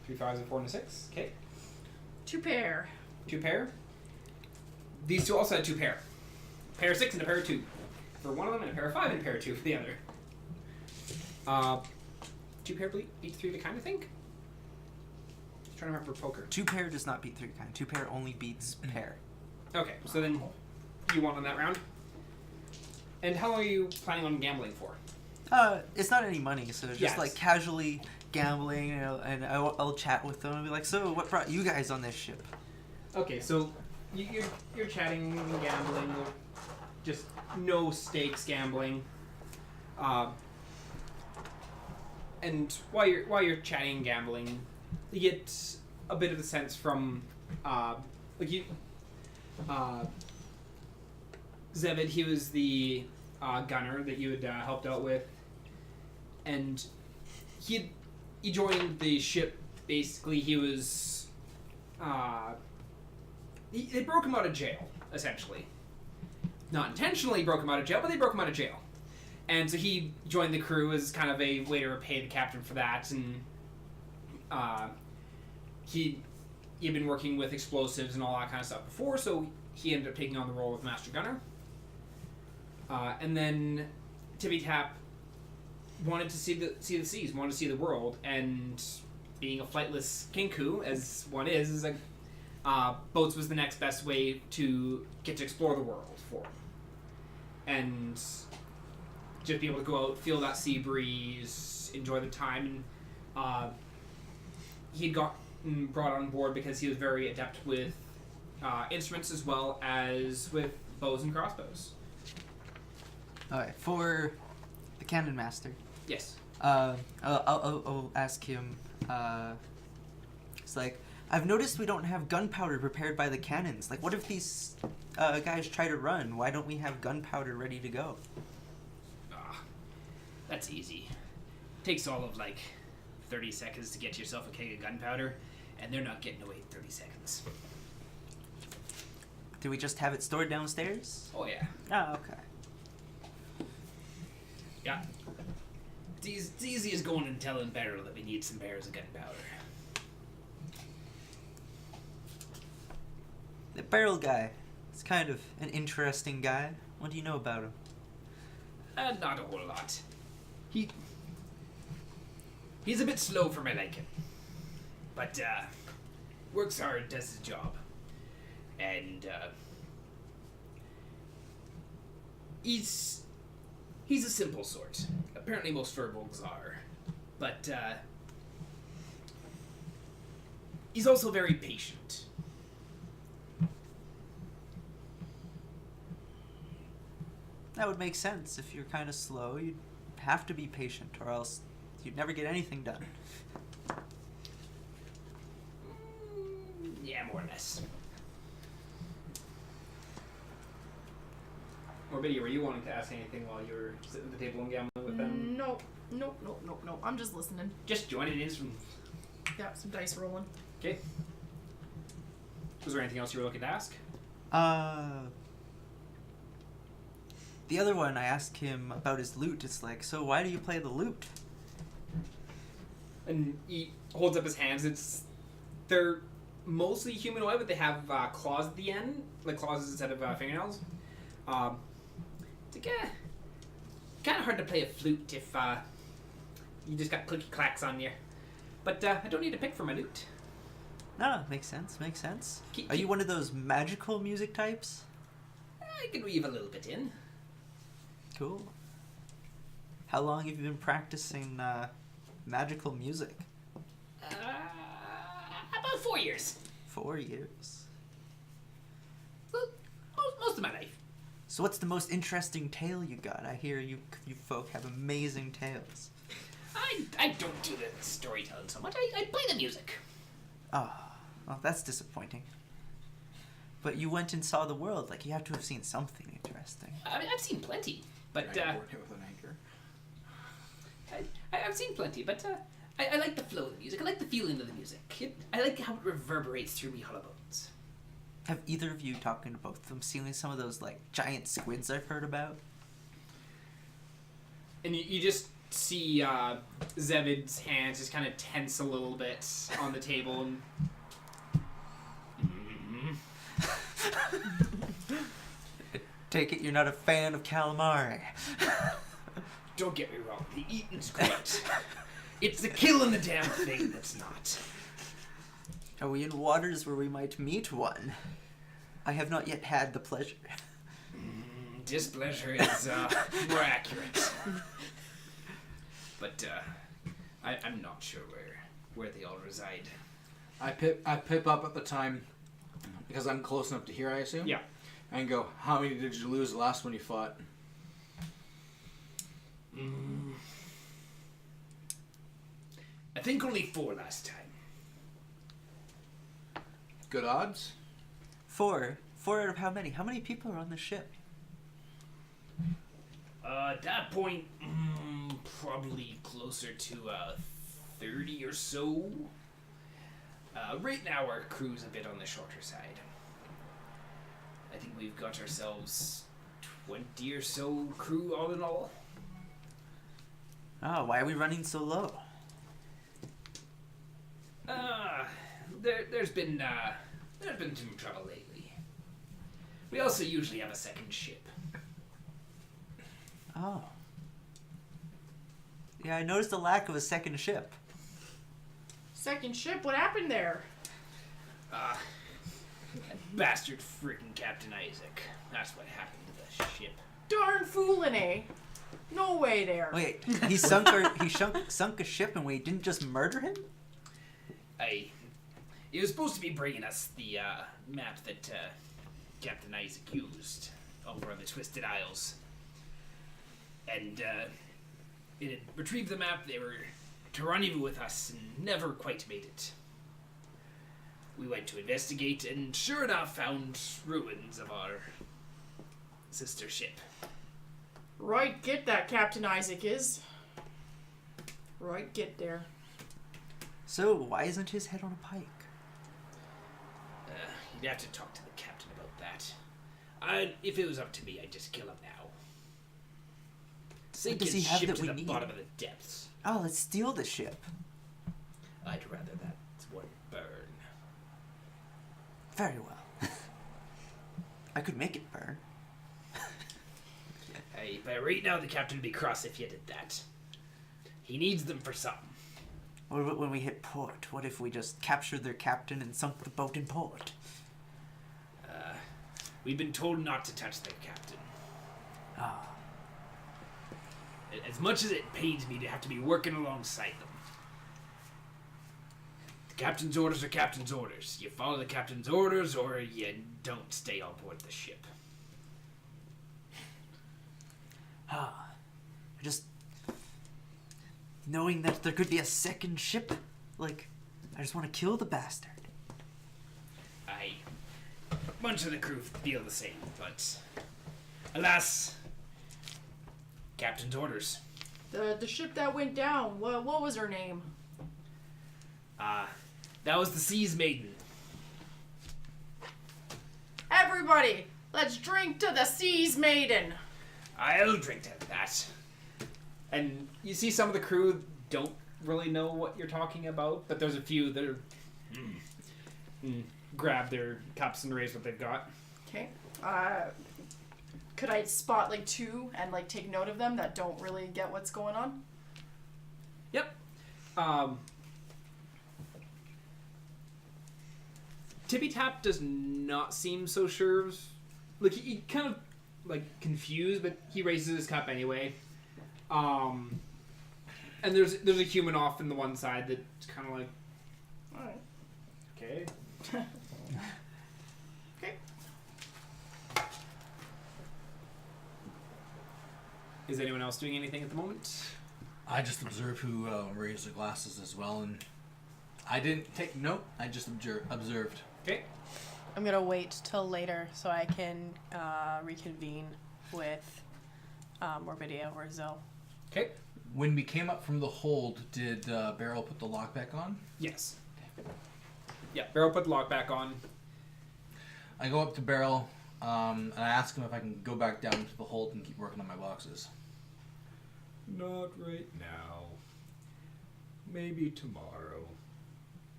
3 5s, a 4, and a 6. Okay. 2 pair. 2 pair. These two also had 2 pair. A pair of 6 and a pair of 2 for one of them, and a pair of 5 and a pair of 2 for the other. 2 pair beat 3 of the kind, I think? I'm trying to remember for poker. 2 pair does not beat 3 kind. 2 pair only beats pair. Okay, so then you won on that round. And how long are you planning on gambling for? It's not any money, so just Yes. like casually gambling, you know, and I'll chat with them and be like, so what brought you guys on this ship? Okay, so you're chatting and gambling, just no stakes gambling. And while you're chatting and gambling, you get a bit of a sense from Zebed, he was the gunner that you had helped out with, and he joined the ship. Basically, he was they broke him out of jail, essentially. Not intentionally broke him out of jail, but they broke him out of jail. And so he joined the crew as kind of a way to repay the captain for that, and he'd been working with explosives and all that kind of stuff before, so he ended up taking on the role of Master Gunner. And then Tippy Tap wanted to see the seas, wanted to see the world, and being a flightless kinku, as one is like, boats was the next best way to get to explore the world for him. And just be able to go out, feel that sea breeze, enjoy the time, and he'd gotten brought on board because he was very adept with instruments as well as with bows and crossbows. Alright, for the Cannon Master. Yes. I'll ask him, it's like, I've noticed we don't have gunpowder prepared by the cannons. Like, what if these guys try to run? Why don't we have gunpowder ready to go? That's easy. Takes all of 30 seconds to get yourself a keg of gunpowder, and they're not getting away in 30 seconds. Do we just have it stored downstairs? Oh yeah. Oh, okay. Yeah. It's easy as going and telling Beryl that we need some barrels of gunpowder. The barrel guy. It's kind of an interesting guy. What do you know about him? Not a whole lot. He's a bit slow for my liking. But, works hard, does his job. And, he's a simple sort. Apparently most furbolgs are. But, he's also very patient. That would make sense. If you're kind of slow, you'd have to be patient, or else you'd never get anything done. Yeah, more or less. Morbidia, were you wanting to ask anything while you were sitting at the table and gambling with them? Nope. I'm just listening. Just joining in from... Got some dice rolling. Okay. Was there anything else you were looking to ask? The other one, I asked him about his lute. It's like, so why do you play the lute? And he holds up his hands. They're mostly humanoid, but they have claws at the end, like claws instead of fingernails. It's like, kind of hard to play a flute if you just got clicky clacks on you. But I don't need to pick for my lute. No, makes sense. Are you one of those magical music types? I can weave a little bit in. Cool. How long have you been practicing magical music? About 4 years. 4 years. Well, most of my life. So what's the most interesting tale you got? I hear you folk have amazing tales. I don't do the storytelling so much. I play the music. Oh, well, that's disappointing. But you went and saw the world. Like, you have to have seen something interesting. I mean, I've seen plenty, but Hit with an anchor. I've seen plenty, but I like the flow of the music. I like the feeling of the music. I like how it reverberates through me hollow bones. Have either of you, talking to both of them, seen some of those, giant squids I've heard about? And you just see Zebed's hands just kind of tense a little bit on the table. And Take it you're not a fan of calamari. Don't get me wrong, the eating's great. It's the killing the damn thing that's not. Are we in waters where we might meet one? I have not yet had the pleasure. Displeasure is more accurate. But I'm not sure where they all reside. I pip up at the time because I'm close enough to hear, I assume. yeah, And go, how many did you lose the last one you fought? I think only 4 last time. Good odds? 4? 4 out of how many? How many people are on the ship? At that point, probably closer to 30 or so. Right now, our crew's a bit on the shorter side. I think we've got ourselves 20 or so crew all in all. Oh, why are we running so low? There's been some trouble lately. We also usually have a second ship. Oh. Yeah, I noticed the lack of a second ship. Second ship? What happened there? That bastard freaking Captain Isaac. That's what happened to the ship. Darn fooling, eh? No way there. Wait, he sunk a ship and we didn't just murder him? He was supposed to be bringing us the map that Captain Isaac used over on the Twisted Isles. And it had retrieved the map. They were to rendezvous with us and never quite made it. We went to investigate and sure enough found ruins of our sister ship. Right, get that, Captain Isaac is. Right, get there. So, why isn't his head on a pike? You'd have to talk to the captain about that. If it was up to me, I'd just kill him now. Sink does his he have ship that to we the need? bottom of the depths. Oh, let's steal the ship. I'd rather that one burn. Very well. I could make it burn. Hey, but right now the captain would be cross if you did that. He needs them for something. Or when we hit port, what if we just captured their captain and sunk the boat in port? We've been told not to touch the captain. Ah. As much as it pains me to have to be working alongside them. The captain's orders are captain's orders. You follow the captain's orders or you don't stay on board the ship. Just knowing that there could be a second ship, like, I just want to kill the bastard. A bunch of the crew feel the same, but alas, captain's orders. The ship that went down, what was her name? That was the Sea's Maiden. Everybody, let's drink to the Sea's Maiden. I'll drink to that. And you see some of the crew don't really know what you're talking about, but there's a few that are grab their cups and raise what they've got. Okay. Could I spot like two and like take note of them that don't really get what's going on? Yep. Tippy Tap does not seem so sure. Like he kind of like confused, but he raises his cup anyway. And there's a human off in the one side that's kind of like, All right. okay. Okay. Is anyone else doing anything at the moment? I just observed who raised their glasses as well, and I didn't take note. I just observed. Okay. I'm gonna wait till later so I can reconvene with Morbidia or Zo. Okay. When we came up from the hold, did Beryl put the lock back on? Yes. Yeah, Beryl put the lock back on. I go up to Beryl, and I ask him if I can go back down to the hold and keep working on my boxes. Not right now. Maybe tomorrow.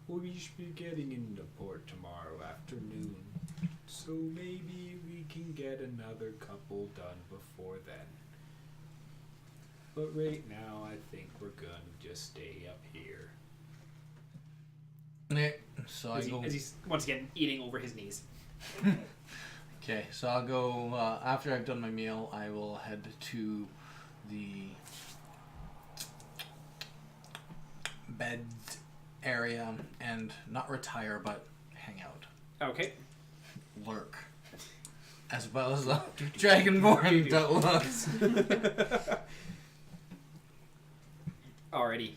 We should be getting into port tomorrow afternoon. So maybe we can get another couple done before then. But right now, I think we're gonna just stay up here. Okay, so As he's once again eating over his knees. Okay, so I'll go, after I've done my meal, I will head to the bed area and not retire, but hang out. Okay. Lurk. As well as the Dragonborn deluxe. Alrighty.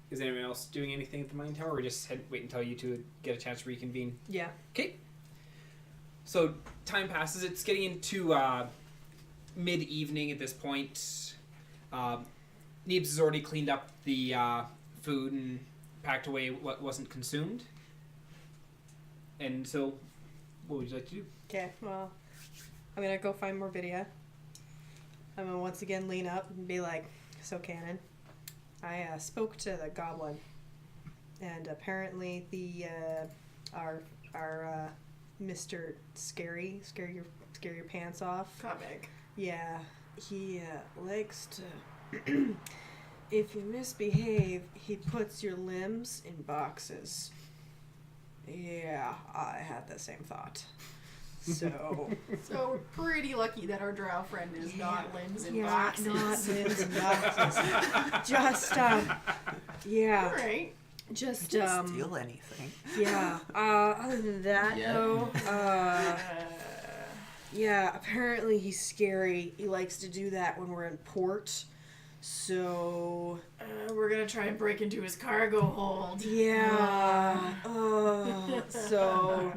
Is anyone else doing anything at the mine tower, or just wait until you two get a chance to reconvene? Yeah. Okay. So time passes. It's getting into mid-evening at this point. Neebs has already cleaned up the food and packed away what wasn't consumed. And so, what would you like to do? Okay, well, I'm gonna go find Morbidia. I'm gonna once again lean up and be like, so Cannon, I spoke to the goblin, and apparently the our Mr. Scary your pants off. Comic. Yeah, he likes to. If you misbehave, he puts your limbs in boxes. Yeah, I had the same thought. So. So we're pretty lucky that our drow friend is not limbs in Yeah, boxes. not limbs in boxes. Just, yeah. Alright. Just, Didn't steal anything. yeah. Other than that, Yeah. though, yeah, apparently he's scary. He likes to do that when we're in port. So, We're gonna try and break into his cargo hold. yeah. So,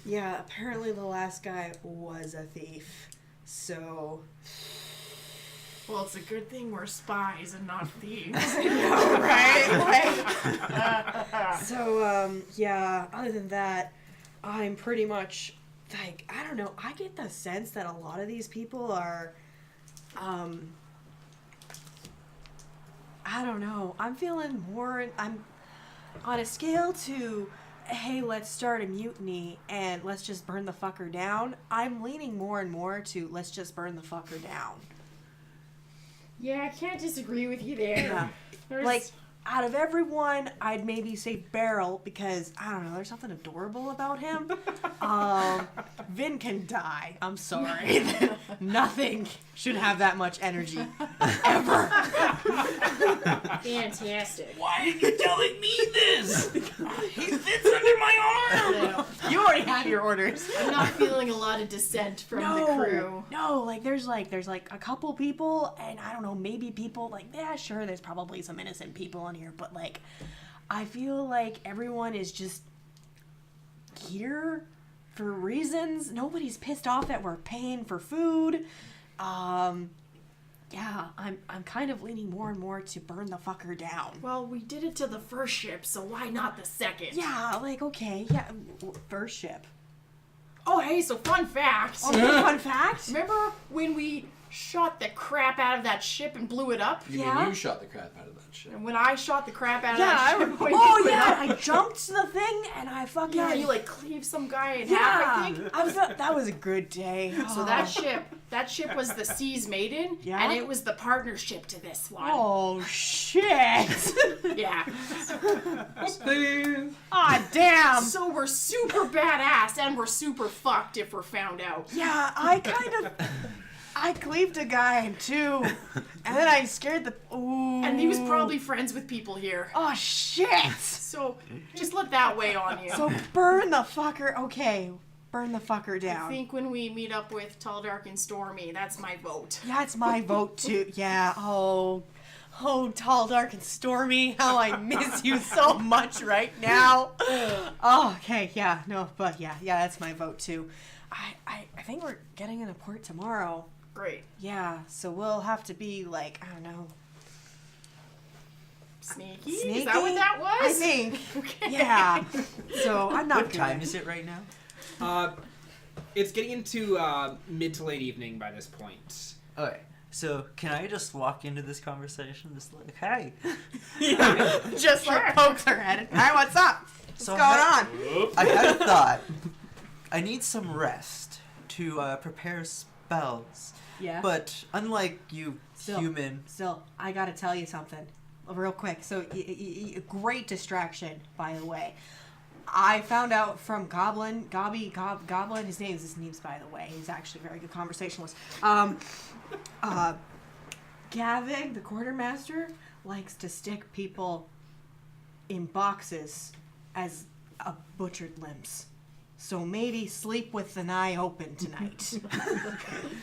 yeah, apparently the last guy was a thief. So, Well, it's a good thing we're spies and not thieves. right? So, yeah, other than that, I'm pretty much, like, I don't know, I get the sense that a lot of these people are, I don't know, I'm feeling more, I'm on a scale to, hey, let's start a mutiny and let's just burn the fucker down, I'm leaning more and more to let's just burn the fucker down. Yeah, I can't disagree with you there. Yeah. There's- Like, out of everyone, I'd maybe say Beryl because, I don't know, there's something adorable about him. Vin can die. I'm sorry. Nothing should have that much energy. Ever. fantastic. Why are you telling me this? He fits under my arm. No, You already have your orders. I'm not feeling a lot of dissent from the crew. No, like there's like a couple people, and I don't know, maybe people like, yeah, sure, there's probably some innocent people in here, but like, I feel like everyone is just here for reasons. Nobody's pissed off that we're paying for food. Yeah, I'm kind of leaning more and more to burn the fucker down. Well, we did it to the first ship, so why not the second? Yeah, like, okay, yeah, first ship. Oh, hey, so fun fact. Oh, fun fact? Remember when we shot the crap out of that ship and blew it up? You Yeah. mean you shot the crap out of that shit? And when I shot the crap out of Yeah, that I ship, remember. we Oh, blew it yeah, up. I jumped the thing and I fucking... Yeah, you like cleaved some guy in half, I think. That was a good day. So that ship was the Sea's Maiden, Yeah? and it was the partnership to this one. Oh, shit. Yeah. Aw, damn. So we're super badass, and we're super fucked if we're found out. Yeah, I cleaved a guy in two, and then I scared the... Ooh. And he was probably friends with people here. Oh, shit. So just let that weigh on you. So burn the fucker. Okay, burn the fucker I down. think when we meet up with Tall, Dark, and Stormy, that's my vote. That's my vote, too. Yeah, oh, Tall, Dark, and Stormy, how I miss you so much right now. Oh, okay, yeah, no, but yeah, that's my vote, too. I think we're getting into port tomorrow. Great. Yeah, so we'll have to be, like, I don't know. Sneaky? Sneaky? Is that what that was? I think. Okay. Yeah. So I'm not What time is it right now? It's getting into mid to late evening by this point. Okay, so can I just walk into this conversation just like, hey? Just like pokes her head. Hi, what's up? What's So going I- on? I had a thought. I need some rest to prepare spells. Yeah. But unlike you Still. human... Still, I gotta tell you something, real quick. So, great distraction, by the way. I found out from Goblin, his name's by the way. He's actually a very good conversationalist. Gavig, the quartermaster, likes to stick people in boxes as butchered limbs. So maybe sleep with an eye open tonight.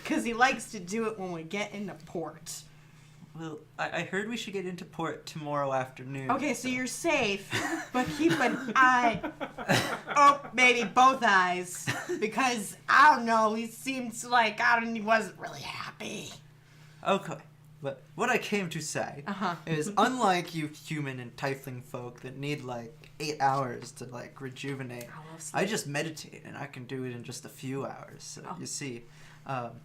Because he likes to do it when we get into port. Well, I heard we should get into port tomorrow afternoon. Okay, so you're safe, but keep an eye. Oh, maybe both eyes. Because, I don't know, he seems like, he wasn't really happy. Okay. But what I came to say is, unlike you human and tiefling folk that need like 8 hours to like rejuvenate, I just meditate and I can do it in just a few hours. So you see,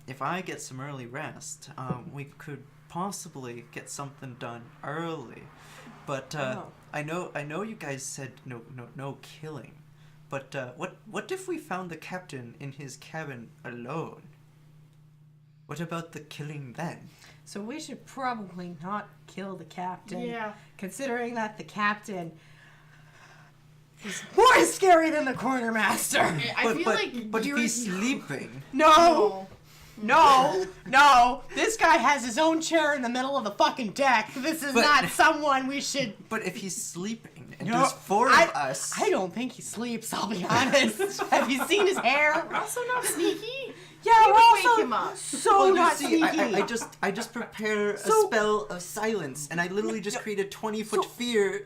if I get some early rest, we could possibly get something done early. But I know you guys said no killing. But what if we found the captain in his cabin alone? What about the killing then? So we should probably not kill the captain. Yeah. Considering that the captain is more scary than the quartermaster. I feel like But if you're... he's sleeping... No! This guy has his own chair in the middle of the fucking deck. This is not someone we should... But if he's sleeping, and No, there's 4 of us... I don't think he sleeps, I'll be honest. Have you seen his hair? We're also not sneaky. Yeah, You we're would wake also him up. so Well, you not see, sneaky. I just prepare a So- spell of silence, and I literally just create a 20-foot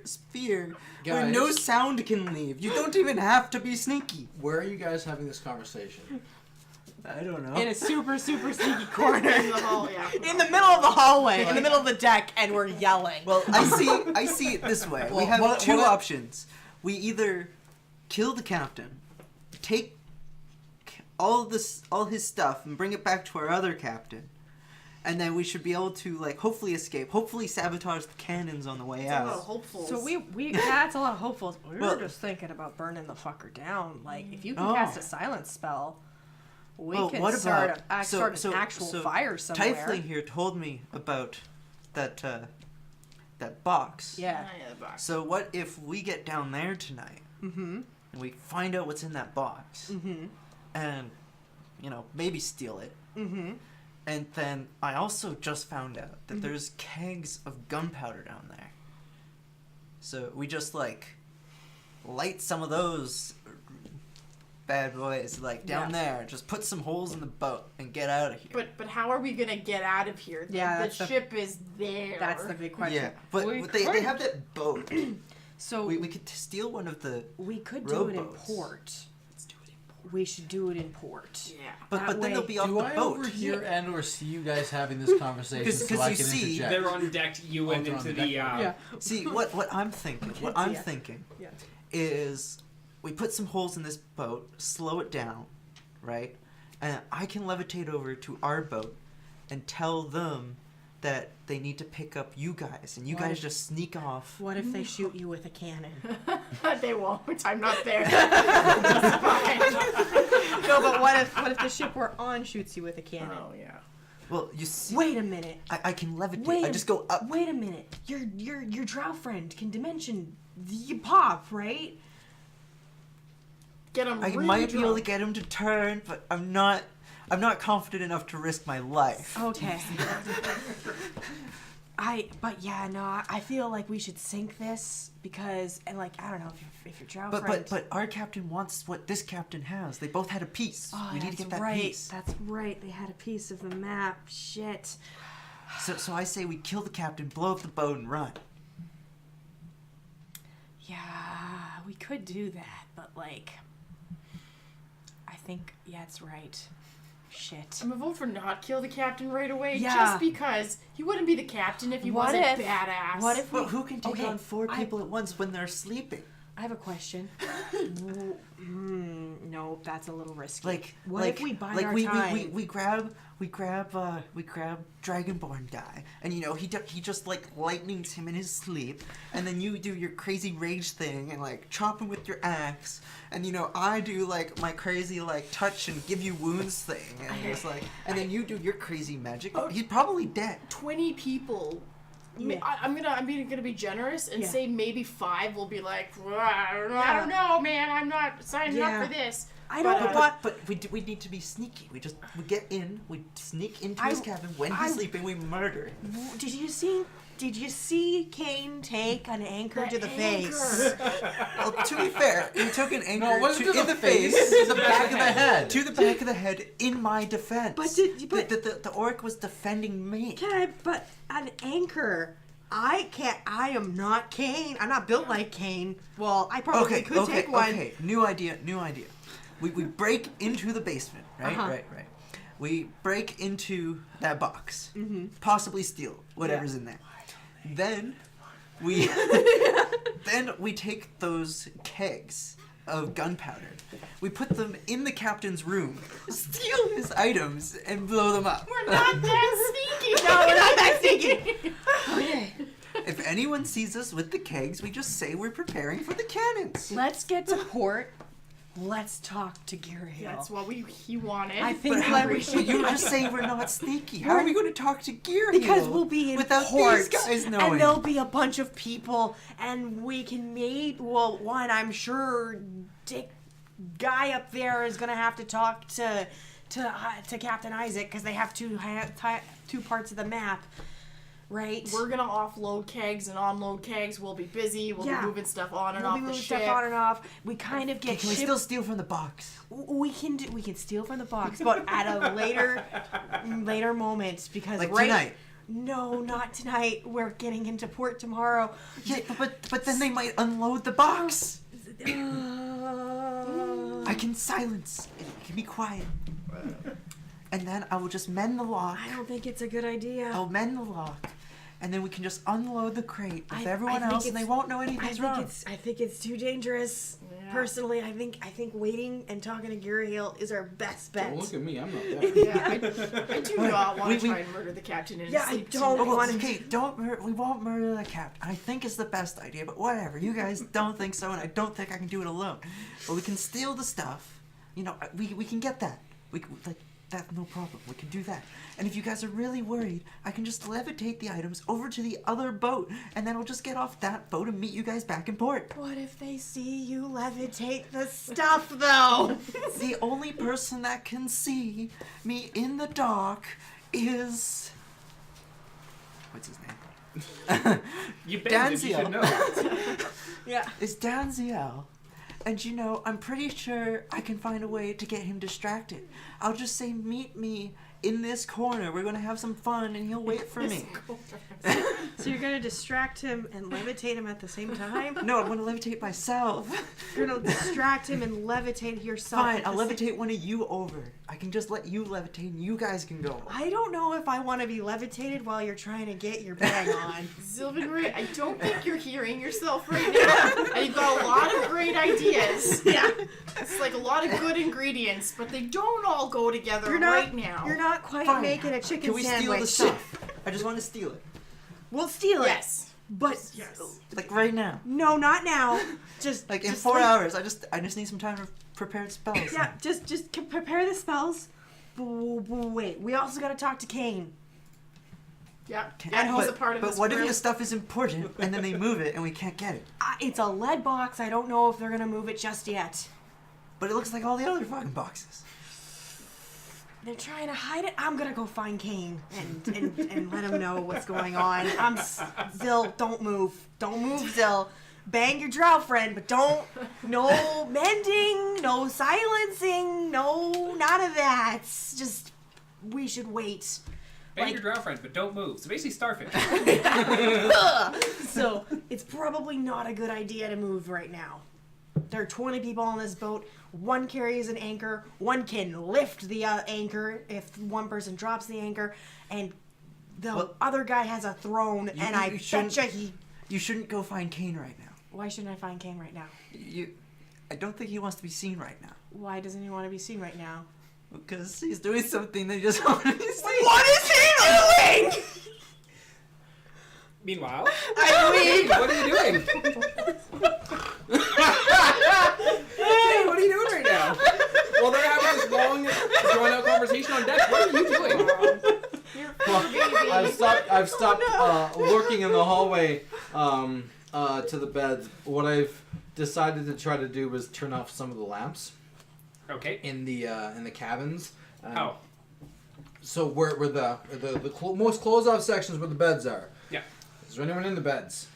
sphere where Guys. no sound can leave. You don't even have to be sneaky. Where are you guys having this conversation? I don't know. In a super sneaky corner. In the hall, yeah. In the middle of the hallway, in the middle of the deck, and we're yelling. Well, I see it this way. We have two options. We either kill the captain, take all his stuff, and bring it back to our other captain, and then we should be able to like hopefully escape, hopefully sabotage the cannons on the way It's a lot out. of hopefuls. So that's a lot of hopefuls. We Well- were just thinking about burning the fucker down. Like, if you can cast a silence spell, we can what start about an actual fire somewhere. Tiefling here told me about that box. Yeah. the box. So what if we get down there tonight and we find out what's in that box and maybe steal it. And then I also just found out that there's kegs of gunpowder down there. So we just like light some of those bad boys like down there. Just put some holes in the boat and get out of here. But how are we gonna get out of here? Yeah, the ship is there. That's the big question. Yeah, but they have that boat. So we could steal one of the we could do it in rowboats. port. Let's do it in port. We should do it in port. Yeah. But then they'll be off Do the I boat. overhear and or see you guys having this conversation 'Cause so I you can see, interject? They're on deck. You went they're on into the the. deck. See what I'm thinking. Yeah. Is we put some holes in this boat, slow it down, right? And I can levitate over to our boat and tell them that they need to pick up you guys, and you guys just sneak off. What if they shoot you with a cannon? They won't. I'm not there. That's fine. No, but what if the ship we're on shoots you with a cannon? Oh yeah. Well, you see, Wait a minute. I can levitate. I just go up. Wait a minute. Your drow friend can dimension the pop, right? Get him. I really might be able to drunk. get him to turn, but I'm not confident enough to risk my life. Okay. I feel like we should sink this because, and like, I don't know if your drow friend. But our captain wants what this captain has. They both had a piece. Oh, we need to that's get that right. piece. That's right. They had a piece of the map. Shit. So I say we kill the captain, blow up the boat, and run. Yeah, we could do that, but like, I think it's right. Shit. I'm a vote for not kill the captain right away. Yeah. Just because he wouldn't be the captain if he What wasn't if- badass. What if we? But who can take okay, on 4 people at once when they're sleeping? I have a question. No, that's a little risky. Like, what like, if we bide like our we time? we grab Dragonborn guy, and he just like lightnings him in his sleep, and then you do your crazy rage thing and like chop him with your axe, and I do like my crazy like touch and give you wounds thing, and it's like, and then you do your crazy magic. He's probably dead. 20 people. Yeah. I'm gonna be generous and Yeah. say maybe 5 will be like, I don't know, man. I'm not signing Yeah. up for this. I don't But, want. But we need to be sneaky. We get in, we sneak into I- his cabin when he's sleeping, we murder. Did you see Kane take an anchor to the face? Well, to be fair, he took an anchor No, it wasn't in to the face. To the back of the head. To the back of the head in my defense. But the orc was defending me. But an anchor. I am not Kane. I'm not built like Kane. Well, I probably could take one. Okay, new idea. We break into the basement, right? Uh-huh. Right. We break into that box. Mm-hmm. Possibly steal whatever's in there. Then we take those kegs of gunpowder. We put them in the captain's room, steal his items, and blow them up. We're not that sneaky. No, we're not that sneaky. Okay. If anyone sees us with the kegs, we just say we're preparing for the cannons. Let's get to port. Let's talk to Gearhill. That's what he wanted. I think But that we should. you were just saying we're not sneaky. How are we going to talk to Gear Because Hill we'll be in without port, these guys knowing? and there'll be a bunch of people, and we can meet. Well, one, I'm sure Dick guy up there is gonna have to talk to Captain Isaac because they have two parts of the map, right? We're gonna offload kegs and unload kegs. We'll be busy. We'll Yeah. be moving stuff on and We'll off be the moving ship. stuff on and off. We kind of get Can we ship- still steal from the box? We can steal from the box, but at a later moment because Like right tonight? No, not tonight. We're getting into port tomorrow. Yeah, but then they might unload the box. I can silence. It can be quiet. And then I will just mend the lock. I don't think it's a good idea. I'll mend the lock. And then we can just unload the crate with I everyone think else and they it's- won't know anything's wrong. I think it's too dangerous. Yeah. Personally, I think waiting and talking to Gary Hill is our best bet. Don't look at me, I'm not there. Yeah, I do not want to we- try and murder the captain in his Yeah, I sleep don't tonight. want to. Okay, we won't murder the captain. I think it's the best idea, but whatever. You guys don't think so, and I don't think I can do it alone. But we can steal the stuff. You know, we can get that. That's no problem. We can do that. And if you guys are really worried, I can just levitate the items over to the other boat, and then we'll just get off that boat and meet you guys back in port. What if they see you levitate the stuff, though? The only person that can see me in the dock is... What's his name? You banged it, you should know. Yeah. It's Danziel. And you know, I'm pretty sure I can find a way to get him distracted. I'll just say, meet me in this corner. We're gonna have some fun and he'll wait for me. So you're gonna distract him and levitate him at the same time? No, I'm gonna levitate myself. You're gonna distract him and levitate yourself. Fine, at the I'll same- levitate one of you over. I can just let you levitate and you guys can go. I don't know if I want to be levitated while you're trying to get your bag on. Sylvan, I don't think you're hearing yourself right now. And you've got a lot of great ideas. Yeah. It's like a lot of good ingredients, but they don't all go together You're not, right now. You're not quite Fine. making a chicken Can we sandwich. steal the stuff? I just want to steal it. We'll steal it. Yes. But Yes. Like right now. no, not now. Just Like in just 4 hours. I just need some time to prepare spells. Yeah, just prepare the spells. Wait, we also got to talk to Kane. Yeah. Okay, And he's but, a part of but this what if crew. the stuff is important and then they move it and we can't get it? It's a lead box. I don't know if they're gonna move it just yet. But it looks like all the other fucking boxes. They're trying to hide it. I'm gonna go find Kane and let him know what's going on. Zill, don't move. Don't move, Zill. Bang your drow friend, but don't. No mending, no silencing, no none of that. Just we should wait. Bang your drow friend, but don't move. So basically, starfish. So it's probably not a good idea to move right now. There are 20 people on this boat. One carries an anchor. One can lift the anchor if one person drops the anchor. And the other guy has a throne. And I betcha he... You shouldn't go find Kane right now. Why shouldn't I find Kane right now? I don't think he wants to be seen right now. Why doesn't he want to be seen right now? Because he's doing something they just want to be seen. What is he doing? Meanwhile, Eileen! what are you doing? Hey, what are you doing right now? Well, they're having this long, drawn-out conversation on deck. What are you doing? I've stopped lurking in the hallway to the bed. What I've decided to try to do was turn off some of the lamps. Okay. in the cabins. Oh. So where the most closed off sections where the beds are. Yeah. Is there anyone in the beds?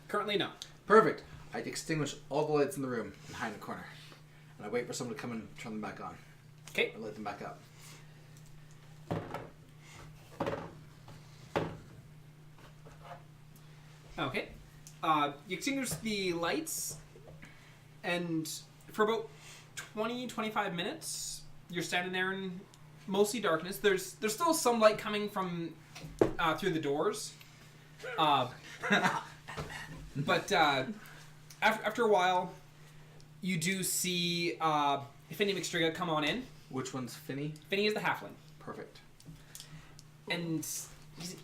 Currently, no. Perfect. I extinguish all the lights in the room and hide in the corner. And I wait for someone to come and turn them back on. Okay. Or light them back up. Okay. You extinguish the lights, and for about 20-25 minutes, you're standing there in mostly darkness. There's still some light coming from through the doors. But after a while, you do see Finny McStriga come on in. Which one's Finny? Finny is the halfling. Perfect. And he's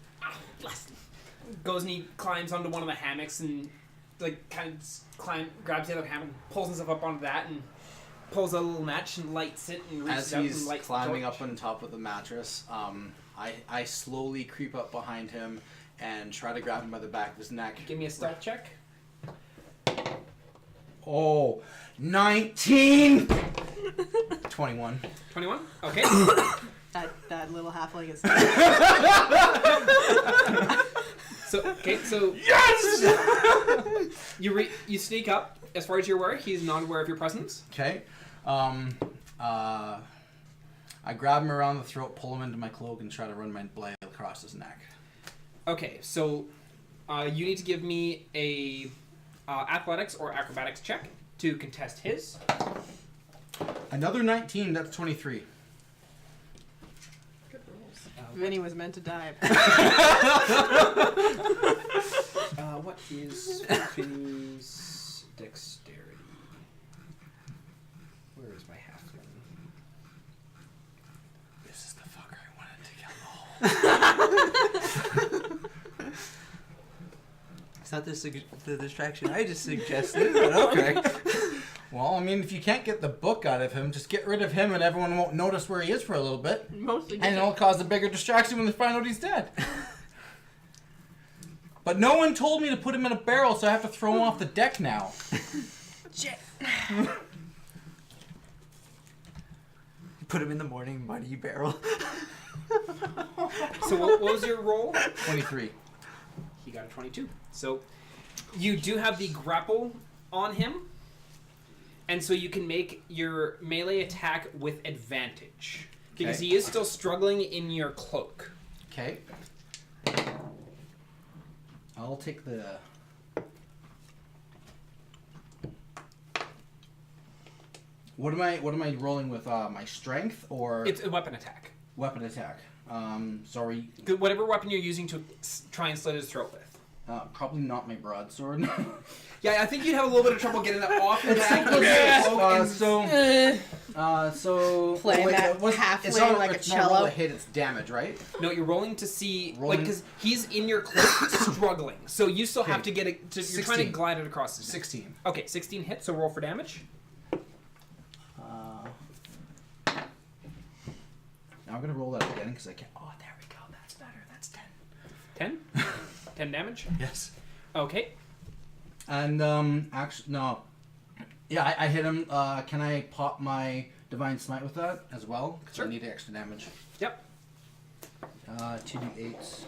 goes and he climbs onto one of the hammocks and like kind of grabs the other hammock, pulls himself up onto that, and pulls a little match and lights it and reaches As out he's and lights climbing the torch. up on top of the mattress, I slowly creep up behind him and try to grab him by the back of his neck. Give me a stealth check. Oh, 19! 21. 21. Okay. That little halfling is. So yes. You sneak up. As far as you're aware, he's not aware of your presence. Okay. I grab him around the throat, pull him into my cloak, and try to run my blade across his neck. Okay, so you need to give me a athletics or acrobatics check to contest his. Another 19, that's 23. Good rolls. Vinny was meant to die. What is Finny's dexterity? Where is my halfling? This is the fucker I wanted to kill. It's not the distraction I just suggested, but okay. Well, I mean, if you can't get the book out of him, just get rid of him and everyone won't notice where he is for a little bit. Mostly. And it'll cause a bigger distraction when they find out he's dead. But no one told me to put him in a barrel, so I have to throw him off the deck now. Shit. Put him in the morning muddy barrel. So what was your roll? 23. He got a 22. So you do have the grapple on him, and so you can make your melee attack with advantage because Okay. he is still struggling in your cloak. Okay. I'll take the... What am I rolling with? My strength or It's a weapon attack. weapon attack? Sorry. Whatever weapon you're using to try and slit his throat with. Probably not my broadsword. Yeah, I think you'd have a little bit of trouble getting that off your back. So Playing that halfling like a it's not roll cello. a hit, it's damage, right? No, you're rolling to see, Rolling. because he's in your cloak struggling. So you still have to get it. You're trying to 16. glide it across his neck. 16. Okay, 16 hits. So roll for damage. Now I'm gonna roll that again because I can't. Oh, there we go. That's better. That's 10. 10. 10 damage. Yes. Okay. And actually, no. Yeah, I hit him. Can I pop my divine smite with that as well? Because Sure. I need extra damage. Yep. 2d8s.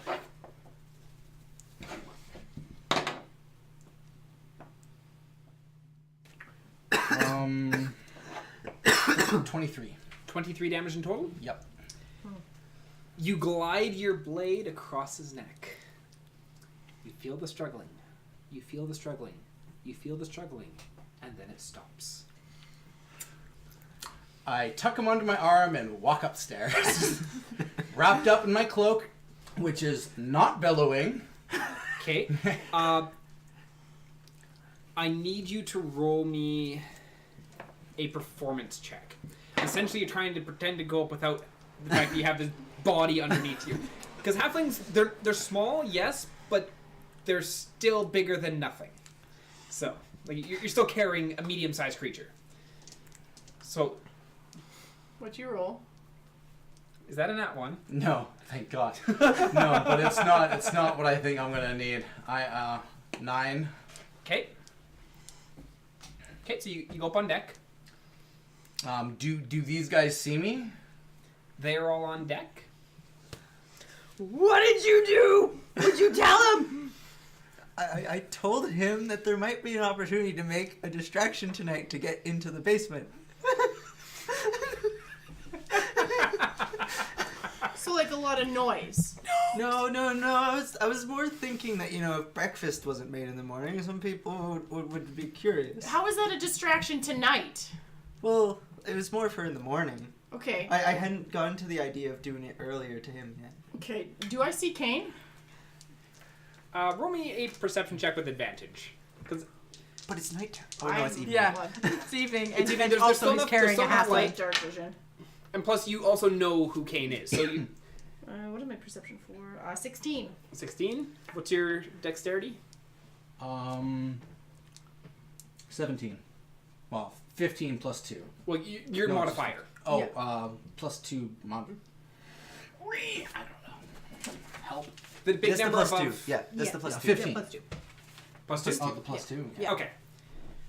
Um, 23. 23 damage in total. Yep. You glide your blade across his neck. You feel the struggling. You feel the struggling. You feel the struggling. And then it stops. I tuck him under my arm and walk upstairs. Wrapped up in my cloak, which is not billowing. Okay. I need you to roll me a performance check. Essentially, you're trying to pretend to go up without the fact that you have this body underneath you. Because halflings, they're small, yes, but they're still bigger than nothing. So, like, you're still carrying a medium-sized creature. So, What'd you roll? is that a nat one? No, thank God. No, but it's not what I think I'm gonna need. 9. Okay. Okay, so you go up on deck. Do these guys see me? They are all on deck. What did you do? What'd you tell him? I told him that there might be an opportunity to make a distraction tonight to get into the basement. So like a lot of noise. No. I was more thinking that, if breakfast wasn't made in the morning, some people would be curious. How is that a distraction tonight? Well, it was more for in the morning. Okay. I hadn't gotten to the idea of doing it earlier to him yet. Okay. Do I see Kane? Roll me a perception check with advantage. But it's nighttime. Oh, no, it's evening. Yeah, it's evening, and, It's evening, and there's also still he's enough- carrying there's a still enough halfling. light. Dark vision. And plus, you also know who Kane is. So you... What is my perception for? 16. 16? What's your dexterity? 17. Well, 15 plus 2. Well, your No, modifier. Oh, plus 2 I don't know. Help. The big That's the number plus above. 2. Yeah, that's the plus 2. 15. Plus 2. Plus 2? Oh, the plus 2. Yeah. Okay.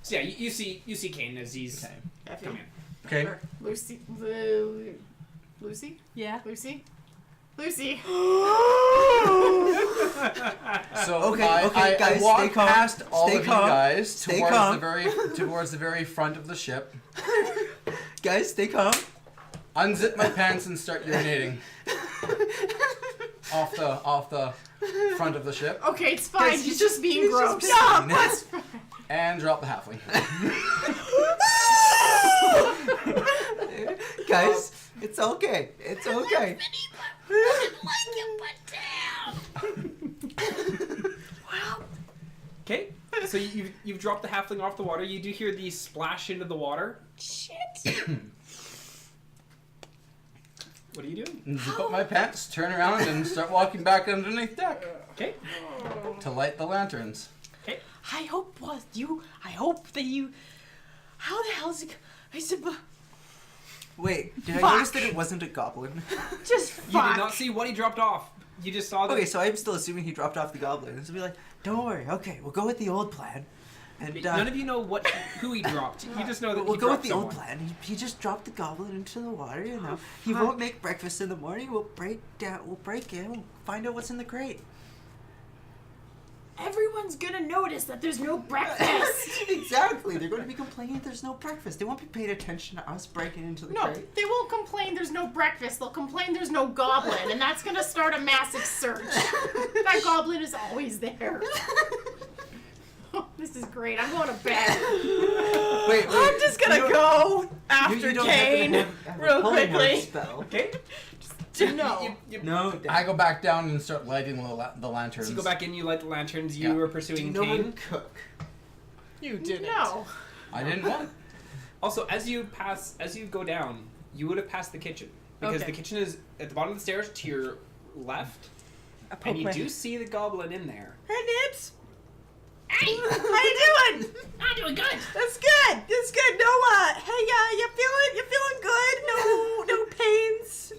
So yeah, you see Kane as he's Okay. Effie. coming in. Okay. Lucy. Lucy? Yeah. Lucy? Lucy. So Okay, guys, I walk stay calm. past all Stay of calm. you guys Stay towards calm. towards the very front of the ship. Guys, stay calm. Unzip my pants and start urinating off the front of the ship, Okay, it's fine. Guys, he's just being gross. No, That's fine. and drop the halfling. Guys, it's okay. It's okay. Okay. So you've dropped the halfling off the water. You do hear the splash into the water. What are you doing? Zip up my pants, turn around, and start walking back underneath deck Okay. to light the lanterns. Okay. I hope that you. How the hell is it? I said, Wait, did I Fuck. notice that it wasn't a goblin? just You fuck. did not see what he dropped off. You just saw that. Okay, so I'm still assuming he dropped off the goblin. So be like, don't worry. Okay, we'll go with the old plan. And None of you know who he dropped. You just know that we'll he go with dropped the someone. old plan. He just dropped the goblin into the water. He won't make breakfast in the morning. We'll break in. We'll find out what's in the crate. Everyone's gonna notice that there's no breakfast. Exactly. They're going to be complaining there's no breakfast. They won't be paying attention to us breaking into the No, crate. they won't complain there's no breakfast. They'll complain there's no goblin, and that's gonna start a massive search. That goblin is always there. Oh, this is great. I'm going to bed. Wait. I'm just gonna go after you don't Kane have a real pulling word quickly. Spell. Okay. No. No. I go back down and start lighting the lanterns. So you go back in. You light the lanterns. You Yeah. were Do pursuing you know how to Kane. cook? You didn't. No. I didn't want. Also, as you go down, you would have passed the kitchen because Okay. the kitchen is at the bottom of the stairs to your left, I poke and you my- do see the goblin in there. Hey, Nibs. Hey, How you doing? I'm doing good. That's good. That's good. No, hey, you feeling good? No pains.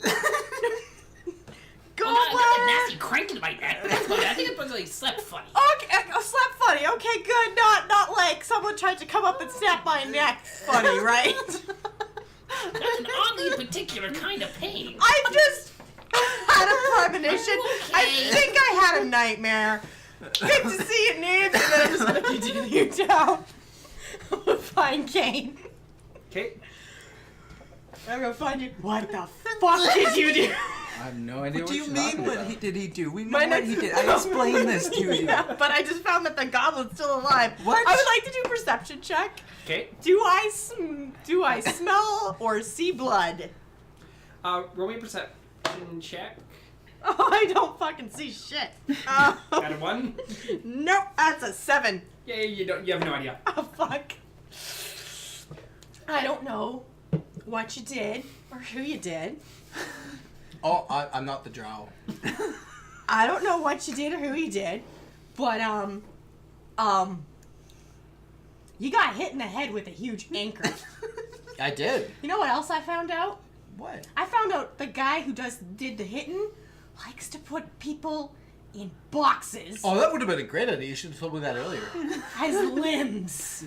Well, I got Gallbladder. a nasty crank in my neck. That's funny. I think it's like slept funny. Okay, I slept funny. Okay, good. Not like someone tried to come up and snap my neck. Funny, right? That's an oddly particular kind of pain. I just had a premonition. Okay. I think I had a nightmare. Good to see you, Nibs. And then I'm just gonna continue down. I'm gonna find Kane. Okay. I'm gonna find you. What the fuck did you do? I have no idea What what do you you're mean? talking What about. did he do? We know My what he next- did. I explained this to you. Yeah, but I just found that the goblin's still alive. What? I would like to do a perception check. Okay. Do I smell or see blood? Roll me a perception check. Oh, I don't fucking see shit. Out of 1. Nope, that's a 7. Yeah, you don't. You have no idea. Oh fuck. I don't know what you did or who you did. Oh, I'm not the drow. I don't know what you did or who you did, but you got hit in the head with a huge anchor. I did. You know what else I found out? What? I found out the guy who did the hitting likes to put people in boxes Oh, that would have been a great idea. You should have told me that earlier. as limbs.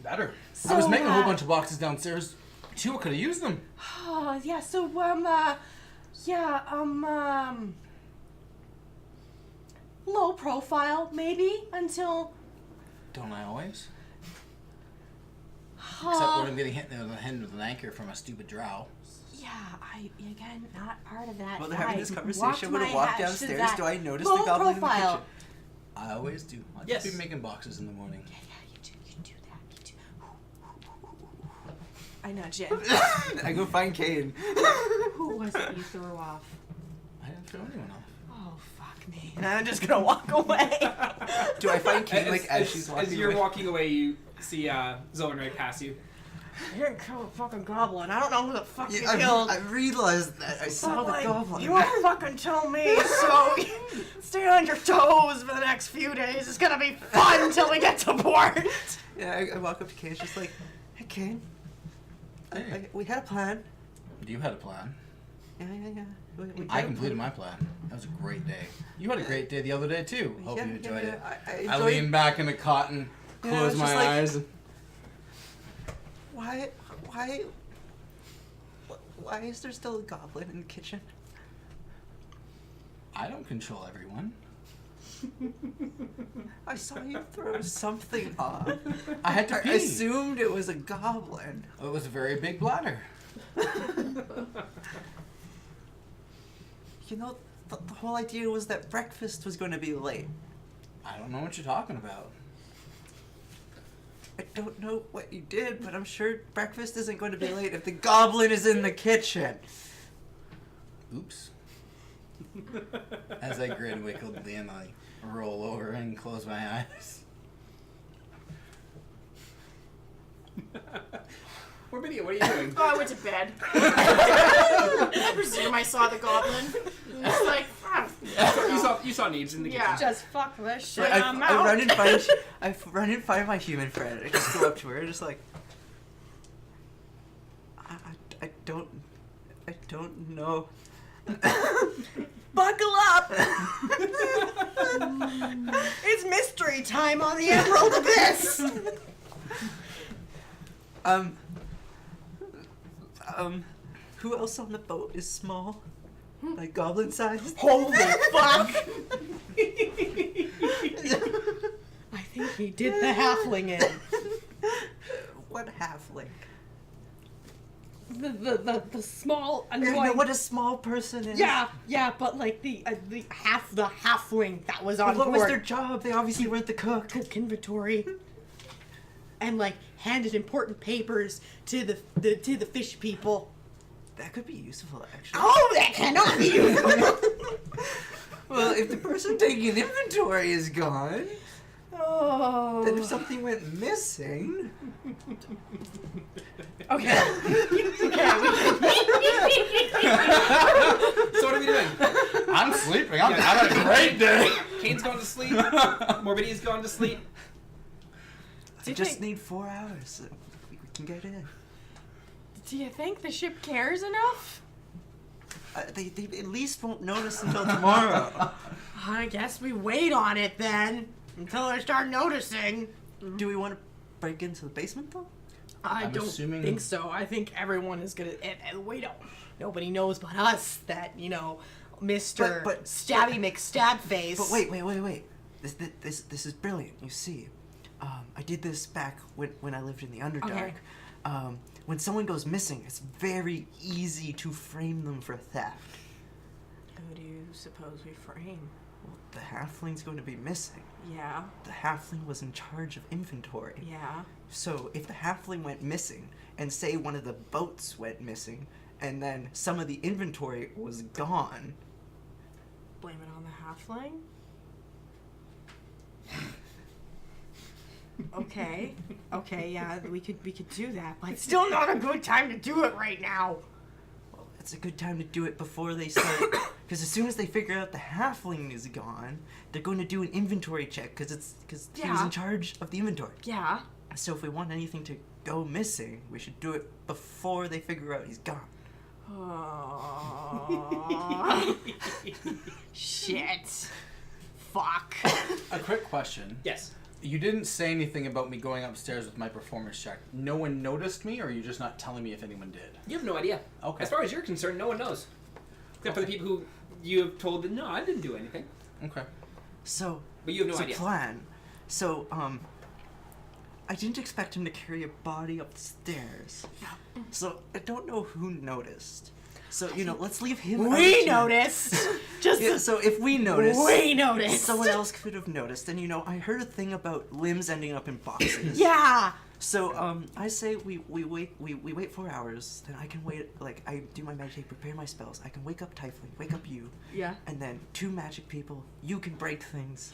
Better. So, I was making a whole bunch of boxes downstairs. Too, I could have used them. Oh, yeah, so, low profile, maybe, until, Don't I always? Except uh, when I'm getting hit in the head with an anchor from a stupid drow. yeah, again, not part of that. While they're having this I conversation, walked when I my walk hatch to downstairs, that do I notice low the goblin profile. in the kitchen? I always do. I'll Yes. just be making boxes in the morning. Yeah, you do that, you do. I nudge it. I go find Kane. Who was it you threw off? I didn't throw anyone off. Oh, fuck me. And I'm just gonna walk away. Do I find Kane like as she's walking as you're away? walking away, you see Zolan right past you. You didn't kill a fucking goblin. I don't know who the fuck you Yeah, killed. I realized that. I saw But, the like, goblin. You won't fucking tell me, so stay on your toes for the next few days. It's gonna be fun until we get to port. Yeah, I walk up to Kane. She's like, "Hey, Kane. Hey. We had a plan. You had a plan. Yeah. We I had a completed plan. my plan. That was a great day. You had a great day the other day too. Hope Yeah, you enjoyed it. I I enjoyed. lean back in the cotton, Yeah, close it's my just like- eyes. Why is there still a goblin in the kitchen? I don't control everyone. I saw you throw something off. I had to I pee. assumed it was a goblin. It was a very big bladder. You know, the whole idea was that breakfast was going to be late. I don't know what you're talking about. I don't know what you did, but I'm sure breakfast isn't going to be late if the goblin is in the kitchen. Oops. As I grin wickedly and I roll over and close my eyes. Morbidia, what are you doing? Oh, I went to bed. I presume I saw the goblin. And it's like, you saw Neebs in the Yeah. kitchen. Just fuck this shit. I I'm out. run and find my human friend. I just go up to her, just like, I don't know. Buckle up! It's mystery time on the Emerald Abyss! Who else on the boat is small? Like goblin sized? Holy fuck! I think he did the halfling in. What halfling? The small You know annoying. what a small person is? Yeah, but like the halfling that was on What board. was their job? They obviously weren't the cook. Took inventory and like handed important papers to the fish people. That could be useful, actually. Oh, that cannot be useful. Well, if the person taking inventory is gone, Oh. then if something went missing, Okay. So what are we doing? I'm sleeping. I'm having a great day. Kane's gone to sleep. Morbidia's gone to sleep. I just need 4 hours. So we can get in. Do you think the ship cares enough? They at least won't notice until tomorrow. I guess we wait on it then until they start noticing. Do we want to break into the basement though? I I'm don't assuming- think so. I think everyone is gonna. And we don't. Nobody knows but us that Mr. But- Stabby McStabface. But wait. This is brilliant. You see, I did this back when I lived in the Underdark. Okay. When someone goes missing, it's very easy to frame them for theft. Who do you suppose we frame? Well, the halfling's going to be missing. Yeah. The halfling was in charge of inventory. Yeah. So if the halfling went missing, and say one of the boats went missing, and then some of the inventory was gone, Blame it on the halfling. Okay. Yeah, we could do that, but it's still not a good time to do it right now. well, it's a good time to do it before they start. Because as soon as they figure out the halfling is gone, they're going to do an inventory check because he was Yeah. in charge of the inventory. Yeah. So if we want anything to go missing, we should do it before they figure out he's gone. Oh. Shit. Fuck. A quick question. Yes. You didn't say anything about me going upstairs with my performance check. No one noticed me, or are you just not telling me if anyone did? You have no idea. Okay. As far as you're concerned, no one knows. Except for the people who you have told that, no, I didn't do anything. Okay. So, But you have no so idea. plan. So, I didn't expect him to carry a body up the stairs. So, I don't know who noticed. So, let's leave him out We of noticed. Just Yeah, so if we noticed, we noticed. someone else could have noticed. And, I heard a thing about limbs ending up in boxes. Yeah. So, I say we wait 4 hours, then I can wait, I do my meditate, prepare my spells. I can wake up Tiefling, wake up you. Yeah. And then 2 magic people, you can break things.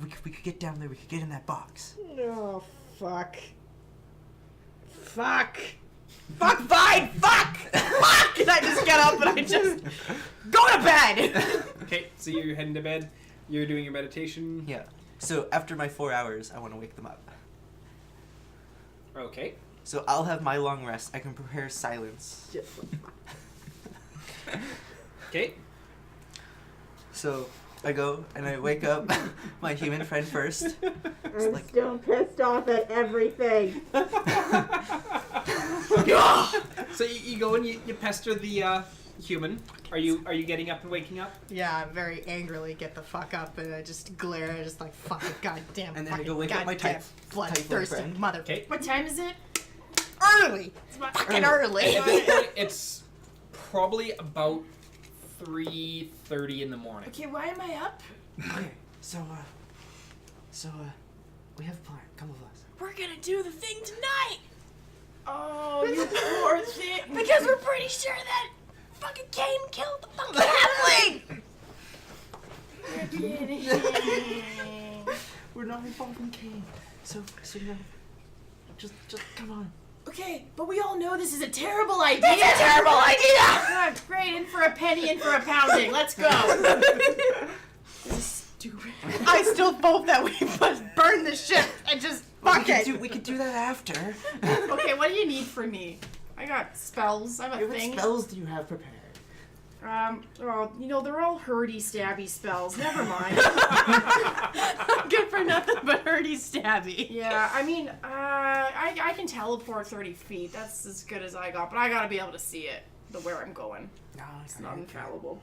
We could get down there, we could get in that box. Oh, fuck. Fuck. Fuck, fine, fuck! Fuck! And I just get up and I just go to bed! Okay, so you're heading to bed. You're doing your meditation. Yeah. So, after my 4 hours, I want to wake them up. Okay. So, I'll have my long rest. I can prepare silence. Okay. So, I go and I wake up my human friend first. I'm still pissed off at everything. So you go and you pester the human. Are you getting up and waking up? Yeah, I very angrily get the fuck up and I just glare at just like fucking goddamn And then I fucking go wake up my goddamn Tiefling bloodthirsty friend. mother. Okay. What time is it? Early! Fucking early! At this point, it's probably about 3:30 in the morning. Okay, why am I up? Okay, so, we have a plan. Come with us. We're gonna do the thing tonight! Oh, you poor thing. Because we're pretty sure that fucking Cain killed the fucking halfling! You're kidding. We're not involving Cain. So, just come on. Okay, but we all know this is a terrible idea. It's a terrible idea! Ah, great, in for a penny, in for a pounding. Let's go. This is stupid. I still hope that we must burn the ship and just fuck it! We could do that after. Okay, what do you need from me? I got spells. I have a What thing. spells do you have prepared? Well, they're all hurdy stabby spells. Never mind. Good for nothing but hurdy stabby. Yeah, I mean, I can teleport 30 feet. That's as good as I got, but I gotta be able to see it, where I'm going. No, It's not infallible.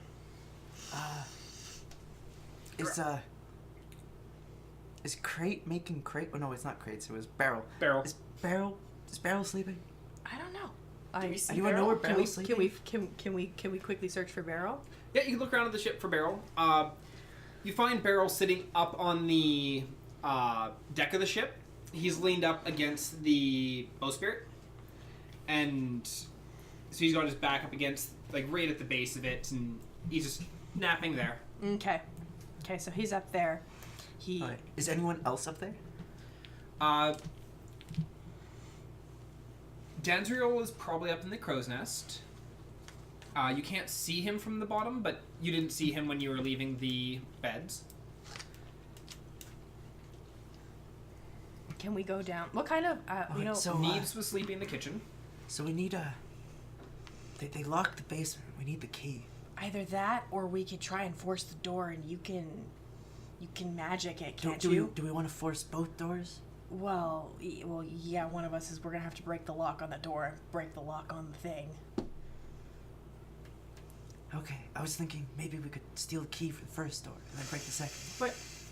Is Crate making Crate? Oh no, it's not Crates. It was Barrel. Barrel. Is Barrel sleeping? I don't know. Do we see Anyone know where Beryl? Barrel's sleeping? Can we quickly search for Beryl? Yeah, you can look around at the ship for Beryl. You find Beryl sitting up on the deck of the ship. He's leaned up against the bowsprit, and so he's got his back up against, right at the base of it, and he's just napping there. Okay. Okay, so he's up there. He Alright. Is anyone else up there? Danzriel is probably up in the crow's nest. You can't see him from the bottom, but you didn't see him when you were leaving the beds. Can we go down? What kind of So, Neves was sleeping in the kitchen. So we need They locked the basement. We need the key. either that or we could try and force the door and you can magic it, can't Do you? we want to force both doors? Well, yeah, one of us we're gonna have to break the lock on the door and break the lock on the thing. Okay, I was thinking maybe we could steal the key for the first door and then break the second.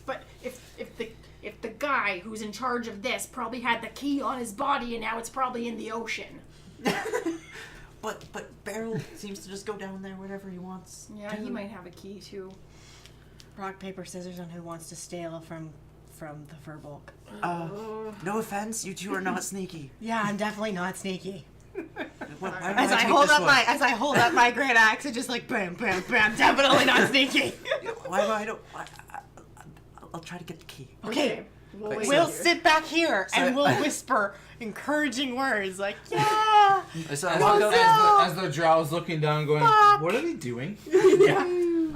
But if the guy who's in charge of this probably had the key on his body and now it's probably in the ocean. But Beryl seems to just go down there whenever he wants. Yeah, he might have a key too. Rock, paper, scissors on who wants to steal from the Furbolg. No offense, you two are not sneaky. Yeah, I'm definitely not sneaky. Why don't As I take hold this up my great axe, it's just like bam, bam, bam. Definitely not sneaky. I'll try to get the key. Okay, We'll wait we'll here. sit back here So- and we'll whisper encouraging words like, yeah. So I walk up as the drow's looking down, going, "What are they doing?"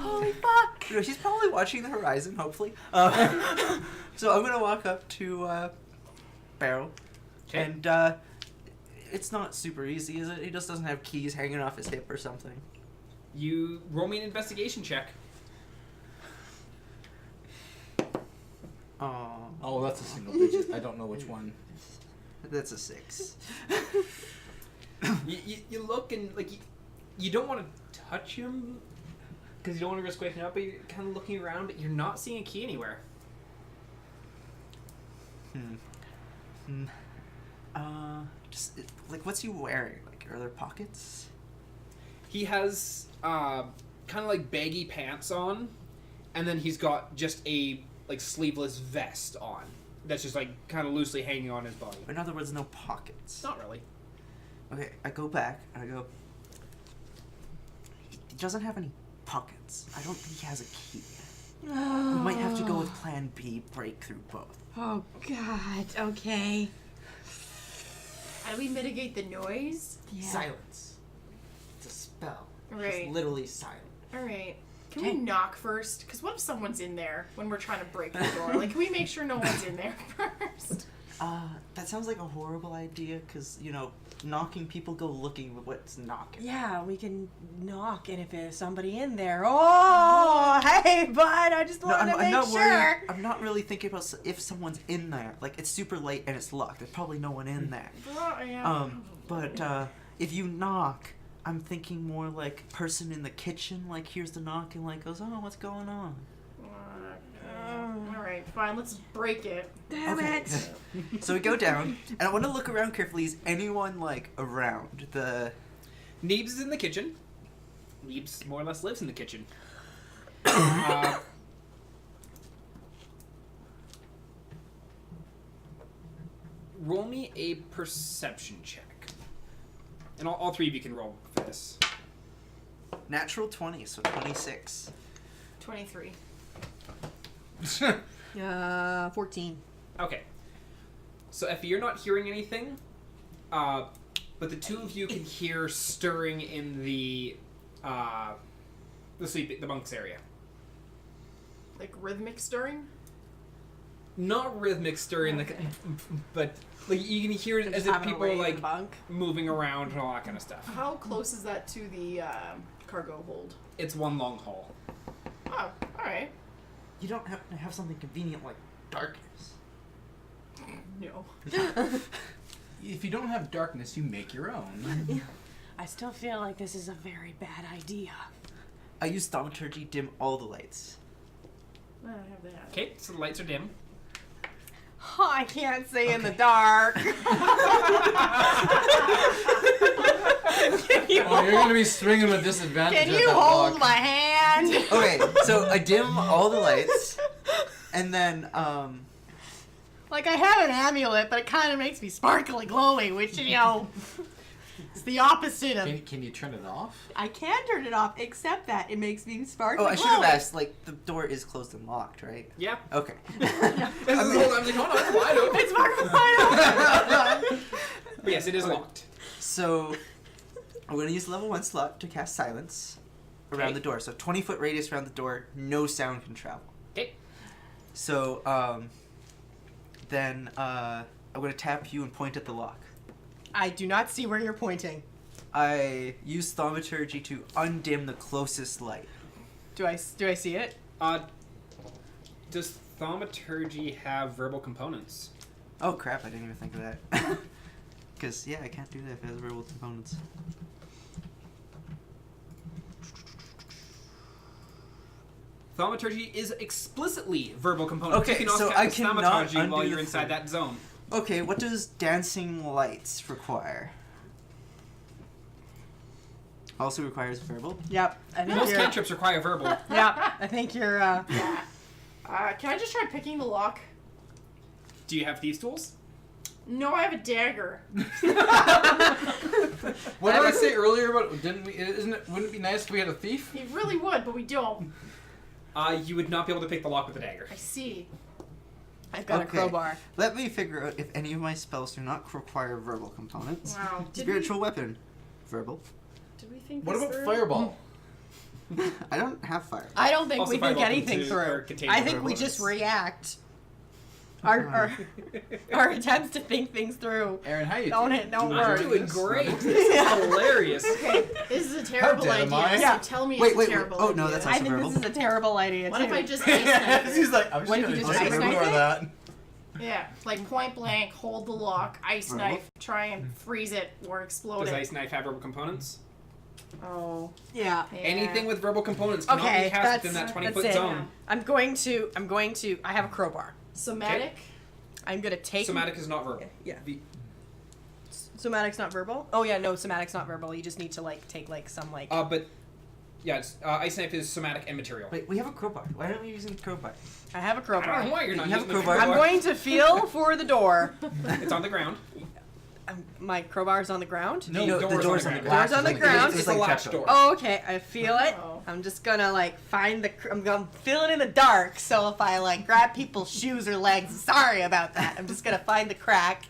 Holy fuck. She's probably watching the horizon, hopefully. So I'm gonna walk up to Beryl, and it's not super easy, is it? He just doesn't have keys hanging off his hip or something. You roll me an investigation check. Oh, that's a single digit. I don't know which one. That's a 6. You look and like you don't want to touch him because you don't want to risk waking up. But you're kind of looking around, but you're not seeing a key anywhere. Just like, what's he wearing? Like, are there pockets? He has kind of like baggy pants on, and then he's got just a like sleeveless vest on that's just like kind of loosely hanging on his body. In other words, no pockets. Not really. Okay, I go back and I go. He doesn't have any pockets. I don't think he has a key. We might have to go with Plan B, break through both. Oh God. Okay. How do we mitigate the noise? Yeah. Silence. It's a spell. Right. It's literally silent. All right. Can we knock first? Because what if someone's in there when we're trying to break the door? Like, can we make sure no one's in there first? That sounds like a horrible idea, because, you know, knocking, people go looking for what's knocking. Yeah, we can knock, and if there's somebody in there, oh, hey, bud, I just wanted to make not sure. worried. I'm not really thinking about if someone's in there. Like, it's super late and it's locked. There's probably no one in there. But if you knock, I'm thinking more like person in the kitchen, like, hears the knock and, like, goes, oh, what's going on? All right, fine. Let's break it. Damn it. So we go down, and I want to look around carefully. Is anyone, like, around the... Neebs is in the kitchen. Neebs more or less lives in the kitchen. Roll me a perception check. And all three of you can roll for this. Natural 20, so 26. 23. 14. Okay. So Effie, you're not hearing anything, but the two of you can hear stirring in the bunks area. Like rhythmic stirring? Not rhythmic stirring, Okay. but like you can hear it as if people are like bunk. moving around and all that kind of stuff. How close is that to the cargo hold? It's one long hall. Oh, all right. You don't happen to have something convenient like darkness. No. If you don't have darkness, you make your own. I still feel like this is a very bad idea. I use thaumaturgy, dim all the lights. I don't have that. Okay, so the lights are dim. Oh, I can't see in the dark. You're gonna be swinging with disadvantage. Can at you that hold block. my hand? Okay, so I dim all the lights, and then, Like, I have an amulet, but it kind of makes me sparkly glowy, which, you know, it's the opposite of... Can you turn it off? I can turn it off, except that it makes me sparkly oh, I should have glowy. asked, like, the door is closed and locked, right? Yeah. Okay. This is the whole time, like, hold on, it's wide open. It's sparkly wide open. But yes, it is locked. So, I'm going to use level 1 slot to cast silence around Okay. the door. So, 20-foot radius around the door, no sound can travel. Okay. So, then, I'm going to tap you and point at the lock. I do not see where you're pointing. I use thaumaturgy to undim the closest light. Do I see it? Does thaumaturgy have verbal components? Oh crap, I didn't even think of that. Because, yeah, I can't do that if it has verbal components. Thaumaturgy is explicitly verbal components. Okay, you can so also I cast cannot thaumaturgy undo while the you're inside thing. that zone. Okay, what does dancing lights require? Also requires verbal? Yep. I think Most you're... cantrips require verbal. Yep. I think you're, Can I just try picking the lock? Do you have thieves' tools? No, I have a dagger. What did I say earlier about? Wouldn't it be nice if we had a thief? It really would, but we don't. You would not be able to pick the lock with a dagger. I see. I've got a Okay. crowbar. Let me figure out if any of my spells do not require verbal components. Wow. Spiritual weapon. Verbal. Did we think What this about through? fireball? I don't have fire. I don't think Also we think fireball anything can or through. contain I think we verbal. just react. our attempts to think things through Aaron, how you don't doing? work. You're doing great. This is hilarious. This is a terrible dead am I? idea. Yeah. So tell me Wait, it's wait, a terrible oh, idea. no, that's I think this is a terrible idea. What if too. I just ice knife it? He's like, I'm What if just you gonna just just ice knife ignore it? that. Yeah, like point blank, hold the lock, ice knife, try and freeze it or explode Does it. ice knife have verbal components? Oh. Yeah. Yeah. Anything with verbal components cannot Okay, be cast within that that's 20-foot it. zone. I'm going to. I have a crowbar. Somatic. I'm gonna take. Somatic is not verbal. Yeah. The- Somatic's not verbal. Oh yeah, no, somatic's not verbal. You just need to like take like some like. but yeah, ice knife is somatic and material. Wait, we have a crowbar. Why aren't we using the crowbar? I have a I crowbar. don't know why you're not You have a using the crowbar? I'm going to feel for the door. It's on the ground. My crowbar's on the ground. No, the door's on the ground. Door's on the ground. It's a latch door. Oh, okay. I feel it. Oh. I'm just gonna like find the. I'm gonna feel it in the dark. So if I like grab people's shoes or legs, sorry about that. I'm just gonna find the crack.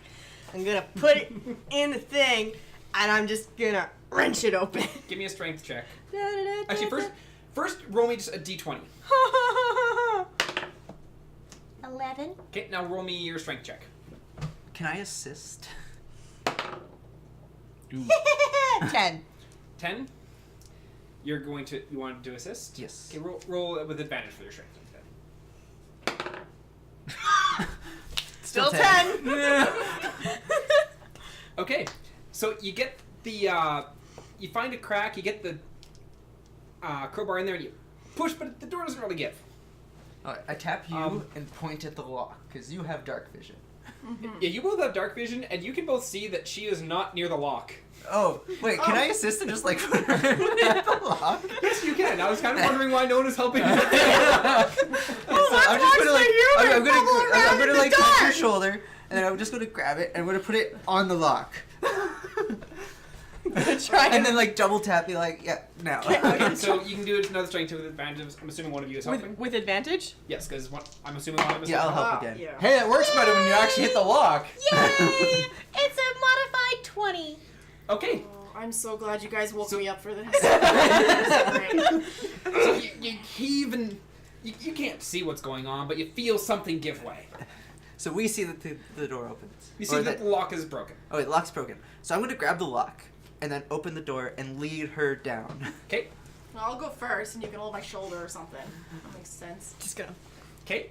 I'm gonna put it in the thing, and I'm just gonna wrench it open. Give me a strength check. Actually, first roll me just a d20. 11. Okay, now roll me your strength check. Can I assist? 10. 10. You want to do assist? Yes. Okay, roll with advantage for your strength. Still 10. Okay, so you get the you find a crack, you get the crowbar in there, and you push, but the door doesn't really give. Alright, I tap you and point at the lock because you have dark vision. Yeah, you both have dark vision, and you can both see that she is not near the lock. Oh, wait, can I assist and just like put her at the lock? Yes, you can. I was kind of wondering why no one is helping you. I'm just gonna like, I'm gonna like touch your shoulder, and then I'm just gonna grab it, and I'm gonna put it on the lock. Try And then like double tap, be like, yeah, now. Okay, so you can do another strength with advantage. I'm assuming one of you is helping. with advantage. Yes, because I'm assuming one of us. Yeah, I'll is help Ah, again. yeah. Hey, it works better when you actually hit the lock. Yay! It's a modified 20. Okay. Oh, I'm so glad you guys woke So- me up for this. This is great. So you heave and you can't see what's going on, but you feel something give way. So we see that the door opens. You see Or that the lock is broken. Oh, wait, the lock's broken. So I'm gonna grab the lock and then open the door and lead her down. Okay. Well, I'll go first, and you can hold my shoulder or something. That makes sense. Just gonna. Okay.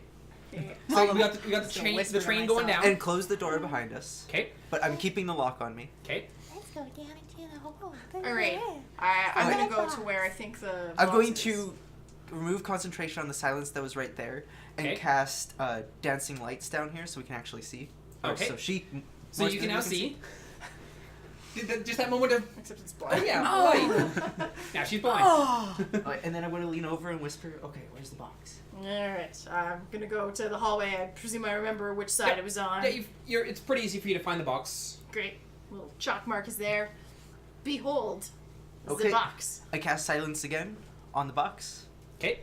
Okay. So we got the Just gonna whisper the to train going myself. down. And close the door behind us. Okay. But I'm keeping the lock on me. Okay. Let's go down into the hole. All right. I'm Alright. gonna go to where I think the. I'm going box is. to remove concentration on the silence that was right there and Okay. cast dancing lights down here so we can actually see. Or Okay. So she. So more you can now specifically see. Just that moment of Except it's oh blind. yeah, light. Now she's blind. Alright, and then I'm going to lean over and whisper, okay, where's the box? Alright, I'm gonna go to the hallway. I presume I remember which side Yep. it was on. Yeah, it's pretty easy for you to find the box. Great. Little chalk mark is there. Behold. Okay. The box. I cast silence again on the box. Okay.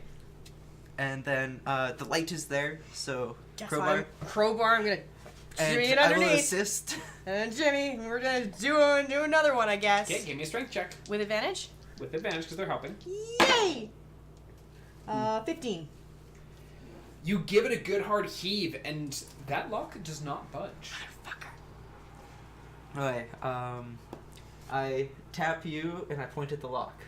And then the light is there, so Guess crowbar. Crowbar. I'm gonna Jimmy And it I will underneath. assist. And then Jimmy, we're gonna do another one, I guess. Okay, give me a strength check With advantage. with advantage because they're helping. Yay! 15. You give it a good hard heave, and that lock does not budge. Alright, I tap you and I point at the lock.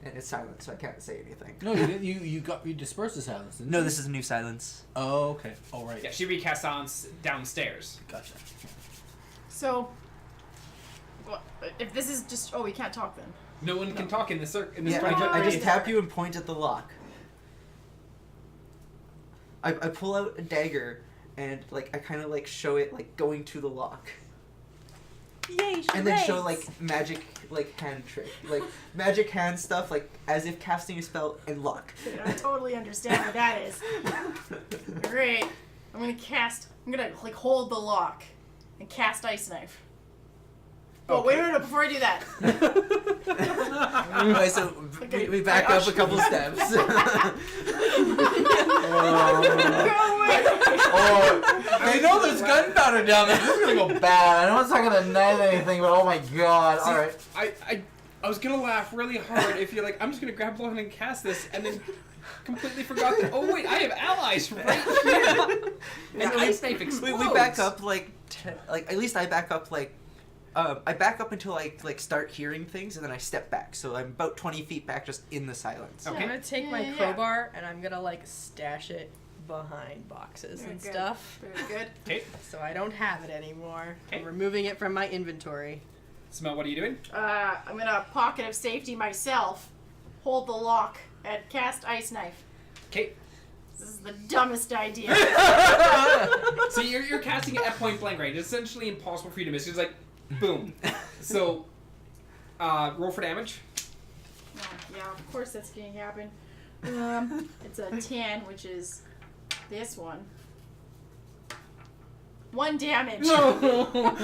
And it's silent, so I can't say anything. No, you dispersed the silence. Didn't No, you? this is a new silence. Oh, okay. All right. Yeah, she recast silence downstairs. Gotcha. So. Well, if this is just. Oh, we can't talk then. No one can talk in this in this Yeah, room. I just Right. tap you and point at the lock. I pull out a dagger and like I kind of like show it like going to the lock. Yay, And then show charades. like magic like hand trick. Like magic hand stuff like as if casting a spell and lock. I totally understand what that is. Great. I'm gonna like hold the lock and cast ice knife. Oh wait, no, before I do that. Anyway, so we back up a couple steps. I know there's gunpowder down there. This is gonna go bad. I know it's not gonna knife anything, but oh my god! All right. I was gonna laugh really hard if you're like, I'm just gonna grab Logan and cast this, and then completely forgot that. Oh wait, I have allies right here. And the ice knife explodes. We back up like at least I back up like I back up until I like start hearing things, and then I step back. So I'm about 20 feet back, just in the silence. Okay. I'm gonna take my Yeah. crowbar and I'm gonna like stash it behind boxes Very and good. stuff, Very good. Okay. so I don't have it anymore. Okay. I'm removing it from my inventory. Smell, what are you doing? I'm gonna pocket of safety myself. Hold the lock and cast ice knife. Okay. This is the dumbest idea. So you're casting it at point blank range. It's essentially impossible for you to miss. It's like, boom. So, roll for damage. Oh, yeah, of course that's gonna happen. It's a 10, which is this one. 1 damage. No.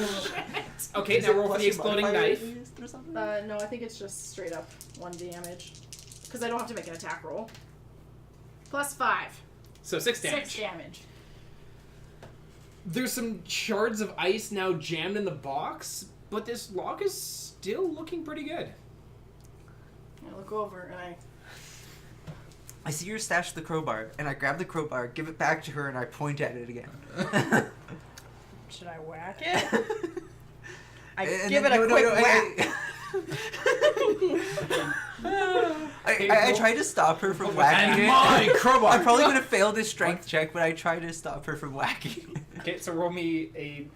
Okay, Is now it roll for plus the your exploding modifier knife. used or something? No, I think it's just straight up 1 damage. Because I don't have to make an attack roll. Plus 5. So 6 damage. 6 damage. There's some shards of ice now jammed in the box, but this lock is still looking pretty good. I look over and I see her stash the crowbar, and I grab the crowbar, give it back to her, and I point at it again. Should I whack it? I And give then- it a no, quick no, whack. I try to stop her from whacking it. My crowbar. I'm probably gonna fail this strength check, but I try to stop her from whacking. Okay, so roll me a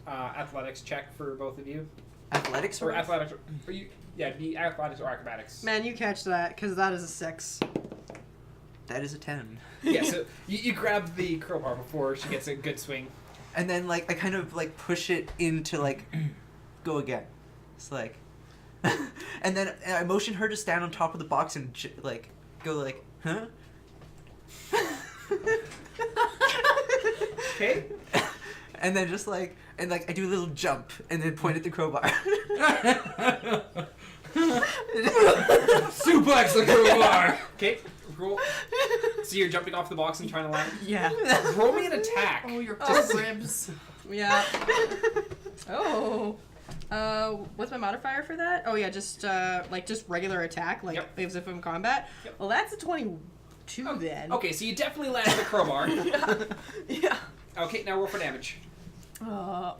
athletics check for both of you. Athletics Or or athletics, or you, yeah, be athletics or acrobatics. Man, you catch that, because that is a 6. That is a 10. Yeah, so you grab the crowbar before she gets a good swing. And then like I kind of like push it into like go again. It's like and then I motion her to stand on top of the box and like go like, huh? Okay. And then just like and like I do a little jump and then point at the crowbar. Suplex the crowbar. Okay, roll. So you're jumping off the box and trying to land? Yeah. Roll me an attack. oh, your cold ribs. Yeah. Oh. What's my modifier for that? Oh yeah, just regular attack, like Yep. as if I'm in combat. Yep. Well, that's a 22 then. Okay, so you definitely landed the crowbar. Yeah. Okay, now roll for damage.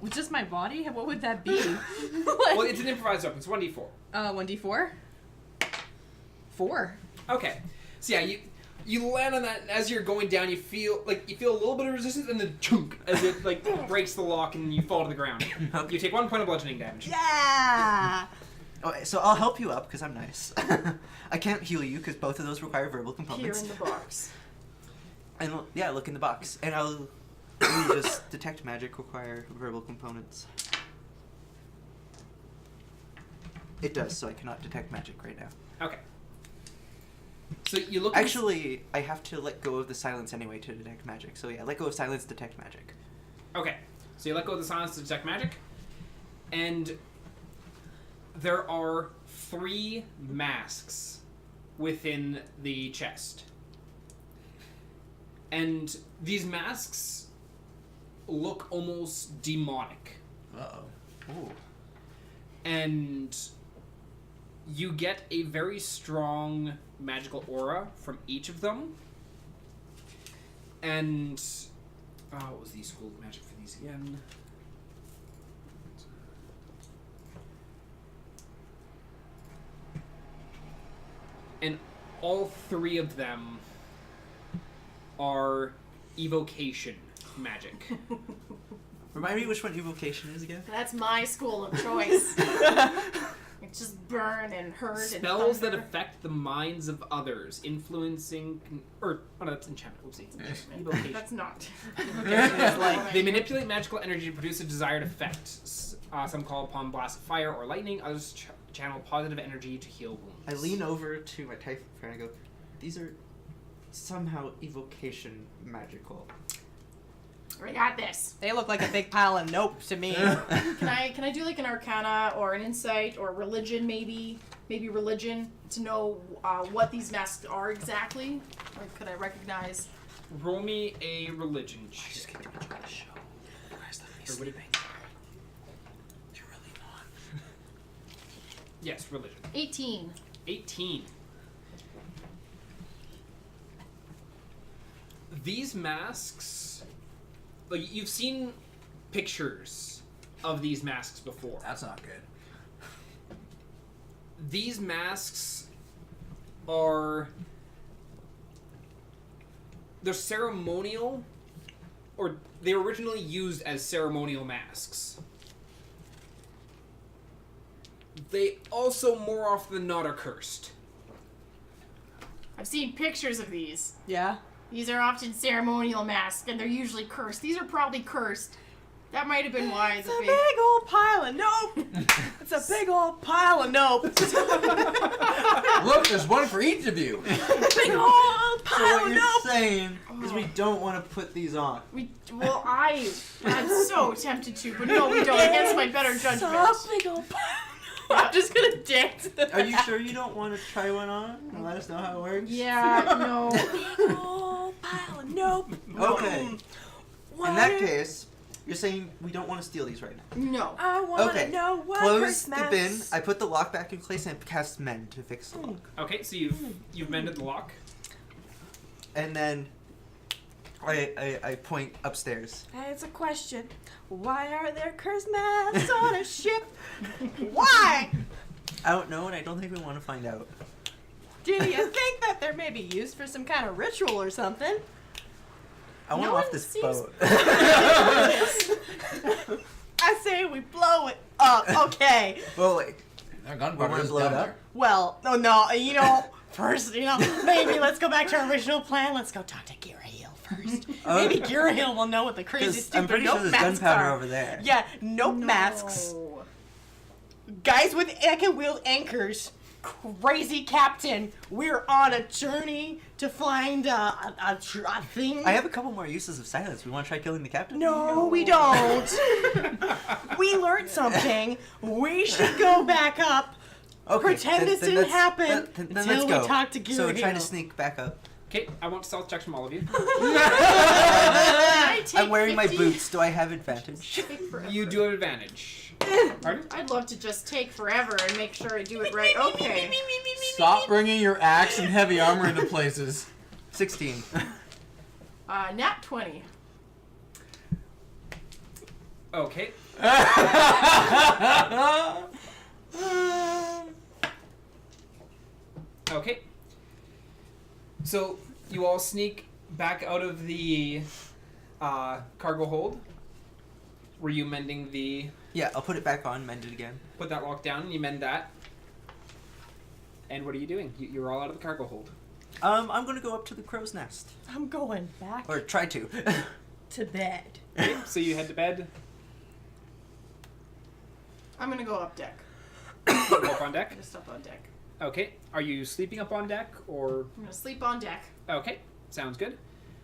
With just my body, what would that be? Well, it's an improvised weapon. It's 1d4. 1d4. 4. Okay, so yeah, you land on that, and as you're going down, you feel a little bit of resistance, and then chunk as it like breaks the lock, and you fall to the ground. You take 1 point of bludgeoning damage. Yeah. Okay, so I'll help you up because I'm nice. I can't heal you because both of those require verbal Here components. in the box. And yeah, look in the box, and I'll just detect magic require verbal components. It does, so I cannot detect magic right now. Okay. So you look. Actually, I have to let go of the silence anyway to detect magic. So yeah, let go of silence, detect magic. Okay, so you let go of the silence to detect magic, and there are 3 masks within the chest. And these masks look almost demonic. Uh-oh. Ooh. And you get a very strong magical aura from each of them. And what was the school of magic for these again? And all 3 of them are evocation magic. Remind me which one evocation is again? That's my school of choice. It's just burn and hurt Spells and that thunder. affect the minds of others, influencing that's enchantment. Oopsie. Evocation. That's not. It's like they manipulate magical energy to produce a desired effect. Some call upon blasts of fire or lightning. Others channel positive energy to heal wounds. I lean over to my type friend and I go, these are somehow evocation magical. We got this. They look like a big pile of nope to me. Can I do like an arcana or an insight or religion maybe religion to know what these masks are exactly? Or could I recognize? Roll me a religion check. Just kidding, I'm trying to show. You guys let me Or what do you sleeping. You're really not. Yes, religion. 18. 18. These masks, like you've seen pictures of these masks before. That's not good. These masks are, they're ceremonial, or they were originally used as ceremonial masks. They also more often than not are cursed. I've seen pictures of these. Yeah. These are often ceremonial masks, and they're usually cursed. These are probably cursed. That might have been why It's a big old pile of nope. It's a big old pile of nope. Look, there's one for each of you. Big old So pile what of you're nope. saying is we don't want to put these on. I'm so tempted to, but no, we don't. Against my better It's a judgment. big old pile. I'm just gonna dance. Are you sure you don't want to try one on and let us know how it works? Yeah, no. Big old pile of nope. Okay. What? In that case, you're saying we don't want to steal these right now. No. I want to Okay. know what Close Christmas. the bin. I put the lock back in place and cast mend to fix the lock. Okay, so you've mended the lock. And then I point upstairs. Hey, it's a question. Why are there curse masks on a ship? Why? I don't know, and I don't think we want to find out. Do you think that they're maybe used for some kind of ritual or something? I want No off one this seems- boat. I say we blow it up. Okay. Well, wait. Their We gunpowder wanna is blow it down up? there. Well, no, first, maybe let's go back to our original plan. Let's go talk to Giraheel first. Maybe Giraheel will know what the crazy, 'Cause stupid I'm pretty sure nope there's masks gunpowder are. over there. Yeah, nope masks. Guys with wheel anchors. Crazy captain. We're on a journey to find a thing. I have a couple more uses of silence. We want to try killing the captain? No, we don't. We learned something. We should go back up. Okay, Pretend this didn't let's- happen then until let's we go. talk to So we're trying to Giraheel. sneak back up. Okay, I want stealth checks from all of you. I'm wearing my boots. Do I have advantage? You do have advantage. Pardon? I'd love to just take forever and make sure I do it right. Okay. Stop bringing your axe and heavy armor into places. 16. Nat 20. Okay. Okay. So you all sneak back out of the cargo hold. Were you mending the? Yeah, I'll put it back on, mend it again. Put that lock down and you mend that. And what are you doing? You're all out of the cargo hold. I'm gonna go up to the crow's nest. I'm going back Or try to. to bed. Okay, so you head to bed. I'm gonna go up deck. Go up on deck. Just up on deck. Okay. Are you sleeping up on deck or? I'm gonna sleep on deck. Okay, sounds good.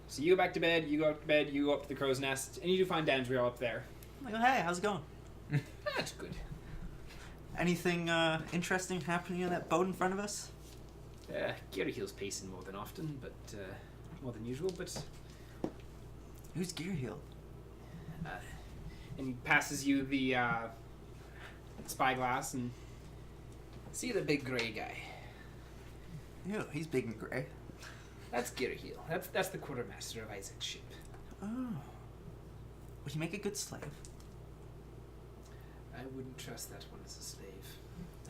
So you go back to bed. You go up to bed. You go up to the crow's nest, and you do find Dandriel up there. I'm like, hey, how's it going? That's good. Anything interesting happening on that boat in front of us? Gearheel's pacing more than often, but more than usual. But Who's Gearheel? and he passes you the spyglass and see the big gray guy. Ew, he's big and gray. That's Gearheel. That's the quartermaster of Isaac's ship. Oh. Would he make a good slave? I wouldn't trust that one as a slave.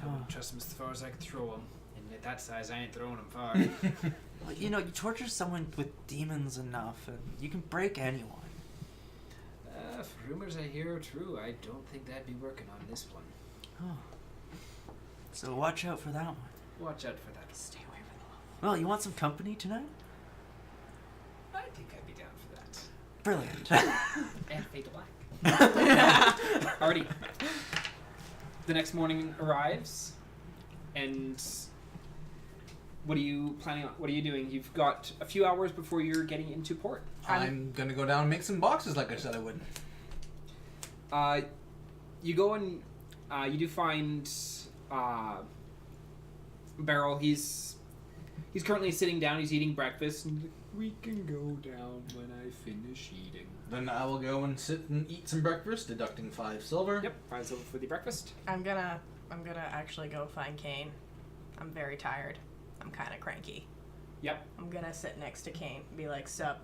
I wouldn't trust him as far as I could throw him. And at that size, I ain't throwing him far. Well, you know, you torture someone with demons enough, and you can break anyone. If rumors I hear are true, I don't think that'd be working on this one. Oh. So watch out for that one. Watch out for that. Stay away from Well, you want some company tonight? I think I'd be down for that. Brilliant. And fade to black. Alrighty. The next morning arrives, and what are you planning on? What are you doing? You've got a few hours before you're getting into port. I'm gonna go down and make some boxes like I said I would. You go and you do find Beryl. He's currently sitting down. He's eating breakfast. And We can go down when I finish eating. Then I will go and sit and eat some breakfast, deducting 5 silver. yep, 5 silver for the breakfast. I'm gonna I'm gonna actually go find Kane. I'm very tired. I'm kind of cranky. Yep. I'm gonna sit next to Kane and be like, "Sup?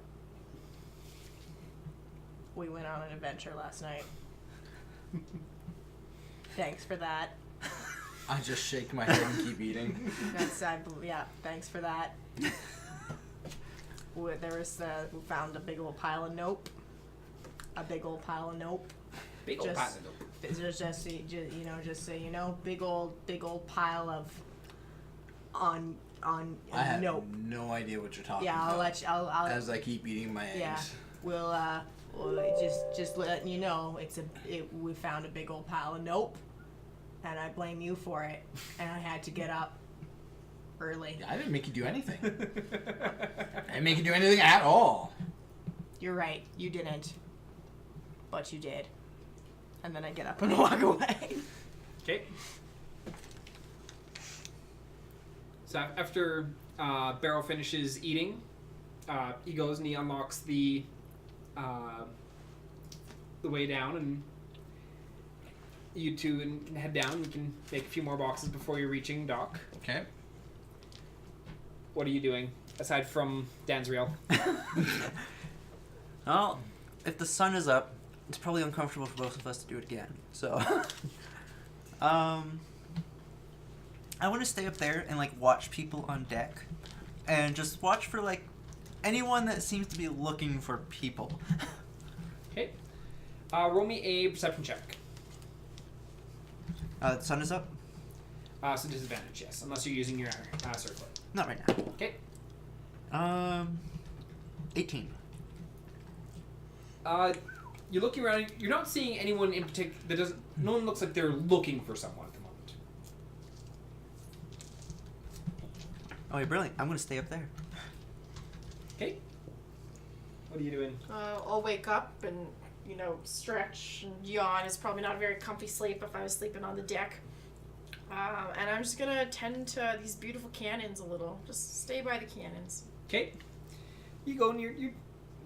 We went on an adventure last night. Thanks for that. I just shake my head and keep eating. Yeah, thanks for that. We found a big old pile of nope. A big old pile of nope. Big old pile of nope. Just so you know, big old pile of on I have nope. no idea what you're talking Yeah, about. I'll let you. I'll As I keep eating my eggs. Yeah, we'll just letting you know, we found a big old pile of nope, and I blame you for it, and I had to get up early. I didn't make you do anything. I didn't make you do anything at all. You're right, you didn't, but you did. And then I get up and walk away. Okay. So after Barrow finishes eating, he goes and he unlocks the way down, and you two can head down. You can make a few more boxes before you're reaching dock. Okay. What are you doing aside from Dansriel? Well, if the sun is up, it's probably uncomfortable for both of us to do it again. So, I want to stay up there and like watch people on deck, and just watch for like anyone that seems to be looking for people. Okay. Roll me a perception check. The sun is up? So disadvantage, yes, unless you're using your circlet. Not right now. Okay. 18. You're looking around. You're not seeing anyone in particular. That doesn't. No one looks like they're looking for someone at the moment. Oh, you're brilliant. I'm gonna stay up there. Okay. What are you doing? I'll wake up and, stretch and yawn. It's probably not a very comfy sleep if I was sleeping on the deck. And I'm just gonna tend to these beautiful cannons a little. Just stay by the cannons. Okay. You go and you're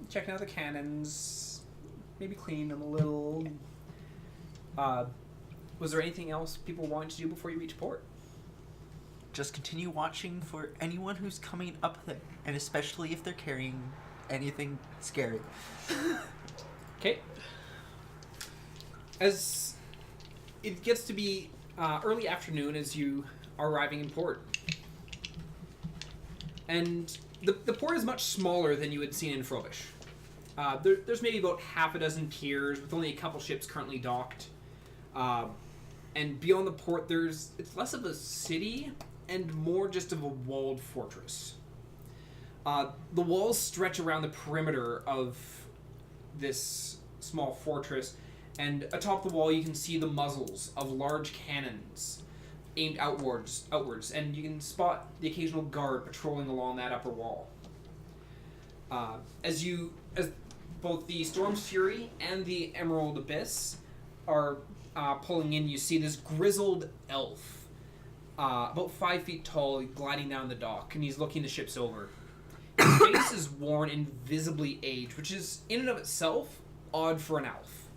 checking out the cannons. Maybe clean them a little. Was there anything else people wanted to do before you reach port? Just continue watching for anyone who's coming up there, and especially if they're carrying anything scary. Okay. As it gets to be early afternoon as you are arriving in port. And the port is much smaller than you had seen in Frobisher. There's maybe about half a dozen piers with only a couple ships currently docked. And beyond the port, it's less of a city and more just of a walled fortress. The walls stretch around the perimeter of this small fortress, and atop the wall you can see the muzzles of large cannons aimed outwards, and you can spot the occasional guard patrolling along that upper wall. As both the Storm's Fury and the Emerald Abyss are pulling in, you see this grizzled elf, about 5 feet tall, gliding down the dock, and he's looking the ships over. His face is worn and visibly aged, which is, in and of itself, odd for an elf.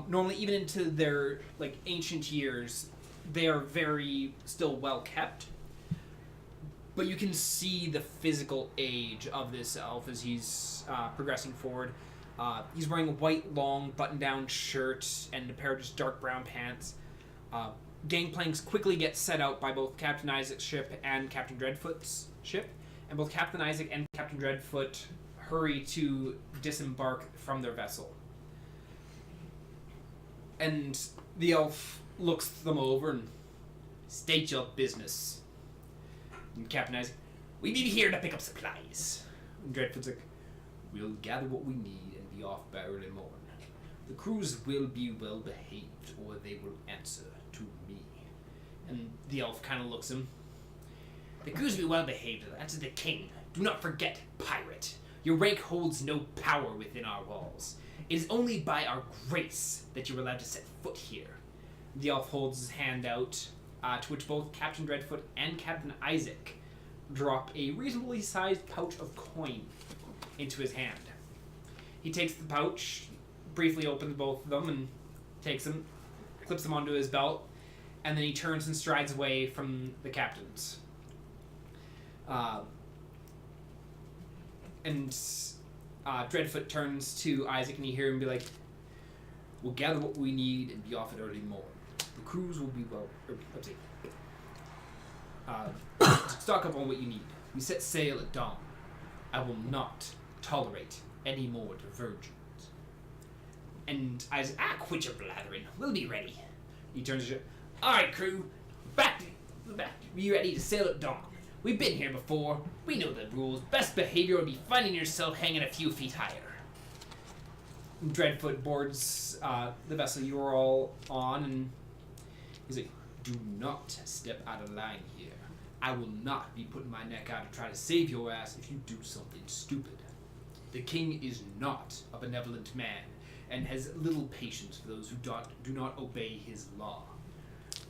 Normally, even into their ancient years, they are very still well kept. But you can see the physical age of this elf as he's progressing forward. He's wearing a white, long, button-down shirt and a pair of just dark brown pants. Gangplanks quickly get set out by both Captain Isaac's ship and Captain Dreadfoot's ship, and both Captain Isaac and Captain Dreadfoot hurry to disembark from their vessel. And the elf looks them over and state your business. And Captain Isaac, we be here to pick up supplies. And Dreadfoot's like, we'll gather what we need and be off by early morn. The crews will be well behaved, or they will answer to me. And the elf kind of looks at him. The crews will be well behaved, answer the king. Do not forget, pirate. Your rank holds no power within our walls. It is only by our grace that you are allowed to set foot here. The elf holds his hand out, to which both Captain Dreadfoot and Captain Isaac drop a reasonably sized pouch of coin into his hand. He takes the pouch, briefly opens both of them, and takes them, clips them onto his belt, and then he turns and strides away from the captains. And Dreadfoot turns to Isaac, and you hear him be like, "We'll gather what we need and be off at early morn. The crews will be stock up on what you need. We set sail at dawn. I will not tolerate any more diversions." And Isaac, quit your blathering. We'll be ready. He turns to you. "All right, crew. Back. Be ready to sail at dawn. We've been here before. We know the rules. Best behavior will be finding yourself hanging a few feet higher." Dreadfoot boards the vessel you are all on, and he's like, "Do not step out of line here. I will not be putting my neck out to try to save your ass if you do something stupid. The king is not a benevolent man and has little patience for those who do not obey his law.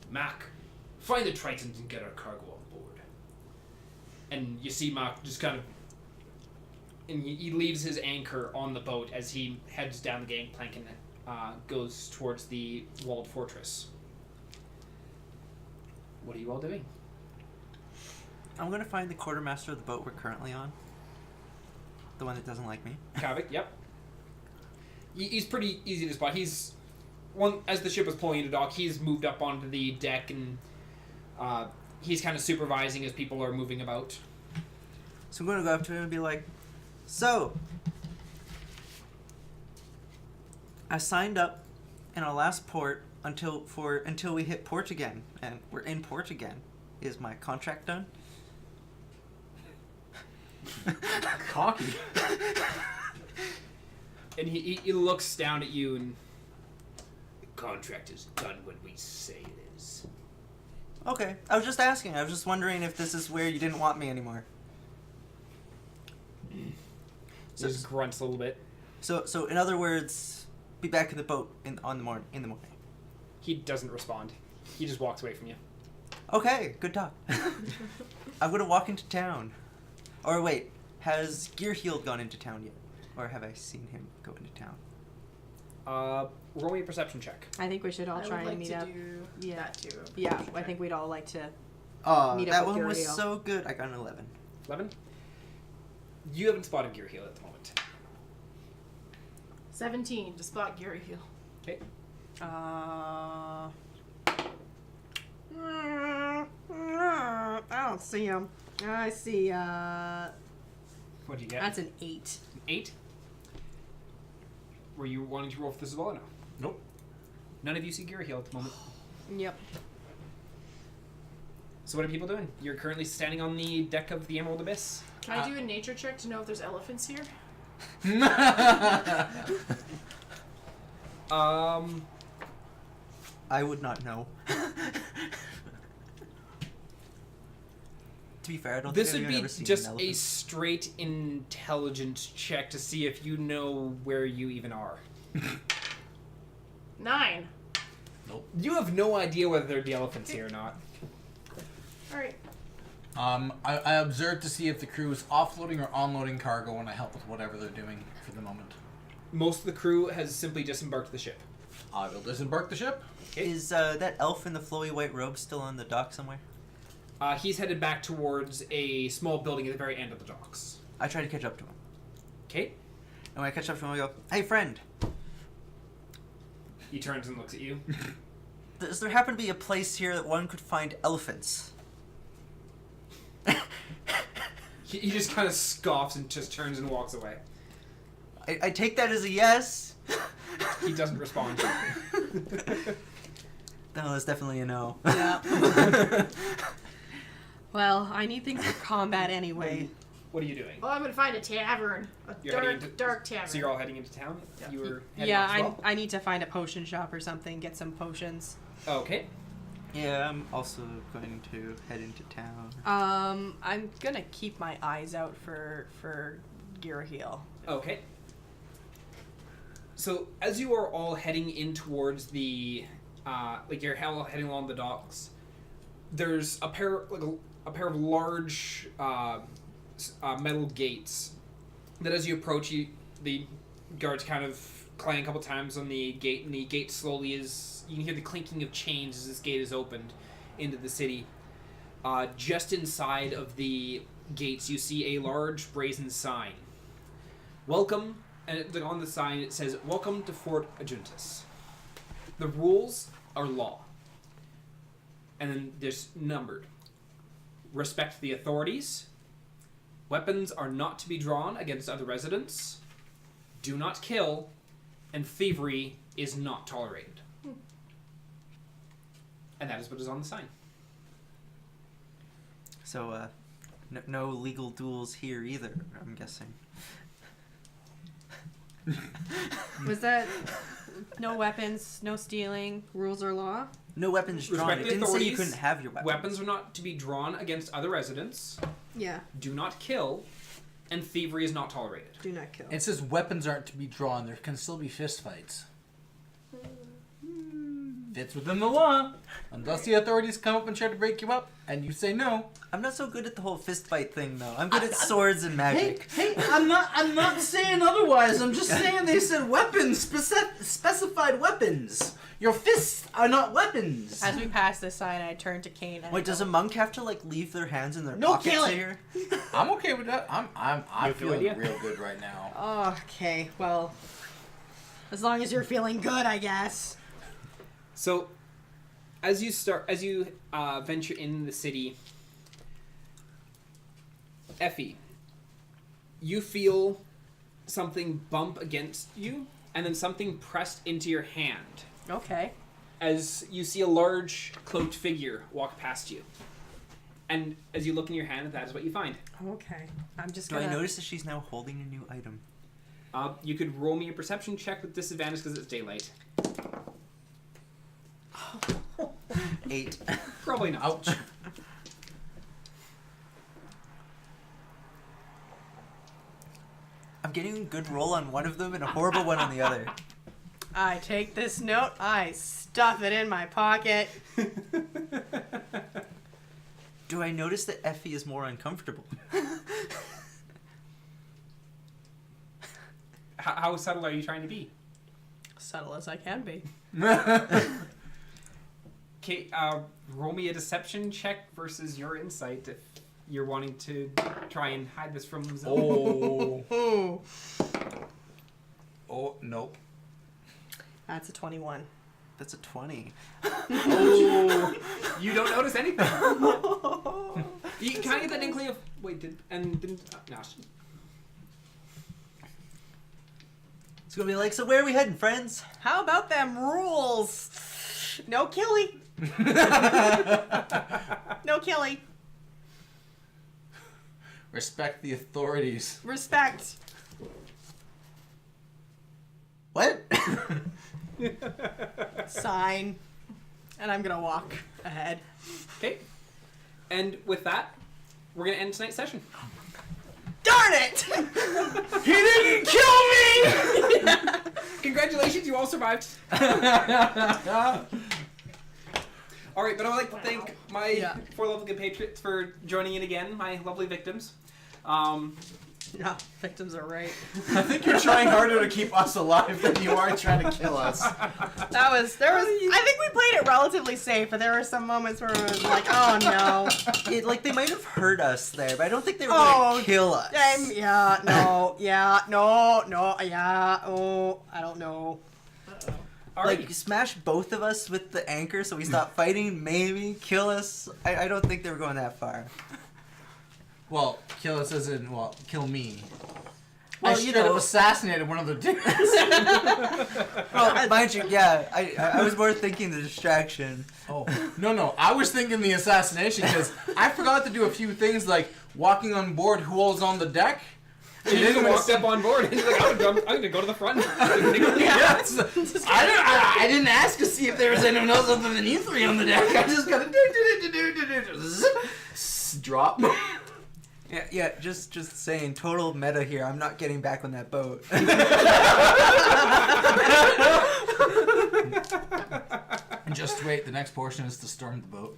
Mac, find the Tritons and get our cargo on board." And you see Mac just kind of... And he leaves his anchor on the boat as he heads down the gangplank and goes towards the walled fortress. What are you all doing? I'm going to find the quartermaster of the boat we're currently on. The one that doesn't like me. Kavik, yep. He's pretty easy to spot. He's... as the ship is pulling into dock, he's moved up onto the deck, and he's kind of supervising as people are moving about. So I'm going to go up to him and be like, "So, I signed up in our last port until we hit port again, and we're in port again. Is my contract done?" Cocky. And he looks down at you, and... "The contract is done when we say it is." Okay, I was just asking. I was just wondering if this is where you didn't want me anymore. So just grunts a little bit. So in other words, be back in the boat in the morning. He doesn't respond. He just walks away from you. Okay, good talk. I'm gonna walk into town. Or wait, has Gearhealed gone into town yet? Or have I seen him go into town? Roll me a perception check. I think we should all try and meet up. Do that too. Yeah, I think we'd all like to meet up that with one was Gearheal. so good. I got an 11. 11? You haven't spotted Gearheal at the moment. 17 to spot Gary Hill. Okay. I don't see him. I see, What do you get? that's an 8. 8? Were you wanting to roll for this as well or no? Nope. None of you see Gearheal at the moment. Yep. So what are people doing? You're currently standing on the deck of the Emerald Abyss. Can I do a nature check to know if there's elephants here? I would not know. To be fair, I don't This think would I've be ever seen just an a elephant. straight intelligence check to see if you know where you even are. 9. You have no idea whether there'd be elephants here or not. Alright. I observed to see if the crew is offloading or onloading cargo, and I help with whatever they're doing for the moment. Most of the crew has simply disembarked the ship. I will disembark the ship. Is that elf in the flowy white robe still on the dock somewhere? He's headed back towards a small building at the very end of the docks. I try to catch up to him. Okay. And when I catch up to him, I go, "Hey, friend, He turns and looks at you. does there happen to be a place here that one could find elephants?" He just kind of scoffs and just turns and walks away. I take that as a yes. He doesn't respond. No, that's definitely a no. Yeah. Well, I need things for combat anyway. What are you doing? Well, I'm gonna find a tavern. A You're heading dark tavern. So you're all heading into town? Yeah. You were heading Yeah, as well? I need to find a potion shop or something, get some potions. Okay. Yeah, I'm also going to head into town. I'm gonna keep my eyes out for Gearheal. Okay. So as you are all heading in towards the, you're heading along the docks, there's a pair of large metal gates that, as you approach, the guards kind of clang a couple times on the gate, and the gate slowly is... You can hear the clinking of chains as this gate is opened into the city. Just inside of the gates, you see a large brazen sign. Welcome, and on the sign it says, "Welcome to Fort Adjuntas. The rules are law." And then there's numbered. Respect the authorities. Weapons are not to be drawn against other residents. Do not kill. And thievery is not tolerated. And that is what is on the sign. So, no legal duels here either, I'm guessing. Was that no weapons, no stealing, rules or law? No weapons drawn. Respect It the didn't say you authorities. couldn't have your weapons. Weapons are not to be drawn against other residents. Yeah. Do not kill. And thievery is not tolerated. Do not kill. It says weapons aren't to be drawn. There can still be fist fights. Fits within the law. Unless the authorities come up and try to break you up, and you say no. I'm not so good at the whole fist fight thing, though. I'm good at swords and magic. Hey, I'm not saying otherwise. I'm just saying they said weapons, specified weapons. Your fists are not weapons. As we pass this sign, I turn to Kane. And Wait, does a monk have to like leave their hands in their No pockets killing. here? I'm okay with that. I'm You feeling feel real good right now. Oh, okay, well, as long as you're feeling good, I guess. So, as you venture in the city, Effie, you feel something bump against you, and then something pressed into your hand. Okay. As you see a large cloaked figure walk past you. And as you look in your hand, that is what you find. Okay. I'm just Do gonna... I notice that she's now holding a new item? You could roll me a perception check with disadvantage because it's daylight. 8. Probably not. Ouch. I'm getting a good roll on one of them and a horrible one on the other. I take this note, I stuff it in my pocket. Do I notice that Effie is more uncomfortable? How subtle are you trying to be? Subtle as I can be. Okay, roll me a deception check versus your insight if you're wanting to try and hide this from Zelkanea. Oh. Oh, nope. That's a 21. That's a 20. Oh, you don't notice anything. You kind of get that inkling of didn't. No. It's gonna be like, so where are we heading, friends? How about them rules? No killing. No killing. Respect the authorities. Respect. What? Sign. And I'm gonna walk ahead. Okay. And with that, we're gonna end tonight's session. Darn it! He didn't kill me! Congratulations, you all survived. All right, but I would like to thank my 4 lovely compatriots for joining in again, my lovely victims. No, victims are right. I think you're trying harder to keep us alive than you are trying to kill us. There was. I think we played it relatively safe, but there were some moments where it was like, oh no. They might have hurt us there, but I don't think they were gonna kill us. Yeah, I don't know. Like, smash both of us with the anchor so we stop fighting, maybe kill us. I don't think they were going that far. Well, kill us as in, kill me. Well, I should have assassinated one of the dudes. Well, mind you, yeah, I was more thinking the distraction. Oh, no, I was thinking the assassination because I forgot to do a few things like walking on board who all's on the deck. You didn't want to step on board. And you're like, I'm gonna go to the front. Yes. I didn't ask to see if there was anyone else other than you three on the deck. I just gotta drop. Yeah, just saying, total meta here. I'm not getting back on that boat. Just wait, the next portion is to storm the boat.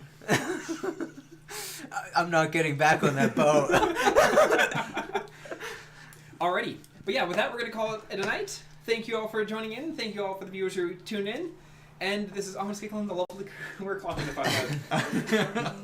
I'm not getting back on that boat. Alrighty. But yeah, with that, we're going to call it a night. thank you all for joining in. Thank you all for the viewers who tuned in. And this is Almost Giggling, the lovely... We're clocking the 5 out.